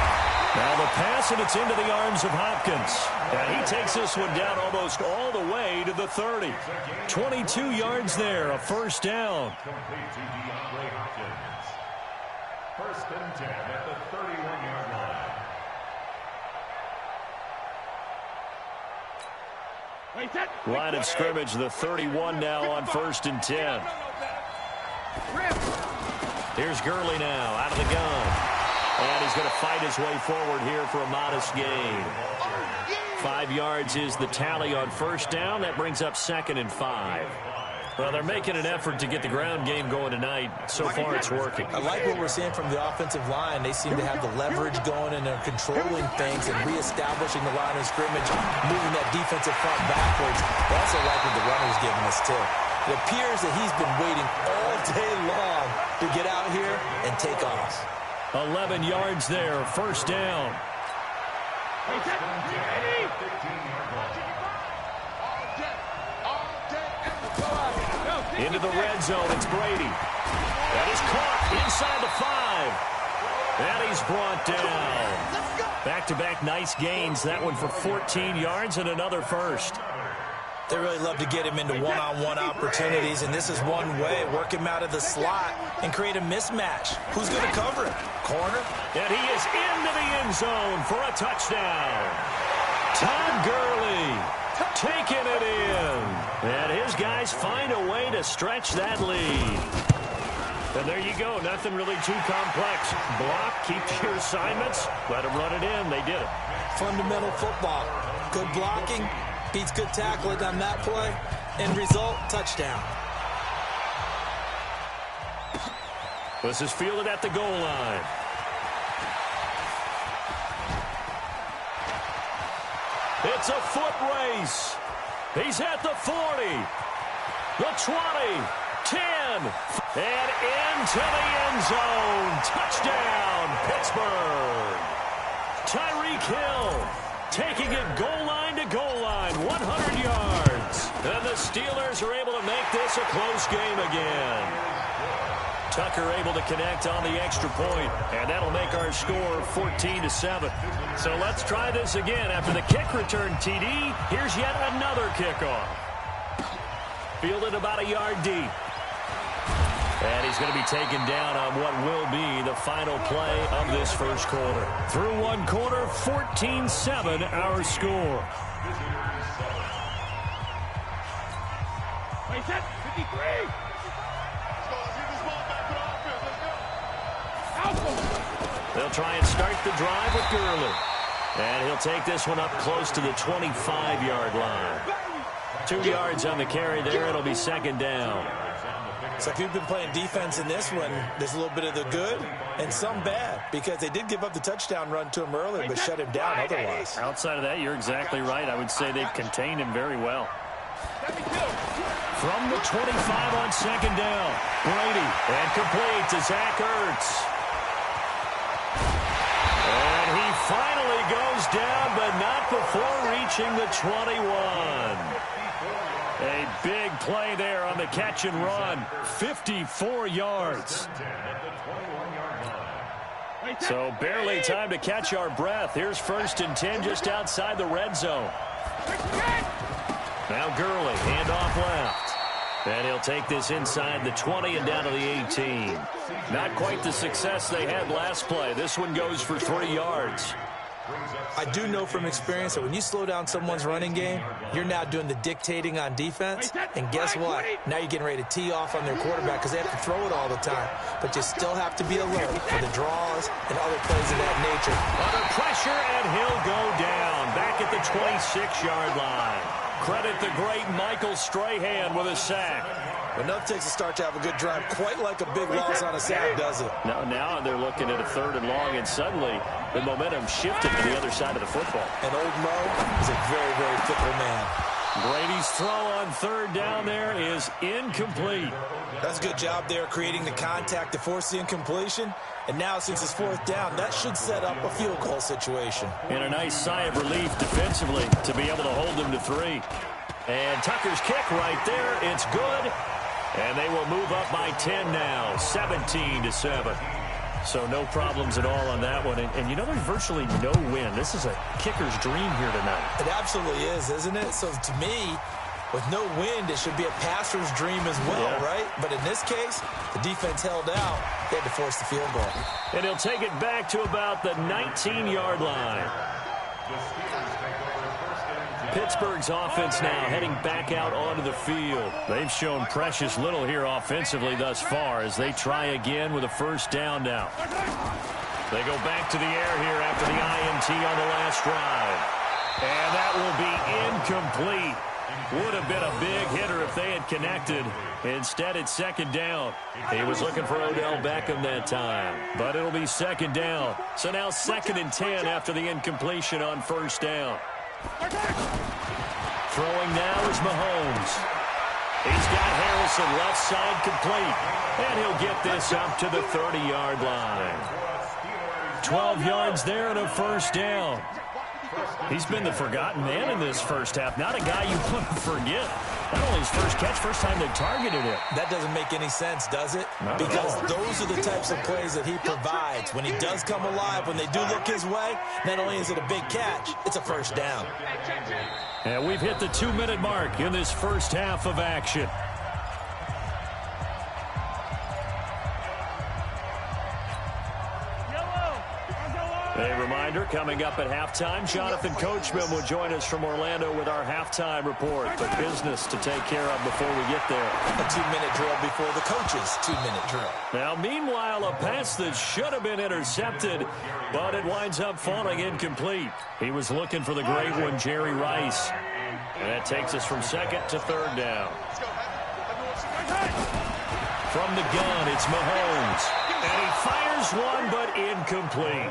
Now the pass, and it's into the arms of Hopkins. And he takes this one down almost all the way to the 30. 22 yards there, a first down. Complete to DeAndre Hopkins. 1st and 10 at the 31-yard line. Line of scrimmage, the 31 now on 1st and 10. Here's Gurley now out of the gun. And he's going to fight his way forward here for a modest gain. 5 yards is the tally on first down. That brings up 2nd and 5. Well, they're making an effort to get the ground game going tonight. So far, it's working. I like what we're seeing from the offensive line. They seem to have the leverage going, and they're controlling things and reestablishing the line of scrimmage, moving that defensive front backwards. I also like what the runner's giving us, too. It appears that he's been waiting all day long to get out here and take off. 11 yards there, first down. Into the red zone, it's Brady. That is caught inside the 5. And he's brought down. Back-to-back nice gains. That one for 14 yards and another first. They really love to get him into one-on-one opportunities, and this is one way. Work him out of the slot and create a mismatch. Who's going to cover him? Corner? And he is into the end zone for a touchdown. Todd Gurley taking it in. And his guys find a way to stretch that lead. And there you go. Nothing really too complex. Block, keep your assignments, let them run it in. They did it. Fundamental football. Good blocking beats good tackling on that play. End result, touchdown. This is fielded at the goal line. It's a foot race. He's at the 40, the 20, 10, and into the end zone. Touchdown, Pittsburgh. Tyreek Hill taking it goal line to goal line, 100 yards. And the Steelers are able to make this a close game again. Tucker able to connect on the extra point, and that'll make our score 14-7. So let's try this again. After the kick return TD, here's yet another kickoff. Fielded about a yard deep. And he's going to be taken down on what will be the final play of this first quarter. Through one quarter, 14-7 our score. Wait, set, 53. They'll try and start the drive with Gurley. And he'll take this one up close to the 25-yard line. 2 yards on the carry there. It'll be second down. So if you've been playing defense in this one, there's a little bit of the good and some bad, because they did give up the touchdown run to him earlier, but shut him down otherwise. Outside of that, you're exactly right. I would say they've contained him very well. From the 25 on second down, Brady, and complete to Zach Ertz. And he finally goes down, but not before reaching the 21. A big play there on the catch and run. 54 yards. So barely time to catch our breath. Here's 1st and 10 just outside the red zone. Now Gurley, handoff left. And he'll take this inside the 20 and down to the 18. Not quite the success they had last play. This one goes for 3 yards. I do know from experience that when you slow down someone's running game, you're now doing the dictating on defense. And guess what? Now you're getting ready to tee off on their quarterback because they have to throw it all the time. But you still have to be alert for the draws and other plays of that nature. Under pressure, and he'll go down. Back at the 26-yard line. Credit the great Michael Strahan with a sack. Enough takes a start to have a good drive, quite like a big loss on a sack, does it? Now they're looking at a 3rd and long, and suddenly the momentum shifted to the other side of the football. And old Mo is a very, very fickle man. Brady's throw on 3rd down there is incomplete. That's a good job there creating the contact to force the incompletion. And now, since it's 4th down, that should set up a field goal situation. And a nice sigh of relief defensively to be able to hold them to 3. And Tucker's kick right there. It's good. And they will move up by 10 now, 17-7. So no problems at all on that one. And you know, there's virtually no win. This is a kicker's dream here tonight. It absolutely is, isn't it? So to me, with no wind, it should be a passer's dream as well, right? But in this case, the defense held out. They had to force the field goal. And he'll take it back to about the 19-yard line. Pittsburgh's offense now heading back out onto the field. They've shown precious little here offensively thus far as they try again with a 1st down now. They go back to the air here after the INT on the last drive. And that will be incomplete. Would have been a big hitter if they had connected. Instead, it's 2nd down. He was looking for Odell Beckham that time, but it'll be 2nd down. So now 2nd and 10 after the incompletion on 1st down. Throwing now is Mahomes. He's got Harrison left side complete, and he'll get this up to the 30-yard line. 12 yards there and a 1st down. He's been the forgotten man in this first half. Not a guy you want to forget. Not only his first catch, first time they targeted him. That doesn't make any sense, does it? Because those are the types of plays that he provides. When he does come alive, when they do look his way, not only is it a big catch, it's a 1st down. And we've hit the 2-minute mark in this first half of action. A reminder, coming up at halftime, Jonathan Coachman will join us from Orlando with our halftime report. But business to take care of before we get there. A 2-minute drill before the coach's 2-minute drill. Now, meanwhile, a pass that should have been intercepted, but it winds up falling incomplete. He was looking for the great one, Jerry Rice. And that takes us from 2nd to 3rd down. From the gun, it's Mahomes. And he fires one, but incomplete.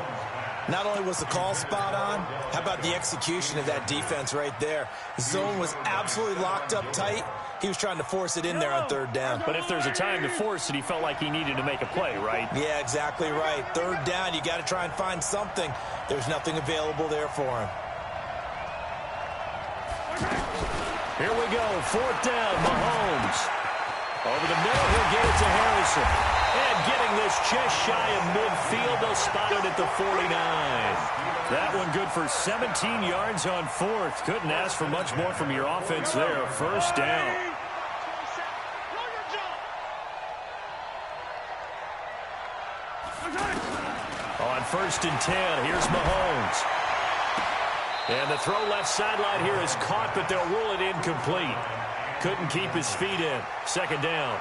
Not only was the call spot on, how about the execution of that defense right there? The zone was absolutely locked up tight. He was trying to force it in there on 3rd down. But if there's a time to force it, he felt like he needed to make a play, right? Yeah, exactly right. 3rd down, you got to try and find something. There's nothing available there for him. Here we go, 4th down, Mahomes. Over the middle, he'll get it to Harrison. And getting this just shy of midfield, they'll spot it at the 49. That one good for 17 yards on 4th. Couldn't ask for much more from your offense there. 1st down. first and 10. Here's Mahomes. And the throw left sideline here is caught, but they'll rule it incomplete. Couldn't keep his feet in. Second down.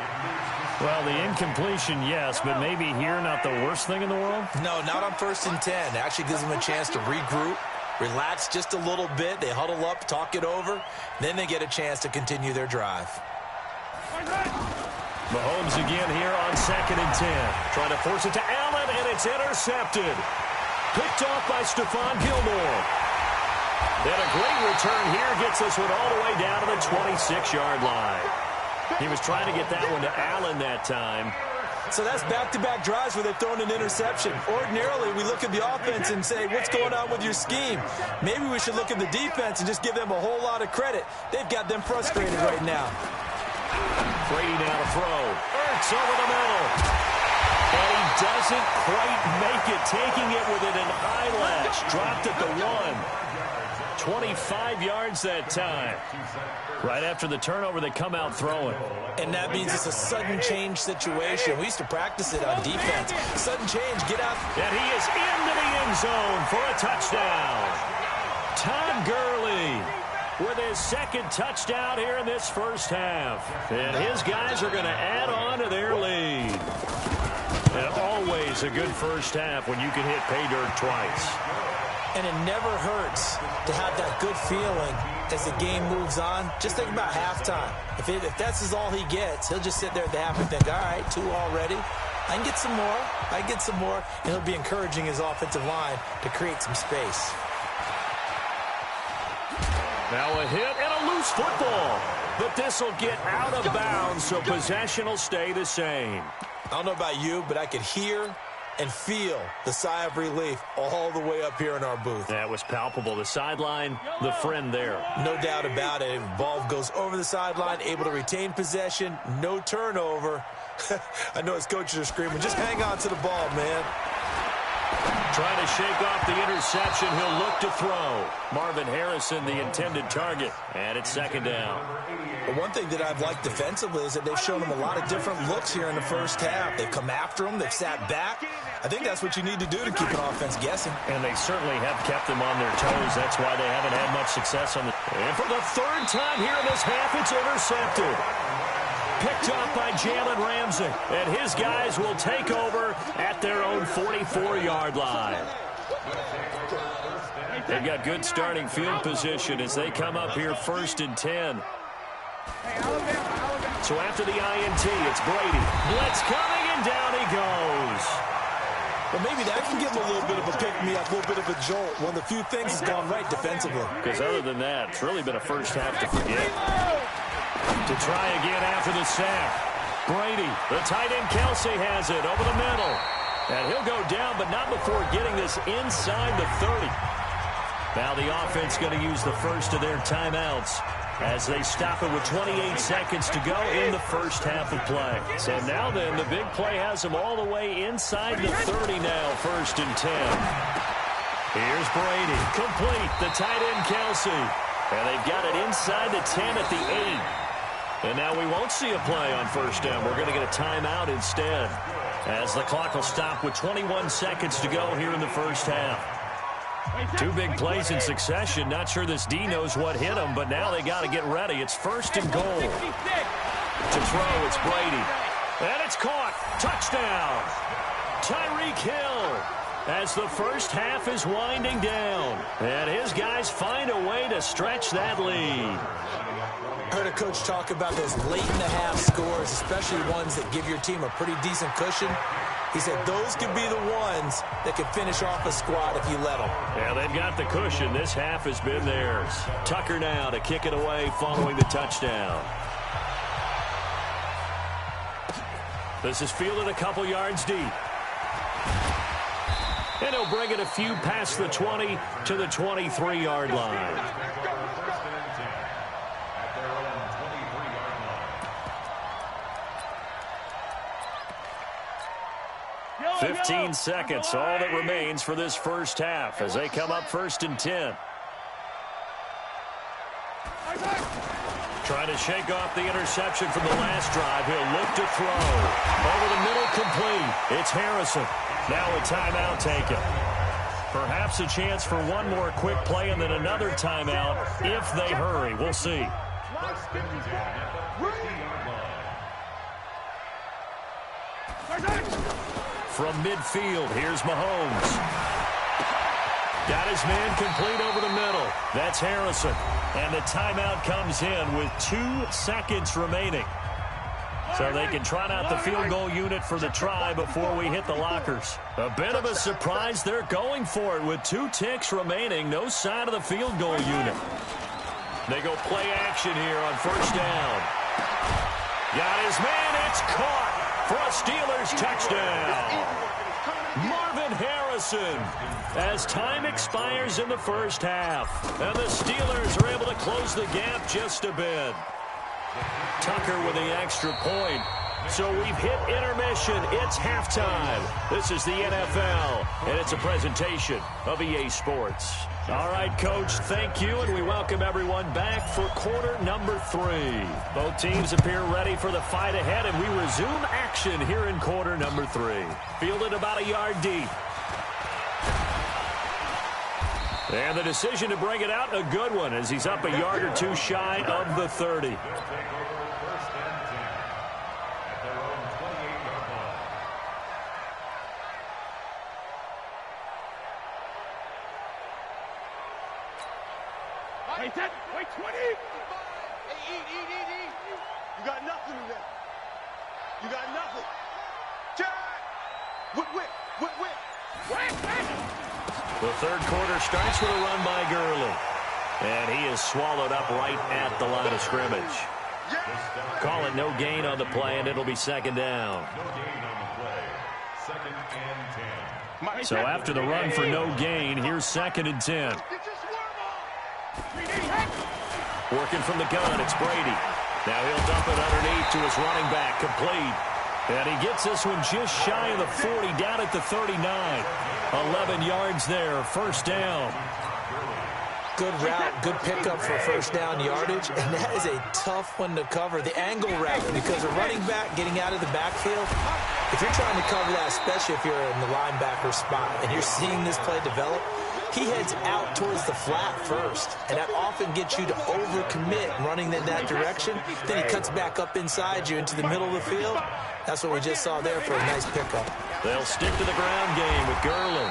Well, the incompletion, yes, but maybe here not the worst thing in the world? No, not on first and 10. It actually gives them a chance to regroup, relax just a little bit. They huddle up, talk it over. Then they get a chance to continue their drive. Mahomes again here on second and 10. Trying to force it to Allen, and it's intercepted. Picked off by Stephon Gilmore. And a great return here gets this one all the way down to the 26-yard line. He was trying to get that one to Allen that time. So that's back-to-back drives where they've thrown an interception. Ordinarily, we look at the offense and say, what's going on with your scheme? Maybe we should look at the defense and just give them a whole lot of credit. They've got them frustrated right now. Brady now to throw. Ertz over the middle. And he doesn't quite make it, taking it with an eyelash. Dropped at the 1. 25 yards that time. Right after the turnover, they come out throwing. And that means it's a sudden change situation. We used to practice it on defense. Sudden change, get out. And he is into the end zone for a touchdown. Todd Gurley with his second touchdown here in this first half. And his guys are going to add on to their lead. And always a good first half when you can hit pay dirt twice. And it never hurts to have that good feeling as the game moves on. Just think about halftime. If that's all he gets, he'll just sit there at the half and think, all right, 2 already. I can get some more. I can get some more. And he'll be encouraging his offensive line to create some space. Now a hit and a loose football. But this will get out of bounds, so possession will stay the same. I don't know about you, but I could hear and feel the sigh of relief all the way up here in our booth. That was palpable. The sideline, the friend there. No doubt about it. Ball goes over the sideline, able to retain possession, no turnover. I know his coaches are screaming, just hang on to the ball, man. Trying to shake off the interception. He'll look to throw. Marvin Harrison, the intended target. And it's second down. But one thing that I've liked defensively is that they've shown him a lot of different looks here in the first half. They've come after him. They've sat back. I think that's what you need to do to keep an offense guessing. And they certainly have kept them on their toes. That's why they haven't had much success on the... And for the third time here in this half, it's intercepted. Picked off by Jalen Ramsey. And his guys will take over at their own 44-yard line. They've got good starting field position as they come up here first and 10. So after the INT, it's Brady. Blitz coming, and down he goes. But maybe that can give him a little bit of a pick-me-up, a little bit of a jolt. One of the few things has gone right defensively. Because other than that, it's really been a first half to forget. To try again after the sack. Brady, the tight end Kelsey has it over the middle. And he'll go down, but not before getting this inside the 30. Now the offense going to use the first of their timeouts as they stop it with 28 seconds to go in the first half of play. So now then, the big play has them all the way inside the 30 now, first and 10. Here's Brady, complete, the tight end Kelsey. And they've got it inside the 10 at the 8. And now we won't see a play on first down. We're going to get a timeout instead, as the clock will stop with 21 seconds to go here in the first half. 2 big plays in succession. Not sure this D knows what hit him, but now they got to get ready. It's first and goal. To throw, it's Brady. And it's caught. Touchdown. Tyreek Hill, as the first half is winding down. And his guys find a way to stretch that lead. I heard a coach talk about those late-in-the-half scores, especially ones that give your team a pretty decent cushion. He said those could be the ones that could finish off a squad if you let them. Yeah, they've got the cushion. This half has been theirs. Tucker now to kick it away following the touchdown. This is fielded a couple yards deep. And he'll bring it a few past the 20 to the 23-yard line. 15 seconds, all that remains for this first half as they come up first and 10. Trying to shake off the interception from the last drive. He'll look to throw. Over the middle, complete. It's Harrison. Now a timeout taken. Perhaps a chance for one more quick play and then another timeout if they hurry. We'll see. From midfield, here's Mahomes. Got his man complete over the middle. That's Harrison. And the timeout comes in with 2 seconds remaining. So they can trot out the field goal unit for the try before we hit the lockers. A bit of a surprise. They're going for it with 2 ticks remaining. No sign of the field goal unit. They go play action here on first down. Got his man. It's caught for a Steelers touchdown. Marvin Harrison, as time expires in the first half, and the Steelers are able to close the gap just a bit. Tucker with the extra point. So we've hit intermission. It's halftime. This is the NFL, and it's a presentation of EA Sports. All right, Coach, thank you, and we welcome everyone back for quarter number 3. Both teams appear ready for the fight ahead, and we resume action here in quarter number 3. Fielded about a yard deep. And the decision to bring it out, a good one, as he's up a yard or 2 shy of the 30. Wait, 20. Hey, eat. You got nothing in there. You got nothing. Jack! Whip. The third quarter starts with a run by Gurley. And he is swallowed up right at the line of scrimmage. Call it no gain on the play, and it'll be second down. No gain on the play. Second and 10. So after the run for no gain, here's second and 10. Working from the gun, it's Brady. Now he'll dump it underneath to his running back, complete. And he gets this one just shy of the 40, down at the 39. 11 yards there, first down. Good route, good pickup for first down yardage, and that is a tough one to cover. The angle route, because a running back getting out of the backfield, if you're trying to cover that, especially if you're in the linebacker spot, and you're seeing this play develop, he heads out towards the flat first, and that often gets you to overcommit running in that direction. Then he cuts back up inside you into the middle of the field. That's what we just saw there for a nice pickup. They'll stick to the ground game with Gurley.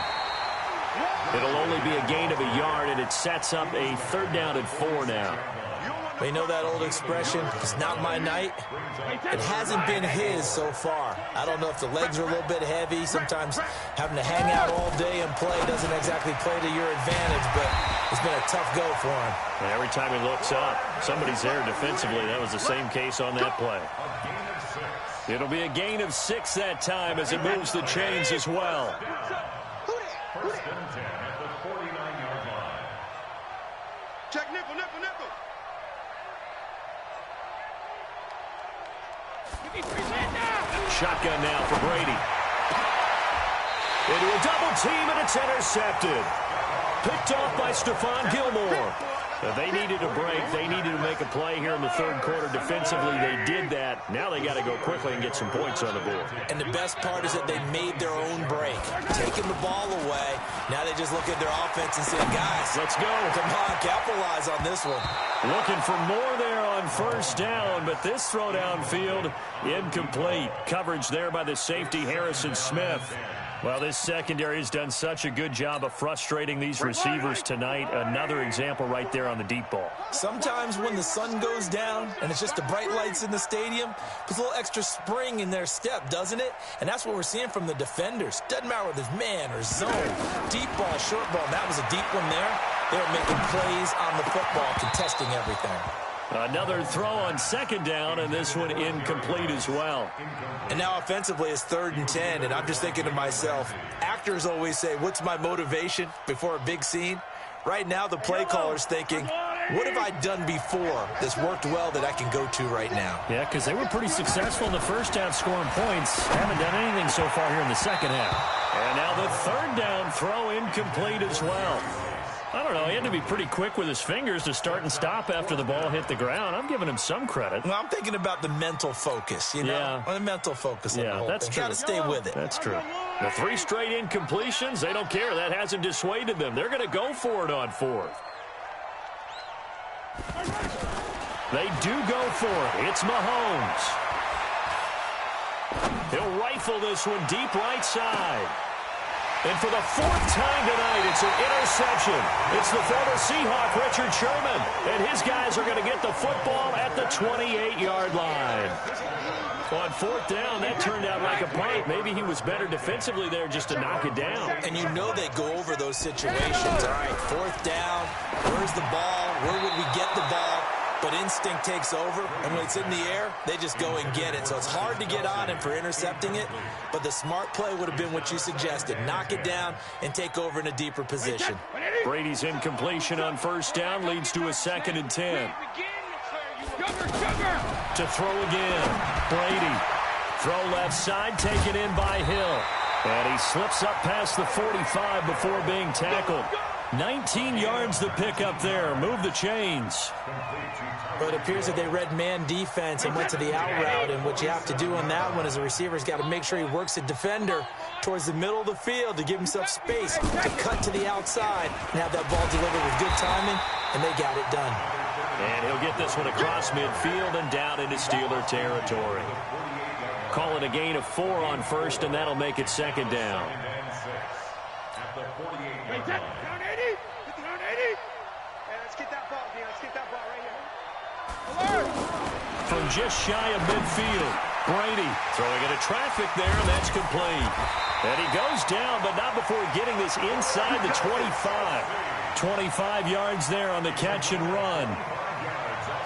It'll only be a gain of a yard, and it sets up a third down and 4 now. You know that old expression, it's not my night? It hasn't been his so far. I don't know if the legs are a little bit heavy. Sometimes having to hang out all day and play doesn't exactly play to your advantage, but it's been a tough go for him. And every time he looks up, somebody's there defensively. That was the same case on that play. It'll be a gain of 6 that time as it moves the chains as well. First and 10 at the 49-yard line. Check nickel. Shotgun now for Brady. Into a double team, and it's intercepted. Picked off by Stephon Gilmore. They needed a break. They needed to make a play here in the third quarter defensively. They did that. Now they got to go quickly and get some points on the board. And the best part is that they made their own break. Taking the ball away. Now they just look at their offense and say, guys, let's go. Come on, capitalize on this one. Looking for more there on first down, but this throw downfield incomplete. Coverage there by the safety, Harrison Smith. Well, this secondary has done such a good job of frustrating these receivers tonight. Another example right there on the deep ball. Sometimes when the sun goes down and it's just the bright lights in the stadium, puts a little extra spring in their step, doesn't it? And that's what we're seeing from the defenders. Doesn't matter whether it's man or zone. Deep ball, short ball. That was a deep one there. They were making plays on the football, contesting everything. Another throw on second down, and this one incomplete as well. And now offensively it's 3rd and 10, and I'm just thinking to myself, actors always say, what's my motivation before a big scene? Right now the play caller's thinking, what have I done before that's worked well that I can go to right now? Yeah, because they were pretty successful in the first half scoring points. Haven't done anything so far here in the second half. And now the third down throw incomplete as well. I don't know. He had to be pretty quick with his fingers to start and stop after the ball hit the ground. I'm giving him some credit. Well, I'm thinking about the mental focus, you know? Yeah. The mental focus. Yeah, that's true. Got to stay with it. That's true. The 3 straight incompletions, they don't care. That hasn't dissuaded them. They're going to go for it on 4th. They do go for it. It's Mahomes. He'll rifle this one deep right side. And for the 4th time tonight, it's an interception. It's the former Seahawk, Richard Sherman. And his guys are going to get the football at the 28-yard line. On 4th down, that turned out like a punt. Maybe he was better defensively there just to knock it down. And you know they go over those situations. All right, 4th down, where's the ball? Where would we get the ball? But instinct takes over, and when it's in the air, they just go and get it. So it's hard to get on him for intercepting it, but the smart play would have been what you suggested. Knock it down and take over in a deeper position. Brady's incompletion on 1st down leads to a 2nd and 10. To throw again. Brady. Throw left side, taken in by Hill. And he slips up past the 45 before being tackled. 19 yards to pick up there. Move the chains. But it appears that they read man defense and went to the out route. And what you have to do on that one is a receiver's got to make sure he works the defender towards the middle of the field to give himself space to cut to the outside and have that ball delivered with good timing, and they got it done. And he'll get this one across midfield and down into Steeler territory. Call it a gain of 4 on 1st, and that'll make it 2nd down. From just shy of midfield, Brady throwing into traffic there, and that's complete. And he goes down, but not before getting this inside the 25. 25 yards there on the catch and run.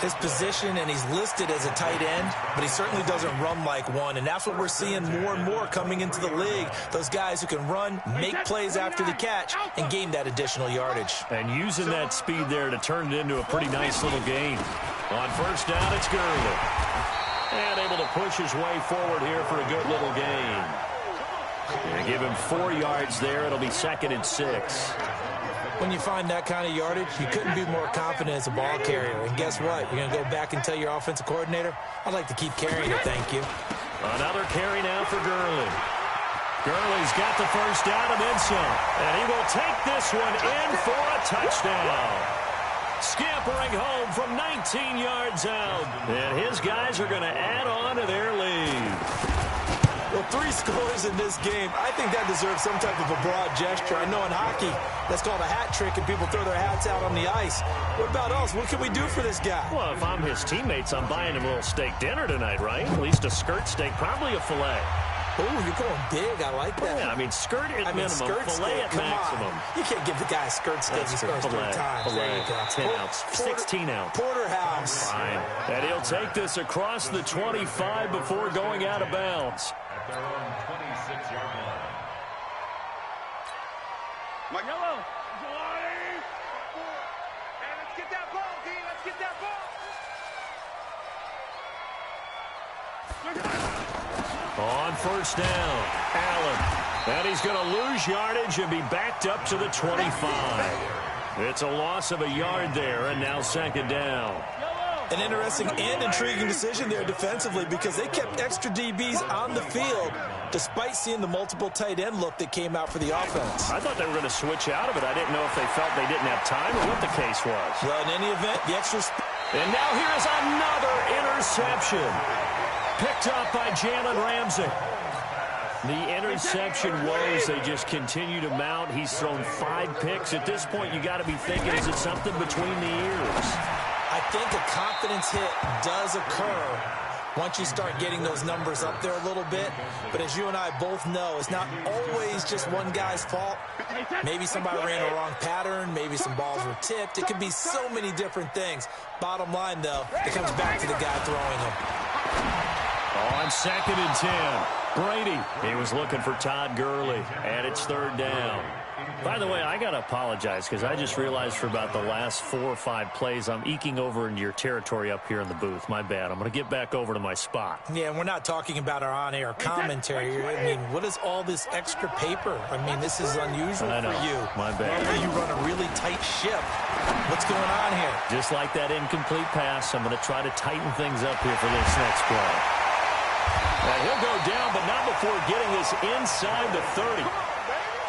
His position, and he's listed as a tight end, but he certainly doesn't run like one, and that's what we're seeing more and more coming into the league. Those guys who can run, make plays after the catch, and gain that additional yardage. And using that speed there to turn it into a pretty nice little gain. On 1st down, it's Gurley. And able to push his way forward here for a good little gain. And give him 4 yards there. It'll be 2nd and 6. When you find that kind of yardage, you couldn't be more confident as a ball carrier. And guess what? You're going to go back and tell your offensive coordinator, I'd like to keep carrying it, thank you. Another carry now for Gurley. Gurley's got the 1st down and then some. And he will take this one in for a touchdown. Scampering home from 19 yards out. And his guys are going to add on to their lead. Well, 3 scores in this game. I think that deserves some type of a broad gesture. I know in hockey, that's called a hat trick, and people throw their hats out on the ice. What about us? What can we do for this guy? Well, if I'm his teammates, I'm buying him a little steak dinner tonight, right? At least a skirt steak, probably a filet. Oh, you're going big. I like that. Yeah, I mean, skirt at minimum, filet at maximum. You can't give the guy a skirt steak. He scores 3 times. There you go. 10 ounce, 16 ounce. Porterhouse. Fine. And he'll take this across the 25 before going out of bounds. At their own 26-yard line. Mike Yellow. Hey, let's get that ball, D. Let's get that ball. On 1st down, Allen. And he's going to lose yardage and be backed up to the 25. It's a loss of a yard there, and now 2nd down. An interesting and intriguing decision there defensively because they kept extra DBs on the field despite seeing the multiple tight end look that came out for the offense. I thought they were going to switch out of it. I didn't know if they felt they didn't have time or what the case was. Well, in any event, the extra... And now here is another interception. Picked up by Jalen Ramsey. The interception woes, they just continue to mount. He's thrown 5 picks. At this point, you got to be thinking, is it something between the ears? I think a confidence hit does occur once you start getting those numbers up there a little bit. But as you and I both know, it's not always just one guy's fault. Maybe somebody ran a wrong pattern. Maybe some balls were tipped. It could be so many different things. Bottom line, though, it comes back to the guy throwing them. On 2nd and 10, Brady. He was looking for Todd Gurley, and it's 3rd down. By the way, I got to apologize because I just realized for about the last 4 or 5 plays, I'm eking over into your territory up here in the booth. My bad. I'm going to get back over to my spot. Yeah, and we're not talking about our on-air commentary. I mean, what is all this extra paper? I mean, this is unusual for you. My bad. Normally you run a really tight ship. What's going on here? Just like that incomplete pass, I'm going to try to tighten things up here for this next play. He'll go down, but not before getting this inside the 30.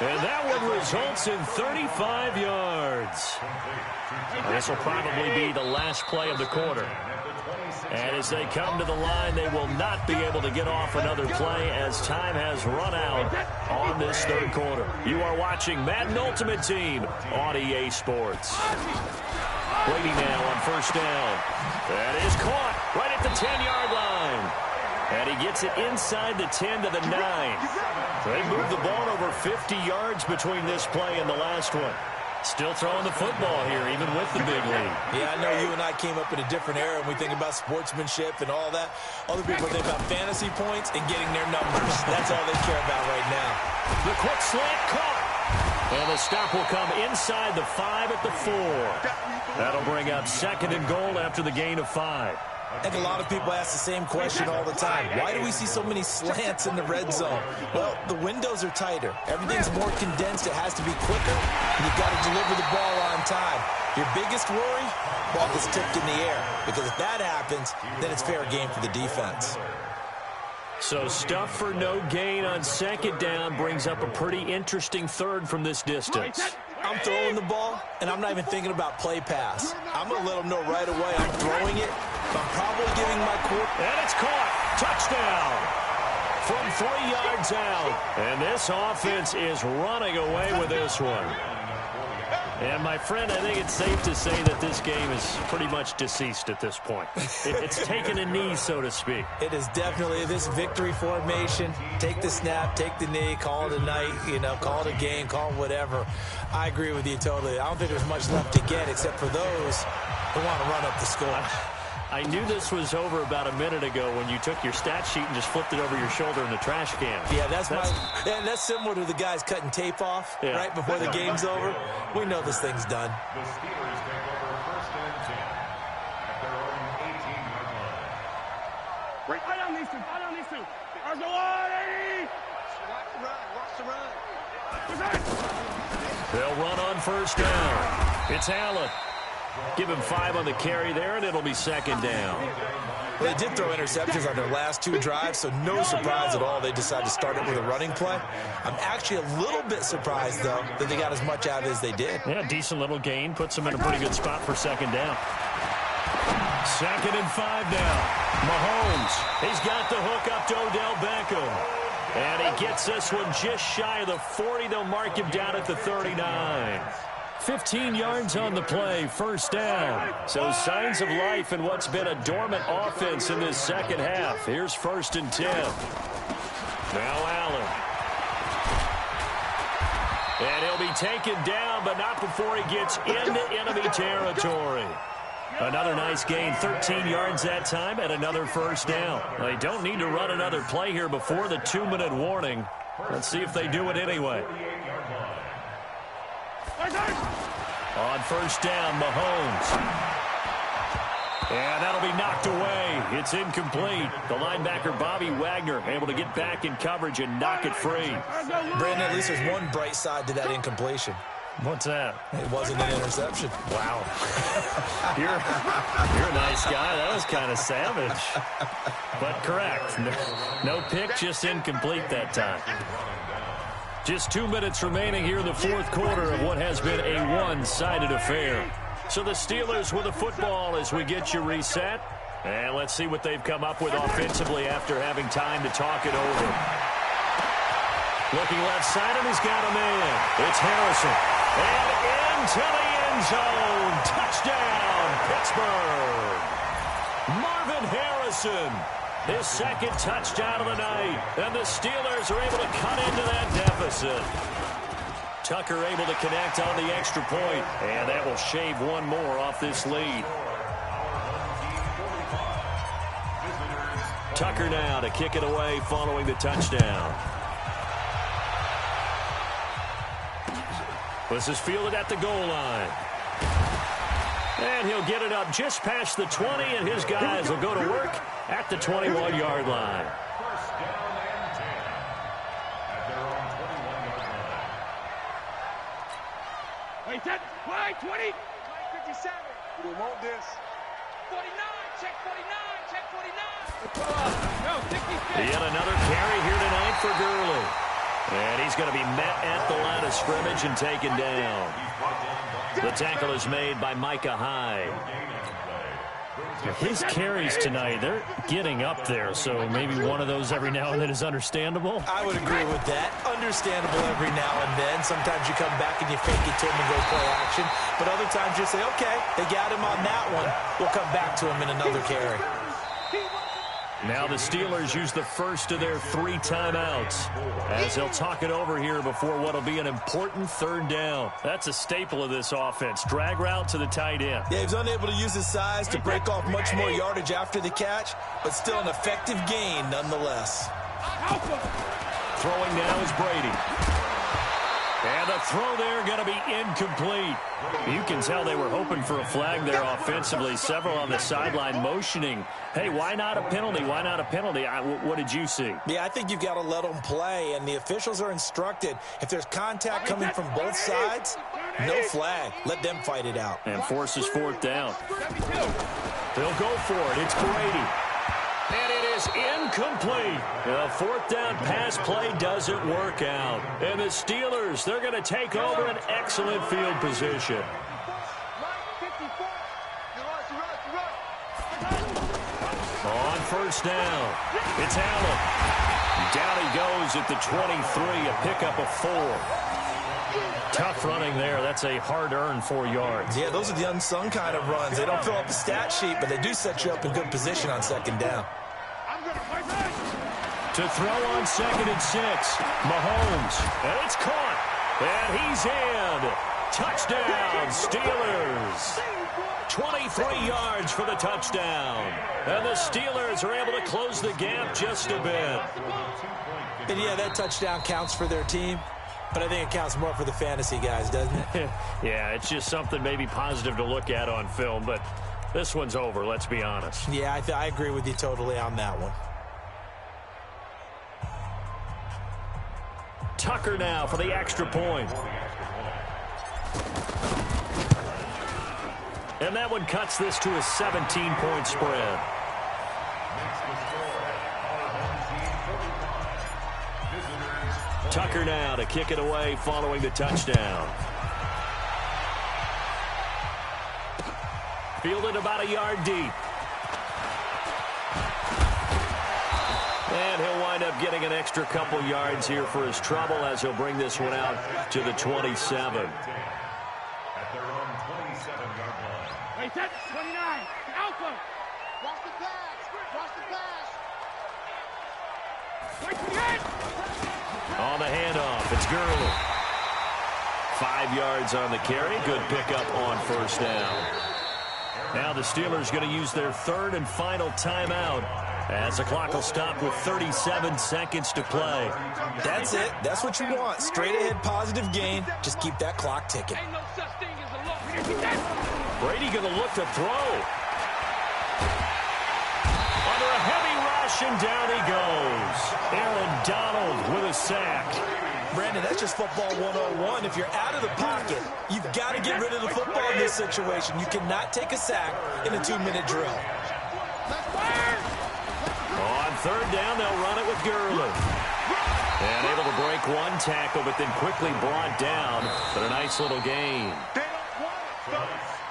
And that one results in 35 yards. This will probably be the last play of the quarter. And as they come to the line, they will not be able to get off another play as time has run out on this third quarter. You are watching Madden Ultimate Team on EA Sports. Waiting now on first down. That is caught right at the 10-yard line. And he gets it inside the 10 to the 9. They moved the ball over 50 yards between this play and the last one. Still throwing the football here, even with the big lead. Yeah, I know you and I came up in a different era, and we think about sportsmanship and all that. Other people think about fantasy points and getting their numbers. That's all they care about right now. The quick slant caught. And the stop will come inside the 5 at the 4. That'll bring up 2nd and goal after the gain of 5. I think a lot of people ask the same question all the time. Why do we see so many slants in the red zone? Well, the windows are tighter. Everything's more condensed. It has to be quicker. And you've got to deliver the ball on time. Your biggest worry? Ball gets tipped in the air. Because if that happens, then it's fair game for the defense. So stuff for no gain on 2nd down brings up a pretty interesting 3rd from this distance. I'm throwing the ball, and I'm not even thinking about play pass. I'm going to let them know right away I'm throwing it. I'm probably giving my court. And it's caught. Touchdown from 3 yards out. And this offense is running away with this one. And, my friend, I think it's safe to say that this game is pretty much deceased at this point. It's taken a knee, so to speak. It is definitely this victory formation. Take the snap, take the knee, call it a night, call it a game, call it whatever. I agree with you totally. I don't think there's much left to get except for those who want to run up the score. I knew this was over about a minute ago when you took your stat sheet and just flipped it over your shoulder in the trash can. Yeah, that's similar to the guys cutting tape off right before the game's over. We know this thing's done. The Steelers take over 1st and 10 at their own 18-yard line. Right on these two. Right on these two. Watch the run. They'll run on 1st down. It's Allen. Give him 5 on the carry there, and it'll be 2nd down. They did throw interceptions on their last 2 drives, so no surprise at all they decided to start it with a running play. I'm actually a little bit surprised, though, that they got as much out of it as they did. Yeah, decent little gain. Puts them in a pretty good spot for 2nd down. 2nd and 5 now. Mahomes, he's got the hook up to Odell Beckham. And he gets this one just shy of the 40. They'll mark him down at the 39. 15 yards on the play, 1st down. So signs of life in what's been a dormant offense in this 2nd half. Here's 1st and 10. Now Allen. And he'll be taken down, but not before he gets into enemy territory. Another nice gain, 13 yards that time, and another 1st down. They don't need to run another play here before the 2-minute warning. Let's see if they do it anyway. On 1st down, Mahomes. And that'll be knocked away. It's incomplete. The linebacker, Bobby Wagner, able to get back in coverage and knock it free. Brandon, at least there's one bright side to that incompletion. What's that? It wasn't an interception. Wow. You're a nice guy. That was kind of savage. But correct. No pick, just incomplete that time. Just 2 minutes remaining here in the 4th quarter of what has been a one-sided affair. So the Steelers with the football as we get you reset. And let's see what they've come up with offensively after having time to talk it over. Looking left side, and he's got a man. It's Harrison. And into the end zone. Touchdown, Pittsburgh. Marvin Harrison. His 2nd touchdown of the night. And the Steelers are able to cut into that deficit. Tucker able to connect on the extra point. And that will shave one more off this lead. Tucker now to kick it away following the touchdown. This is fielded at the goal line. And he'll get it up just past the 20, and his guys will go to work at the 21-yard line. First down and 10 at their own 21-yard line. Wait, that play, 20. 57. We want this. 49, check 49, check 49. No, 66. Yet another carry here tonight for Gurley. And he's going to be met at the line of scrimmage and taken down. The tackle is made by Micah Hyde. His carries tonight, they're getting up there, so maybe one of those every now and then is understandable. I would agree with that. Understandable every now and then. Sometimes you come back and you fake it to him and go play action. But other times you say, okay, they got him on that one. We'll come back to him in another carry. Now the Steelers use the first of their 3 timeouts as they'll talk it over here before what will be an important third down. That's a staple of this offense. Drag route to the tight end. Yeah, he was unable to use his size to break off much more yardage after the catch, but still an effective gain nonetheless. Throwing now is Brady. And the throw there going to be incomplete. You can tell they were hoping for a flag there offensively. Several on the sideline motioning, hey, why not a penalty? Why not a penalty? What did you see? Yeah, I think you've got to let them play, and the officials are instructed. If there's contact coming from both sides, no flag. Let them fight it out. And forces 4th down. They'll go for it. It's Brady. And it is incomplete. The 4th down pass play doesn't work out. And the Steelers, they're going to take over an excellent field position. On first down, it's Allen. Down he goes at the 23, a pickup of 4. Tough running there. That's a hard-earned 4 yards. Yeah, those are the unsung kind of runs. They don't fill up the stat sheet, but they do set you up in good position on 2nd down. To throw on 2nd and 6, Mahomes. And it's caught. And he's in. Touchdown, Steelers. 23 yards for the touchdown. And the Steelers are able to close the gap just a bit. And yeah, that touchdown counts for their team. But I think it counts more for the fantasy guys, doesn't it? Yeah, it's just something maybe positive to look at on film, but this one's over, let's be honest. Yeah, I agree with you totally on that one. Tucker now for the extra point. And that one cuts this to a 17-point spread. Tucker now to kick it away following the touchdown. Fielded about a yard deep. And he'll wind up getting an extra couple yards here for his trouble as he'll bring this one out to the 27. At their own 27-yard line. Wait, that's 29. Alpha. Watch the pass. Watch the pass. Wait, 28. On the handoff, it's Gurley. 5 yards on the carry. Good pickup on first down. Now the Steelers going to use their 3rd and final timeout as the clock will stop with 37 seconds to play. That's it. That's what you want. Straight ahead positive gain. Just keep that clock ticking. Ain't no such thing as a loss. Brady going to look to throw. Under a heavy rush, and down he goes. Aaron Donald with a sack. Brandon, that's just football 101. If you're out of the pocket, you've got to get rid of the football in this situation. You cannot take a sack in a 2-minute drill. On 3rd down, they'll run it with Gurley. And able to break one tackle, but then quickly brought down. But a nice little gain.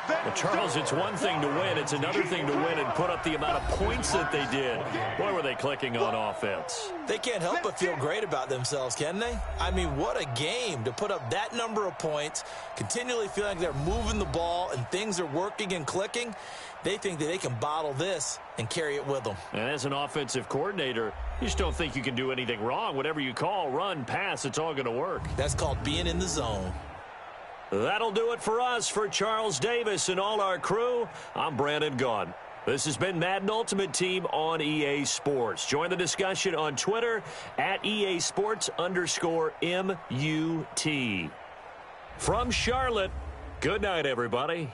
Well, Charles, it's one thing to win. It's another thing to win and put up the amount of points that they did. Boy, were they clicking on offense. They can't help but feel great about themselves, can they? I mean, what a game to put up that number of points, continually feeling like they're moving the ball and things are working and clicking. They think that they can bottle this and carry it with them. And as an offensive coordinator, you just don't think you can do anything wrong. Whatever you call, run, pass, it's all going to work. That's called being in the zone. That'll do it for us. For Charles Davis and all our crew, I'm Brandon Gaudin. This has been Madden Ultimate Team on EA Sports. Join the discussion on Twitter at EA Sports_MUT. From Charlotte, good night, everybody.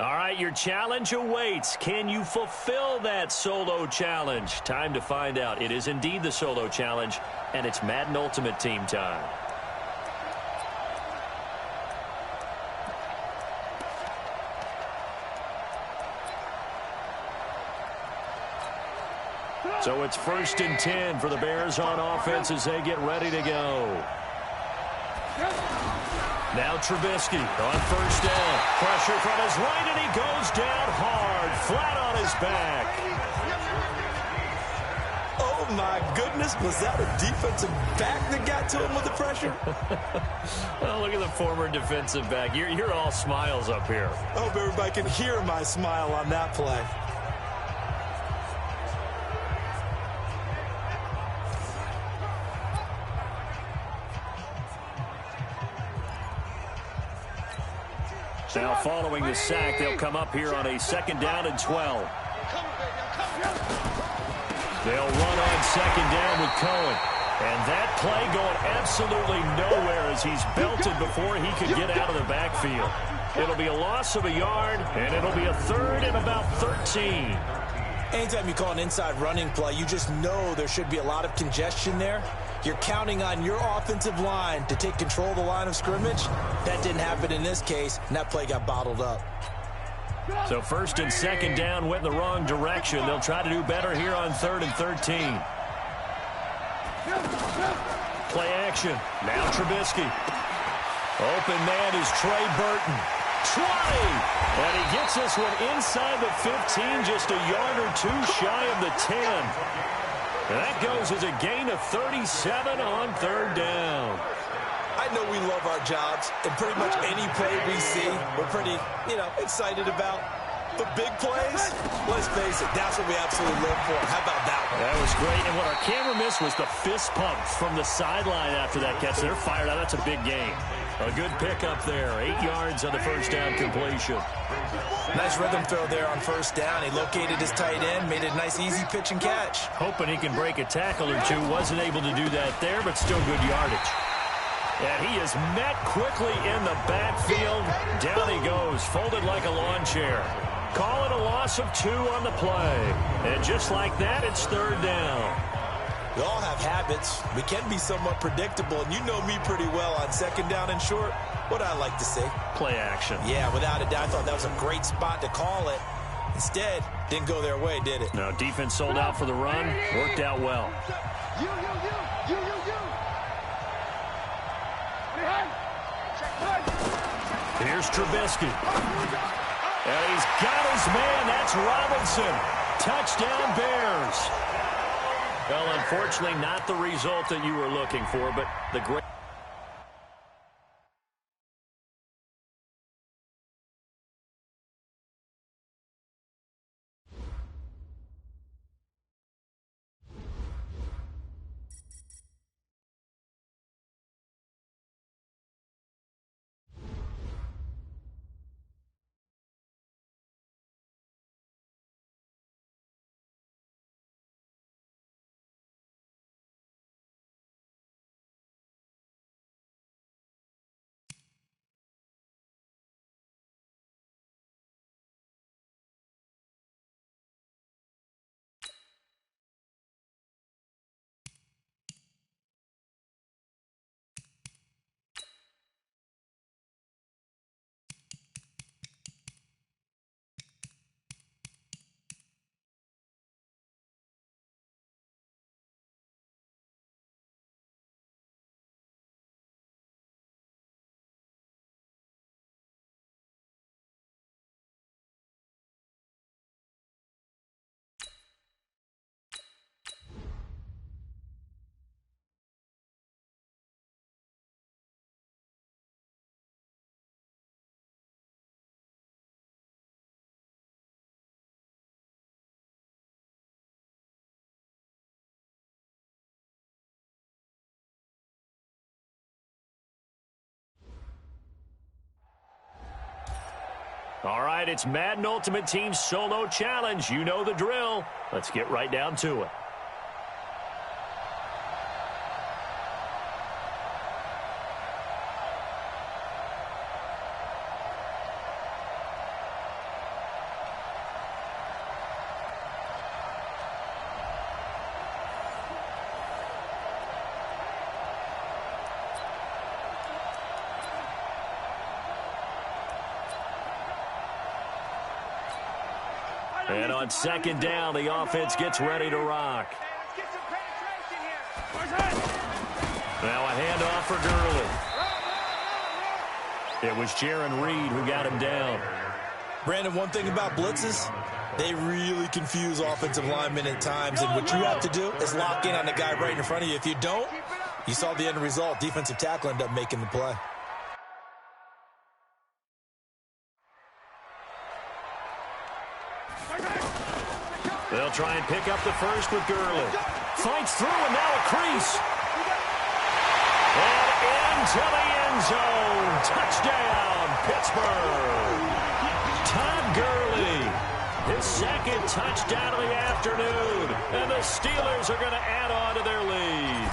All right, your challenge awaits. Can you fulfill that solo challenge? Time to find out. It is indeed the solo challenge, and it's Madden Ultimate Team time. So it's 1st and 10 for the Bears on offense as they get ready to go. Now Trubisky on 1st down. Pressure from his right, and he goes down hard, flat on his back. Oh, my goodness. Was that a defensive back that got to him with the pressure? Oh, look at the former defensive back. You're all smiles up here. I hope everybody can hear my smile on that play. Now following the sack, they'll come up here on a 2nd down and 12. They'll run on 2nd down with Cohen. And that play going absolutely nowhere as he's belted before he could get out of the backfield. It'll be a loss of a yard, and it'll be a 3rd and about 13. Anytime you call an inside running play, you just know there should be a lot of congestion there. You're counting on your offensive line to take control of the line of scrimmage. That didn't happen in this case, and that play got bottled up. So 1st and 2nd down went in the wrong direction. They'll try to do better here on 3rd and 13. Play action. Now Trubisky. Open man is Trey Burton. 20! And he gets this one inside the 15, just a yard or two shy of the 10. And that goes as a gain of 37 on 3rd down. I know we love our jobs, and pretty much any play we see, we're pretty, excited about. The big plays, let's face it, that's what we absolutely live for. How about that one? That was great, and what our camera missed was the fist pump from the sideline after that catch. They're fired out. That's a big gain. A good pickup there. 8 yards on the 1st down completion. Nice rhythm throw there on 1st down. He located his tight end, made it a nice, easy pitch and catch. Hoping he can break a tackle or two. Wasn't able to do that there, but still good yardage. And he is met quickly in the backfield. Down he goes, folded like a lawn chair. Call it a loss of 2 on the play. And just like that, it's 3rd down. We all have habits. We can be somewhat predictable, and you know me pretty well on 2nd down and short. What I like to see. Play action. Yeah, without a doubt. I thought that was a great spot to call it. Instead, didn't go their way, did it? No, defense sold out for the run. Worked out well. You. Here's Trubisky. And he's got his man. That's Robinson. Touchdown, Bears. Well, unfortunately, not the result that you were looking for, but the great... All right, it's Madden Ultimate Team Solo Challenge. You know the drill. Let's get right down to it. And on second down, the offense gets ready to rock. Now a handoff for Gurley. It was Jaron Reed who got him down. Brandon, one thing about blitzes, they really confuse offensive linemen at times, and what you have to do is lock in on the guy right in front of you. If you don't, you saw the end result. Defensive tackle ended up making the play. They'll try and pick up the first with Gurley. Fights through, and now a crease. And into the end zone. Touchdown, Pittsburgh. Todd Gurley, his second touchdown of the afternoon. And the Steelers are going to add on to their lead.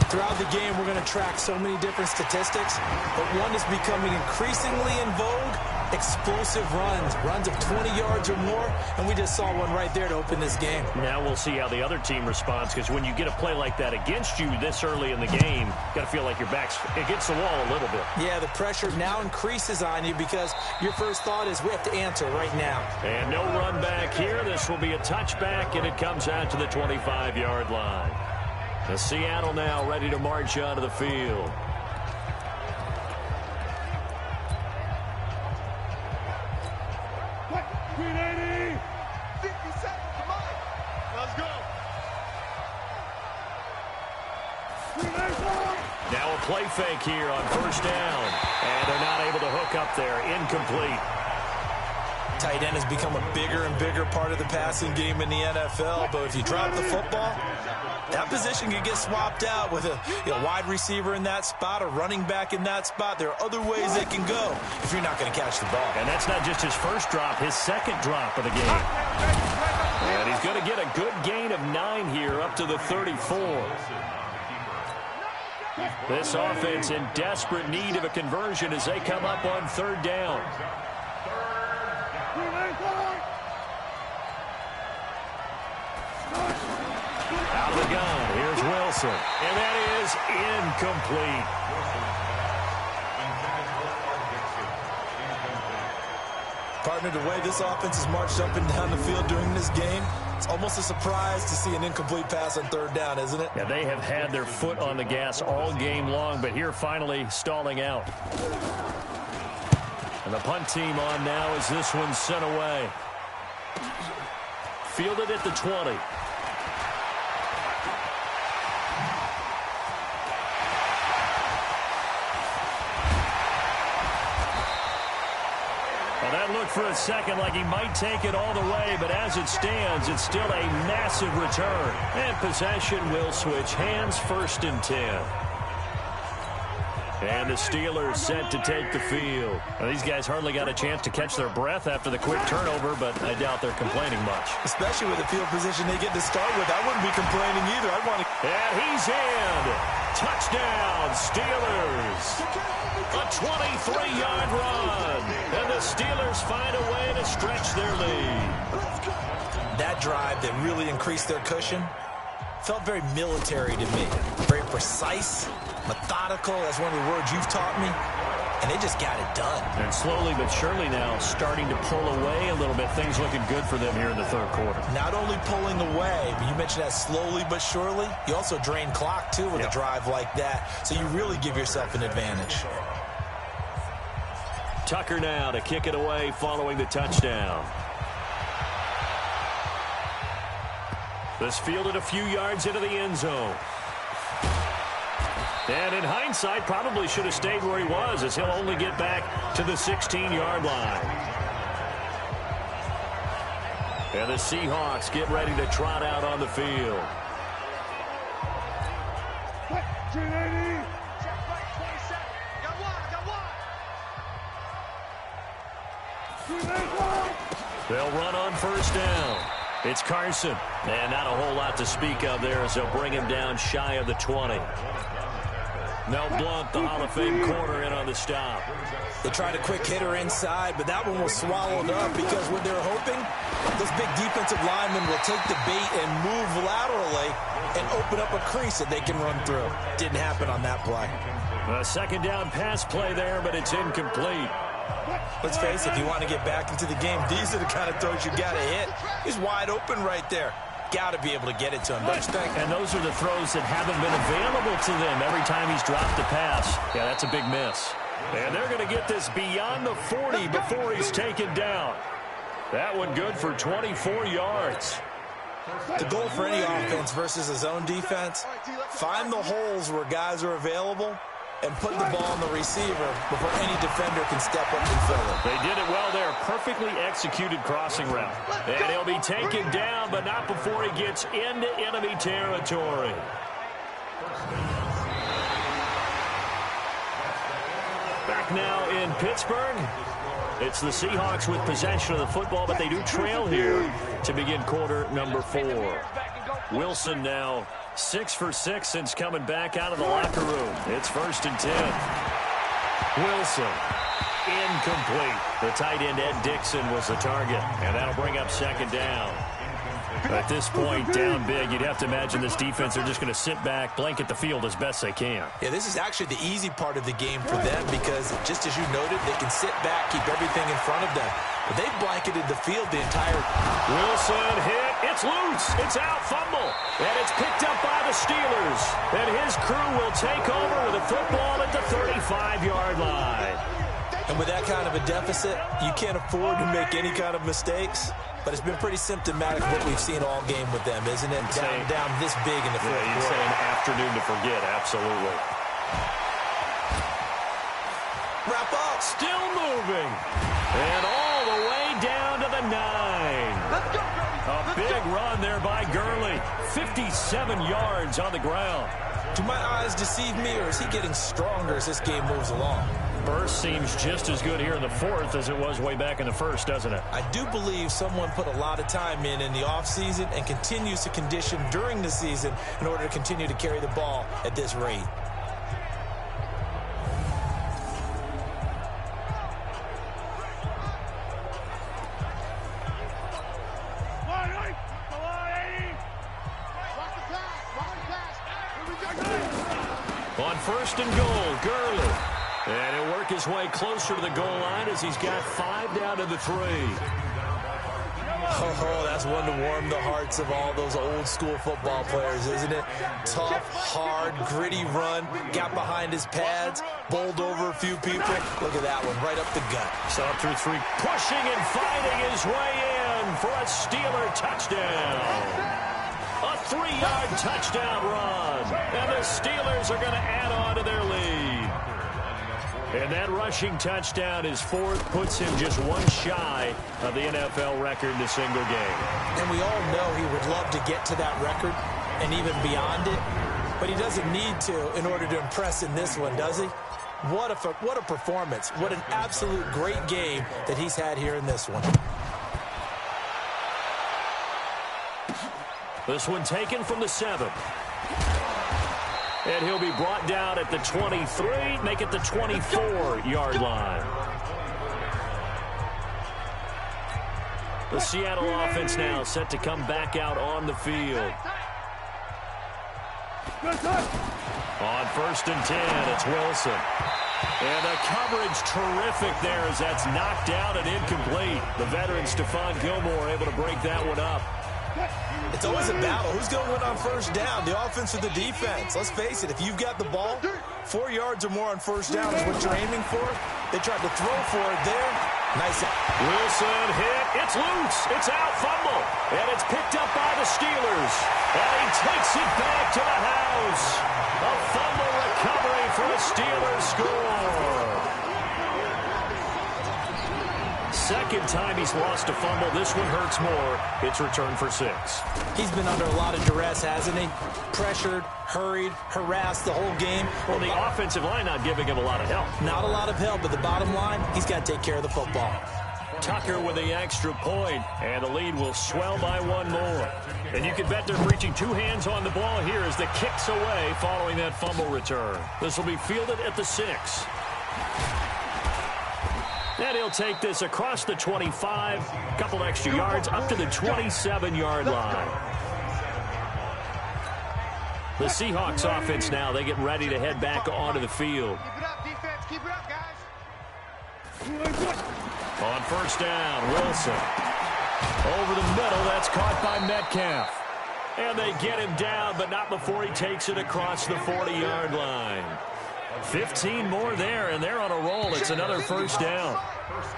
Throughout the game, we're going to track so many different statistics, but one is becoming increasingly in vogue: explosive runs of 20 yards or more, and we just saw one right there to open this game. Now we'll see how the other team responds, because when you get a play like that against you this early in the game, you got to feel like your back's against the wall a little bit. Yeah, the pressure now increases on you because your first thought is we have to answer right now. And no run back here. This will be a touchback, and it comes out to the 25-yard line. The Seattle now ready to march onto the field. Now a play fake here on first down. And they're not able to hook up there. Incomplete. Tight end has become a bigger and bigger part of the passing game in the NFL, but if you drop the football, that position can get swapped out with a wide receiver in that spot, a running back in that spot. There are other ways it can go if you're not going to catch the ball. And that's not just his first drop, his second drop of the game. And he's going to get a good gain of 9 here up to the 34. This offense in desperate need of a conversion as they come up on third down. Out of the gun, here's Wilson. And that is incomplete. Partner, the way this offense has marched up and down the field during this game, it's almost a surprise to see an incomplete pass on third down, isn't it? Yeah, they have had their foot on the gas all game long, but here finally stalling out. And the punt team on now as this one's sent away. Fielded at the 20. That looked for a second like he might take it all the way, but as it stands, it's still a massive return. And possession will switch hands, 1st and 10. And the Steelers set to take the field. Now, these guys hardly got a chance to catch their breath after the quick turnover, but I doubt they're complaining much. Especially with the field position they get to start with. I wouldn't be complaining either. I'd want to... And he's in. Touchdown, Steelers. A 23-yard run. And the Steelers find a way to stretch their lead. That drive that really increased their cushion felt very military to me. Very precise, methodical. That's one of the words you've taught me. And they just got it done. And slowly but surely now starting to pull away a little bit. Things looking good for them here in the third quarter. Not only pulling away, but you mentioned that slowly but surely. You also drain clock, too, with a drive like that. So you really give yourself an advantage. Tucker now to kick it away following the touchdown. This fielded a few yards into the end zone. And in hindsight, probably should have stayed where he was, as he'll only get back to the 16-yard line. And the Seahawks get ready to trot out on the field. They'll run on first down. It's Carson. And not a whole lot to speak of there as they'll bring him down shy of the 20. Mel Blount, the Hall of Fame corner, in on the stop. They tried a quick hitter inside, but that one was swallowed up because what they were hoping, this big defensive lineman will take the bait and move laterally and open up a crease that they can run through. Didn't happen on that play. A second down pass play there, but it's incomplete. Let's face it, if you want to get back into the game, these are the kind of throws you got to hit. He's wide open right there. Got to be able to get it to him, don't you think? And those are the throws that haven't been available to them every time he's dropped a pass. Yeah, that's a big miss. And they're going to get this beyond the 40 before he's taken down. That one good for 24 yards. The goal for any offense versus a zone defense, find the holes where guys are available and put the ball on the receiver before any defender can step up and fill it. They did it well there. Perfectly executed crossing route. And he'll be taken down, but not before he gets into enemy territory. Back now in Pittsburgh. It's the Seahawks with possession of the football, but they do trail here to begin quarter number 4. Wilson now 6 for 6 since coming back out of the locker room. It's 1st and 10. Wilson, incomplete. The tight end, Ed Dixon, was the target, and that'll bring up 2nd down. At this point, down big, you'd have to imagine this defense, they're just going to sit back, blanket the field as best they can. Yeah, this is actually the easy part of the game for them because, just as you noted, they can sit back, keep everything in front of them. But they've blanketed the field the entire... Wilson hit. It's loose. It's out. Fumble. And it's picked up by the Steelers. And his crew will take over with the football at the 35-yard line. And with that kind of a deficit, you can't afford to make any kind of mistakes. But it's been pretty symptomatic of what we've seen all game with them, isn't it? Down this big in the fourth quarter. You'd say an afternoon to forget, absolutely. Wrap up. Still moving. And all the way down to the 9. A big run there by Gurley. 57 yards on the ground. Do my eyes deceive me, or is he getting stronger as this game moves along? Burst seems just as good here in the 4th as it was way back in the 1st, doesn't it? I do believe someone put a lot of time in the offseason and continues to condition during the season in order to continue to carry the ball at this rate. On 1st and goal, Gurley. And he'll work his way closer to the goal line as he's got 5 down to the 3. Oh, that's one to warm the hearts of all those old school football players, isn't it? Tough, hard, gritty run, got behind his pads, bowled over a few people. Look at that one, right up the gut. Saw through 3, pushing and fighting his way in for a Steeler touchdown. A 3-yard touchdown run. And the Steelers are going to add on to their lead. And that rushing touchdown is 4th, puts him just one shy of the NFL record in a single game. And we all know he would love to get to that record and even beyond it, but he doesn't need to in order to impress in this one, does he? What a performance. What an absolute great game that he's had here in this one. This one taken from the 7. And he'll be brought down at the 23, make it the 24-yard line. The Seattle offense now set to come back out on the field. On 1st and 10, it's Wilson. And the coverage terrific there as that's knocked down and incomplete. The veteran Stephon Gilmore able to break that one up. It's always a battle. Who's going to win on 1st down, the offense or the defense? Let's face it, if you've got the ball, 4 yards or more on 1st down is what you're aiming for. They tried to throw for it there. Nice out. Wilson hit. It's loose. It's out. Fumble. And it's picked up by the Steelers. And he takes it back to the house. A fumble recovery for a Steelers score. Second time he's lost a fumble. This one hurts more. It's returned for 6. He's been under a lot of duress, hasn't he? Pressured, hurried, harassed the whole game. Well, the offensive line not giving him a lot of help. Not a lot of help, but the bottom line, he's got to take care of the football. Tucker with the extra point, and the lead will swell by one more. And you can bet they're reaching 2 hands on the ball here as the kick's away following that fumble return. This will be fielded at the 6. And he'll take this across the 25, a couple extra yards, up to the 27-yard line. The Seahawks offense now, they get ready to head back onto the field. Keep it up, defense. Keep it up, guys. On first down, Wilson. Over the middle, that's caught by Metcalf. And they get him down, but not before he takes it across the 40-yard line. 15 more there, and they're on a roll. It's another first down.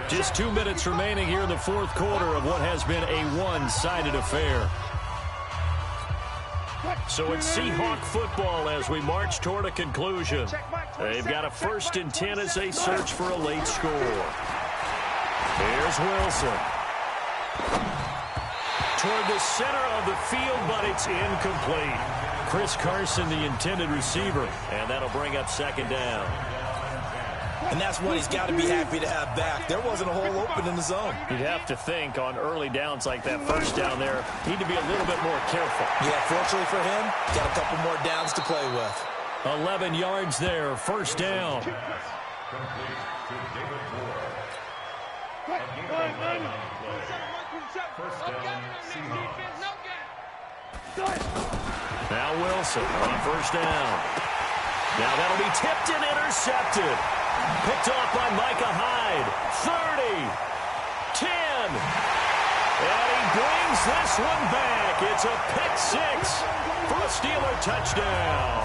Just 2 minutes remaining here in the fourth quarter of what has been a one-sided affair. So it's Seahawk football as we march toward a conclusion. They've got a 1st and 10 as they search for a late score. Here's Wilson. Toward the center of the field, but it's incomplete. Chris Carson, the intended receiver, and that'll bring up 2nd down. And that's one he's got to be happy to have back. There wasn't a hole open in the zone. You'd have to think on early downs like that first down there, need to be a little bit more careful. Yeah, fortunately for him, got a couple more downs to play with. 11 yards there, first down. Now Wilson on first down. Now that'll be tipped and intercepted. Picked off by Micah Hyde. 30. 10. And he brings this one back. It's a pick 6 for a Steeler touchdown.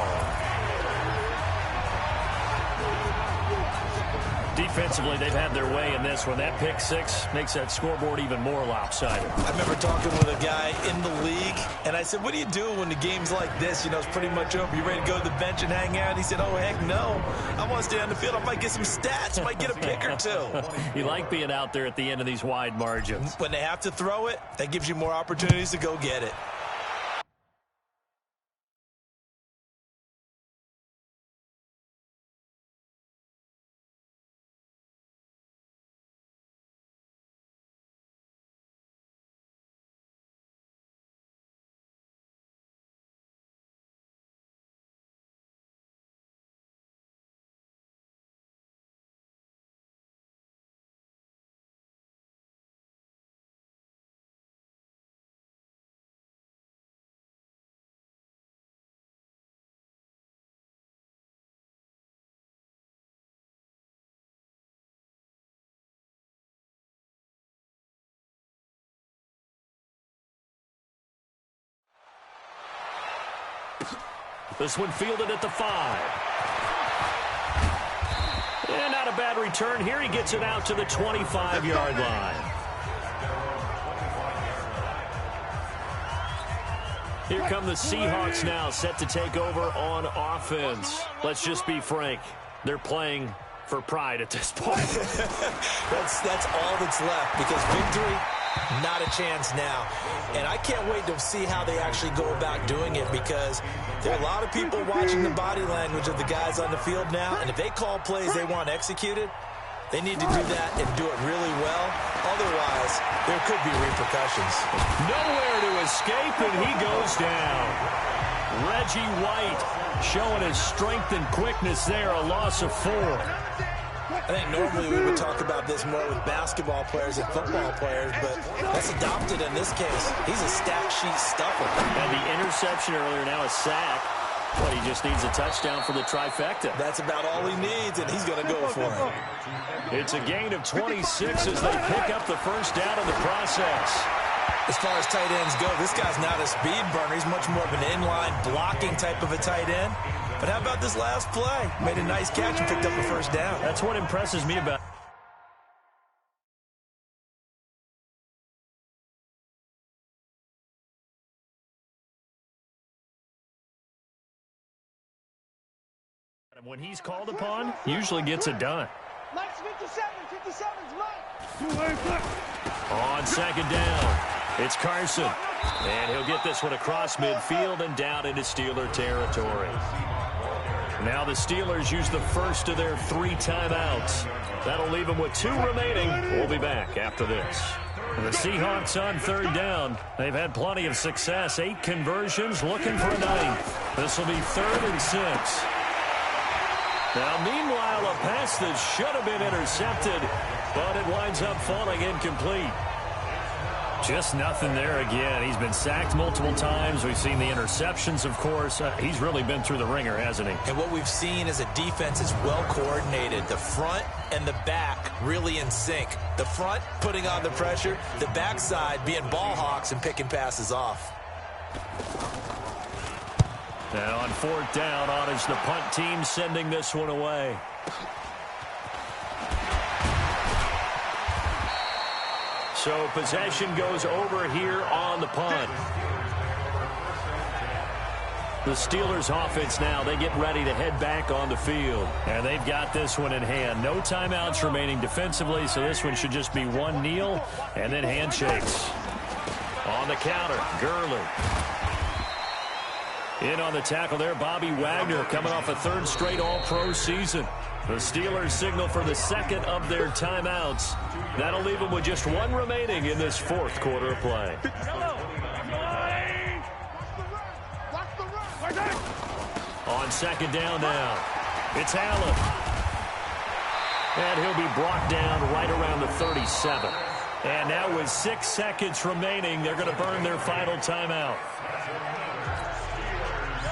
Defensively, they've had their way in this one. That pick 6 makes that scoreboard even more lopsided. I remember talking with a guy in the league, and I said, what do you do when the game's like this? You know, it's pretty much over. You ready to go to the bench and hang out? And he said, oh, heck no. I want to stay on the field. I might get some stats. I might get a pick or two. You like being out there at the end of these wide margins. When they have to throw it, that gives you more opportunities to go get it. This one fielded at the 5. And not a bad return here. He gets it out to the 25-yard line. Here come the Seahawks now, set to take over on offense. Let's just be frank. They're playing for pride at this point. That's all that's left, because victory, not a chance now. And I can't wait to see how they actually go about doing it, because there are a lot of people watching the body language of the guys on the field now, and if they call plays they want executed, they need to do that and do it really well. Otherwise, there could be repercussions. Nowhere to escape, and he goes down. Reggie White showing his strength and quickness there, a loss of 4. I think normally we would talk about this more with basketball players and football players, but that's adopted in this case. He's a stat sheet stuffer. And the interception earlier, now a sack. But he just needs a touchdown for the trifecta. That's about all he needs, and he's going to go for it. It's a gain of 26 as they pick up the first down in the process. As far as tight ends go, this guy's not a speed burner. He's much more of an inline blocking type of a tight end. But how about this last play? Made a nice catch and picked up a first down. That's what impresses me about when he's called upon, usually gets it done. Mike's 57's Mike. On second down, it's Carson. And he'll get this one across midfield and down into Steeler territory. Now the Steelers use the first of their 3 timeouts. That'll leave them with 2 remaining. We'll be back after this. The Seahawks on third down. They've had plenty of success. 8 conversions, looking for a 9th. This will be 3rd and 6. Now, meanwhile, a pass that should have been intercepted, but it winds up falling incomplete. Just nothing there again. He's been sacked multiple times. We've seen the interceptions, of course. He's really been through the ringer, hasn't he? And what we've seen is a defense is well coordinated. The front and the back really in sync. The front putting on the pressure, the backside being ball hawks and picking passes off. And on fourth down, on is the punt team sending this one away. So possession goes over here on the punt. The Steelers offense now, they get ready to head back on the field. And they've got this one in hand. No timeouts remaining defensively, so this one should just be one kneel and then handshakes. On the counter, Gurley. In on the tackle there, Bobby Wagner coming off a third straight All-Pro season. The Steelers signal for the second of their timeouts. That'll leave them with just one remaining in this fourth quarter of play. On second down now, it's Allen. And he'll be brought down right around the 37. And now with 6 seconds remaining, they're going to burn their final timeout.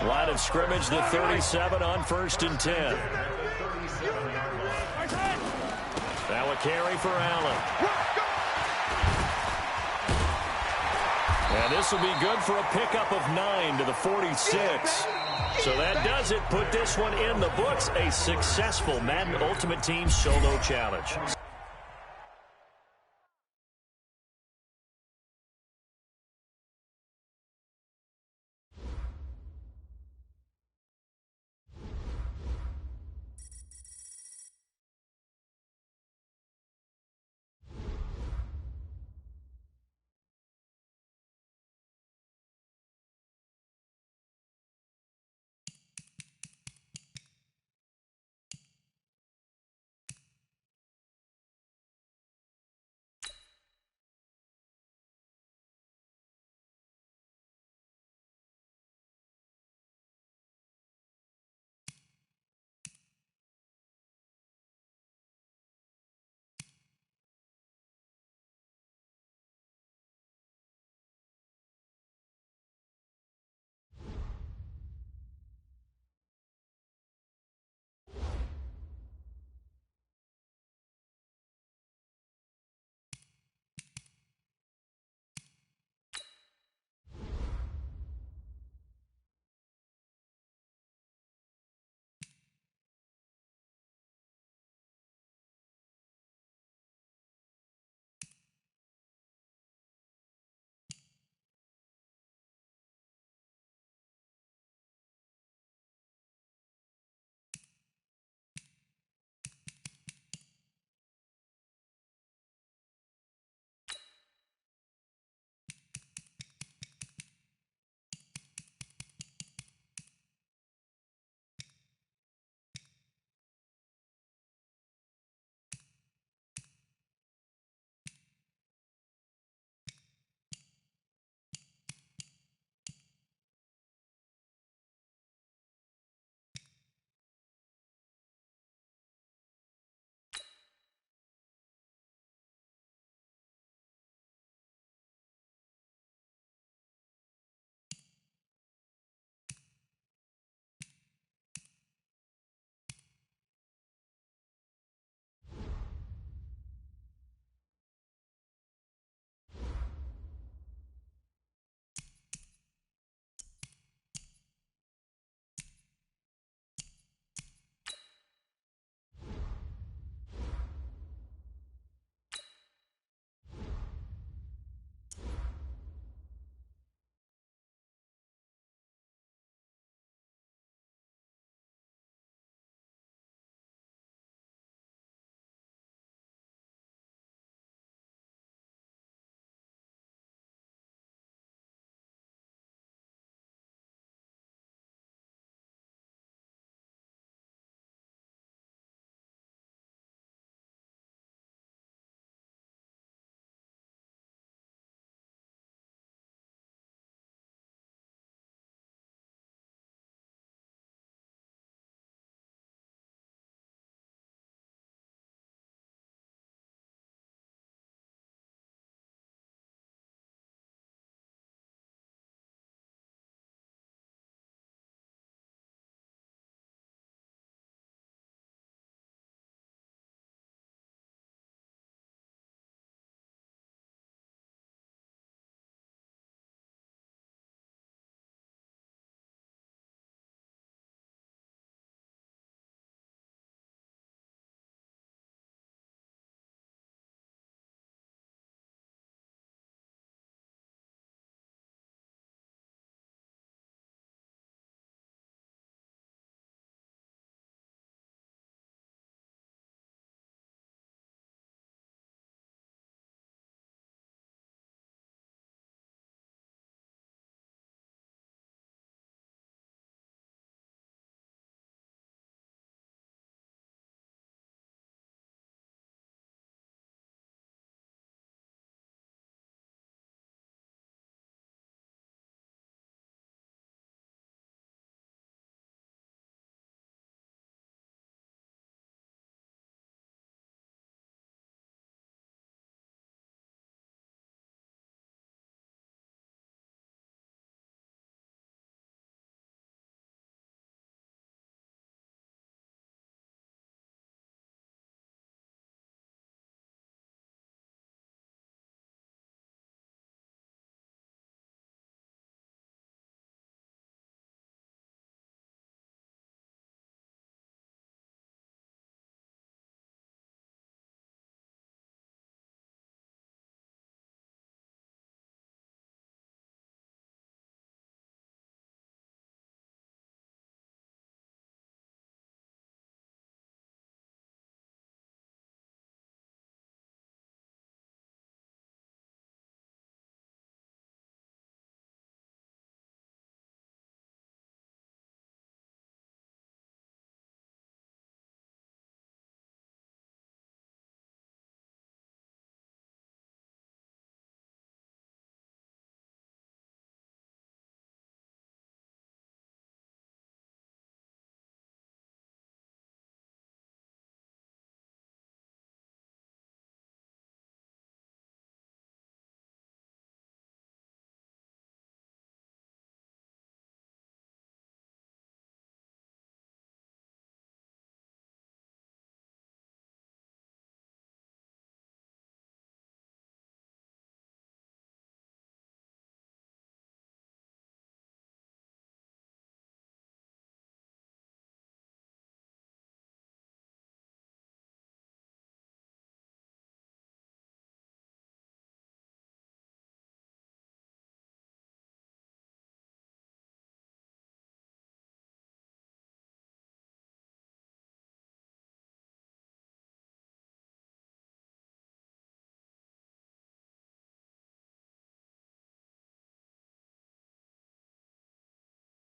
Line of scrimmage, the 37 on 1st and 10. Now a carry for Allen. And this will be good for a pickup of 9 to the 46. So that does it. Put this one in the books. A successful Madden Ultimate Team solo challenge.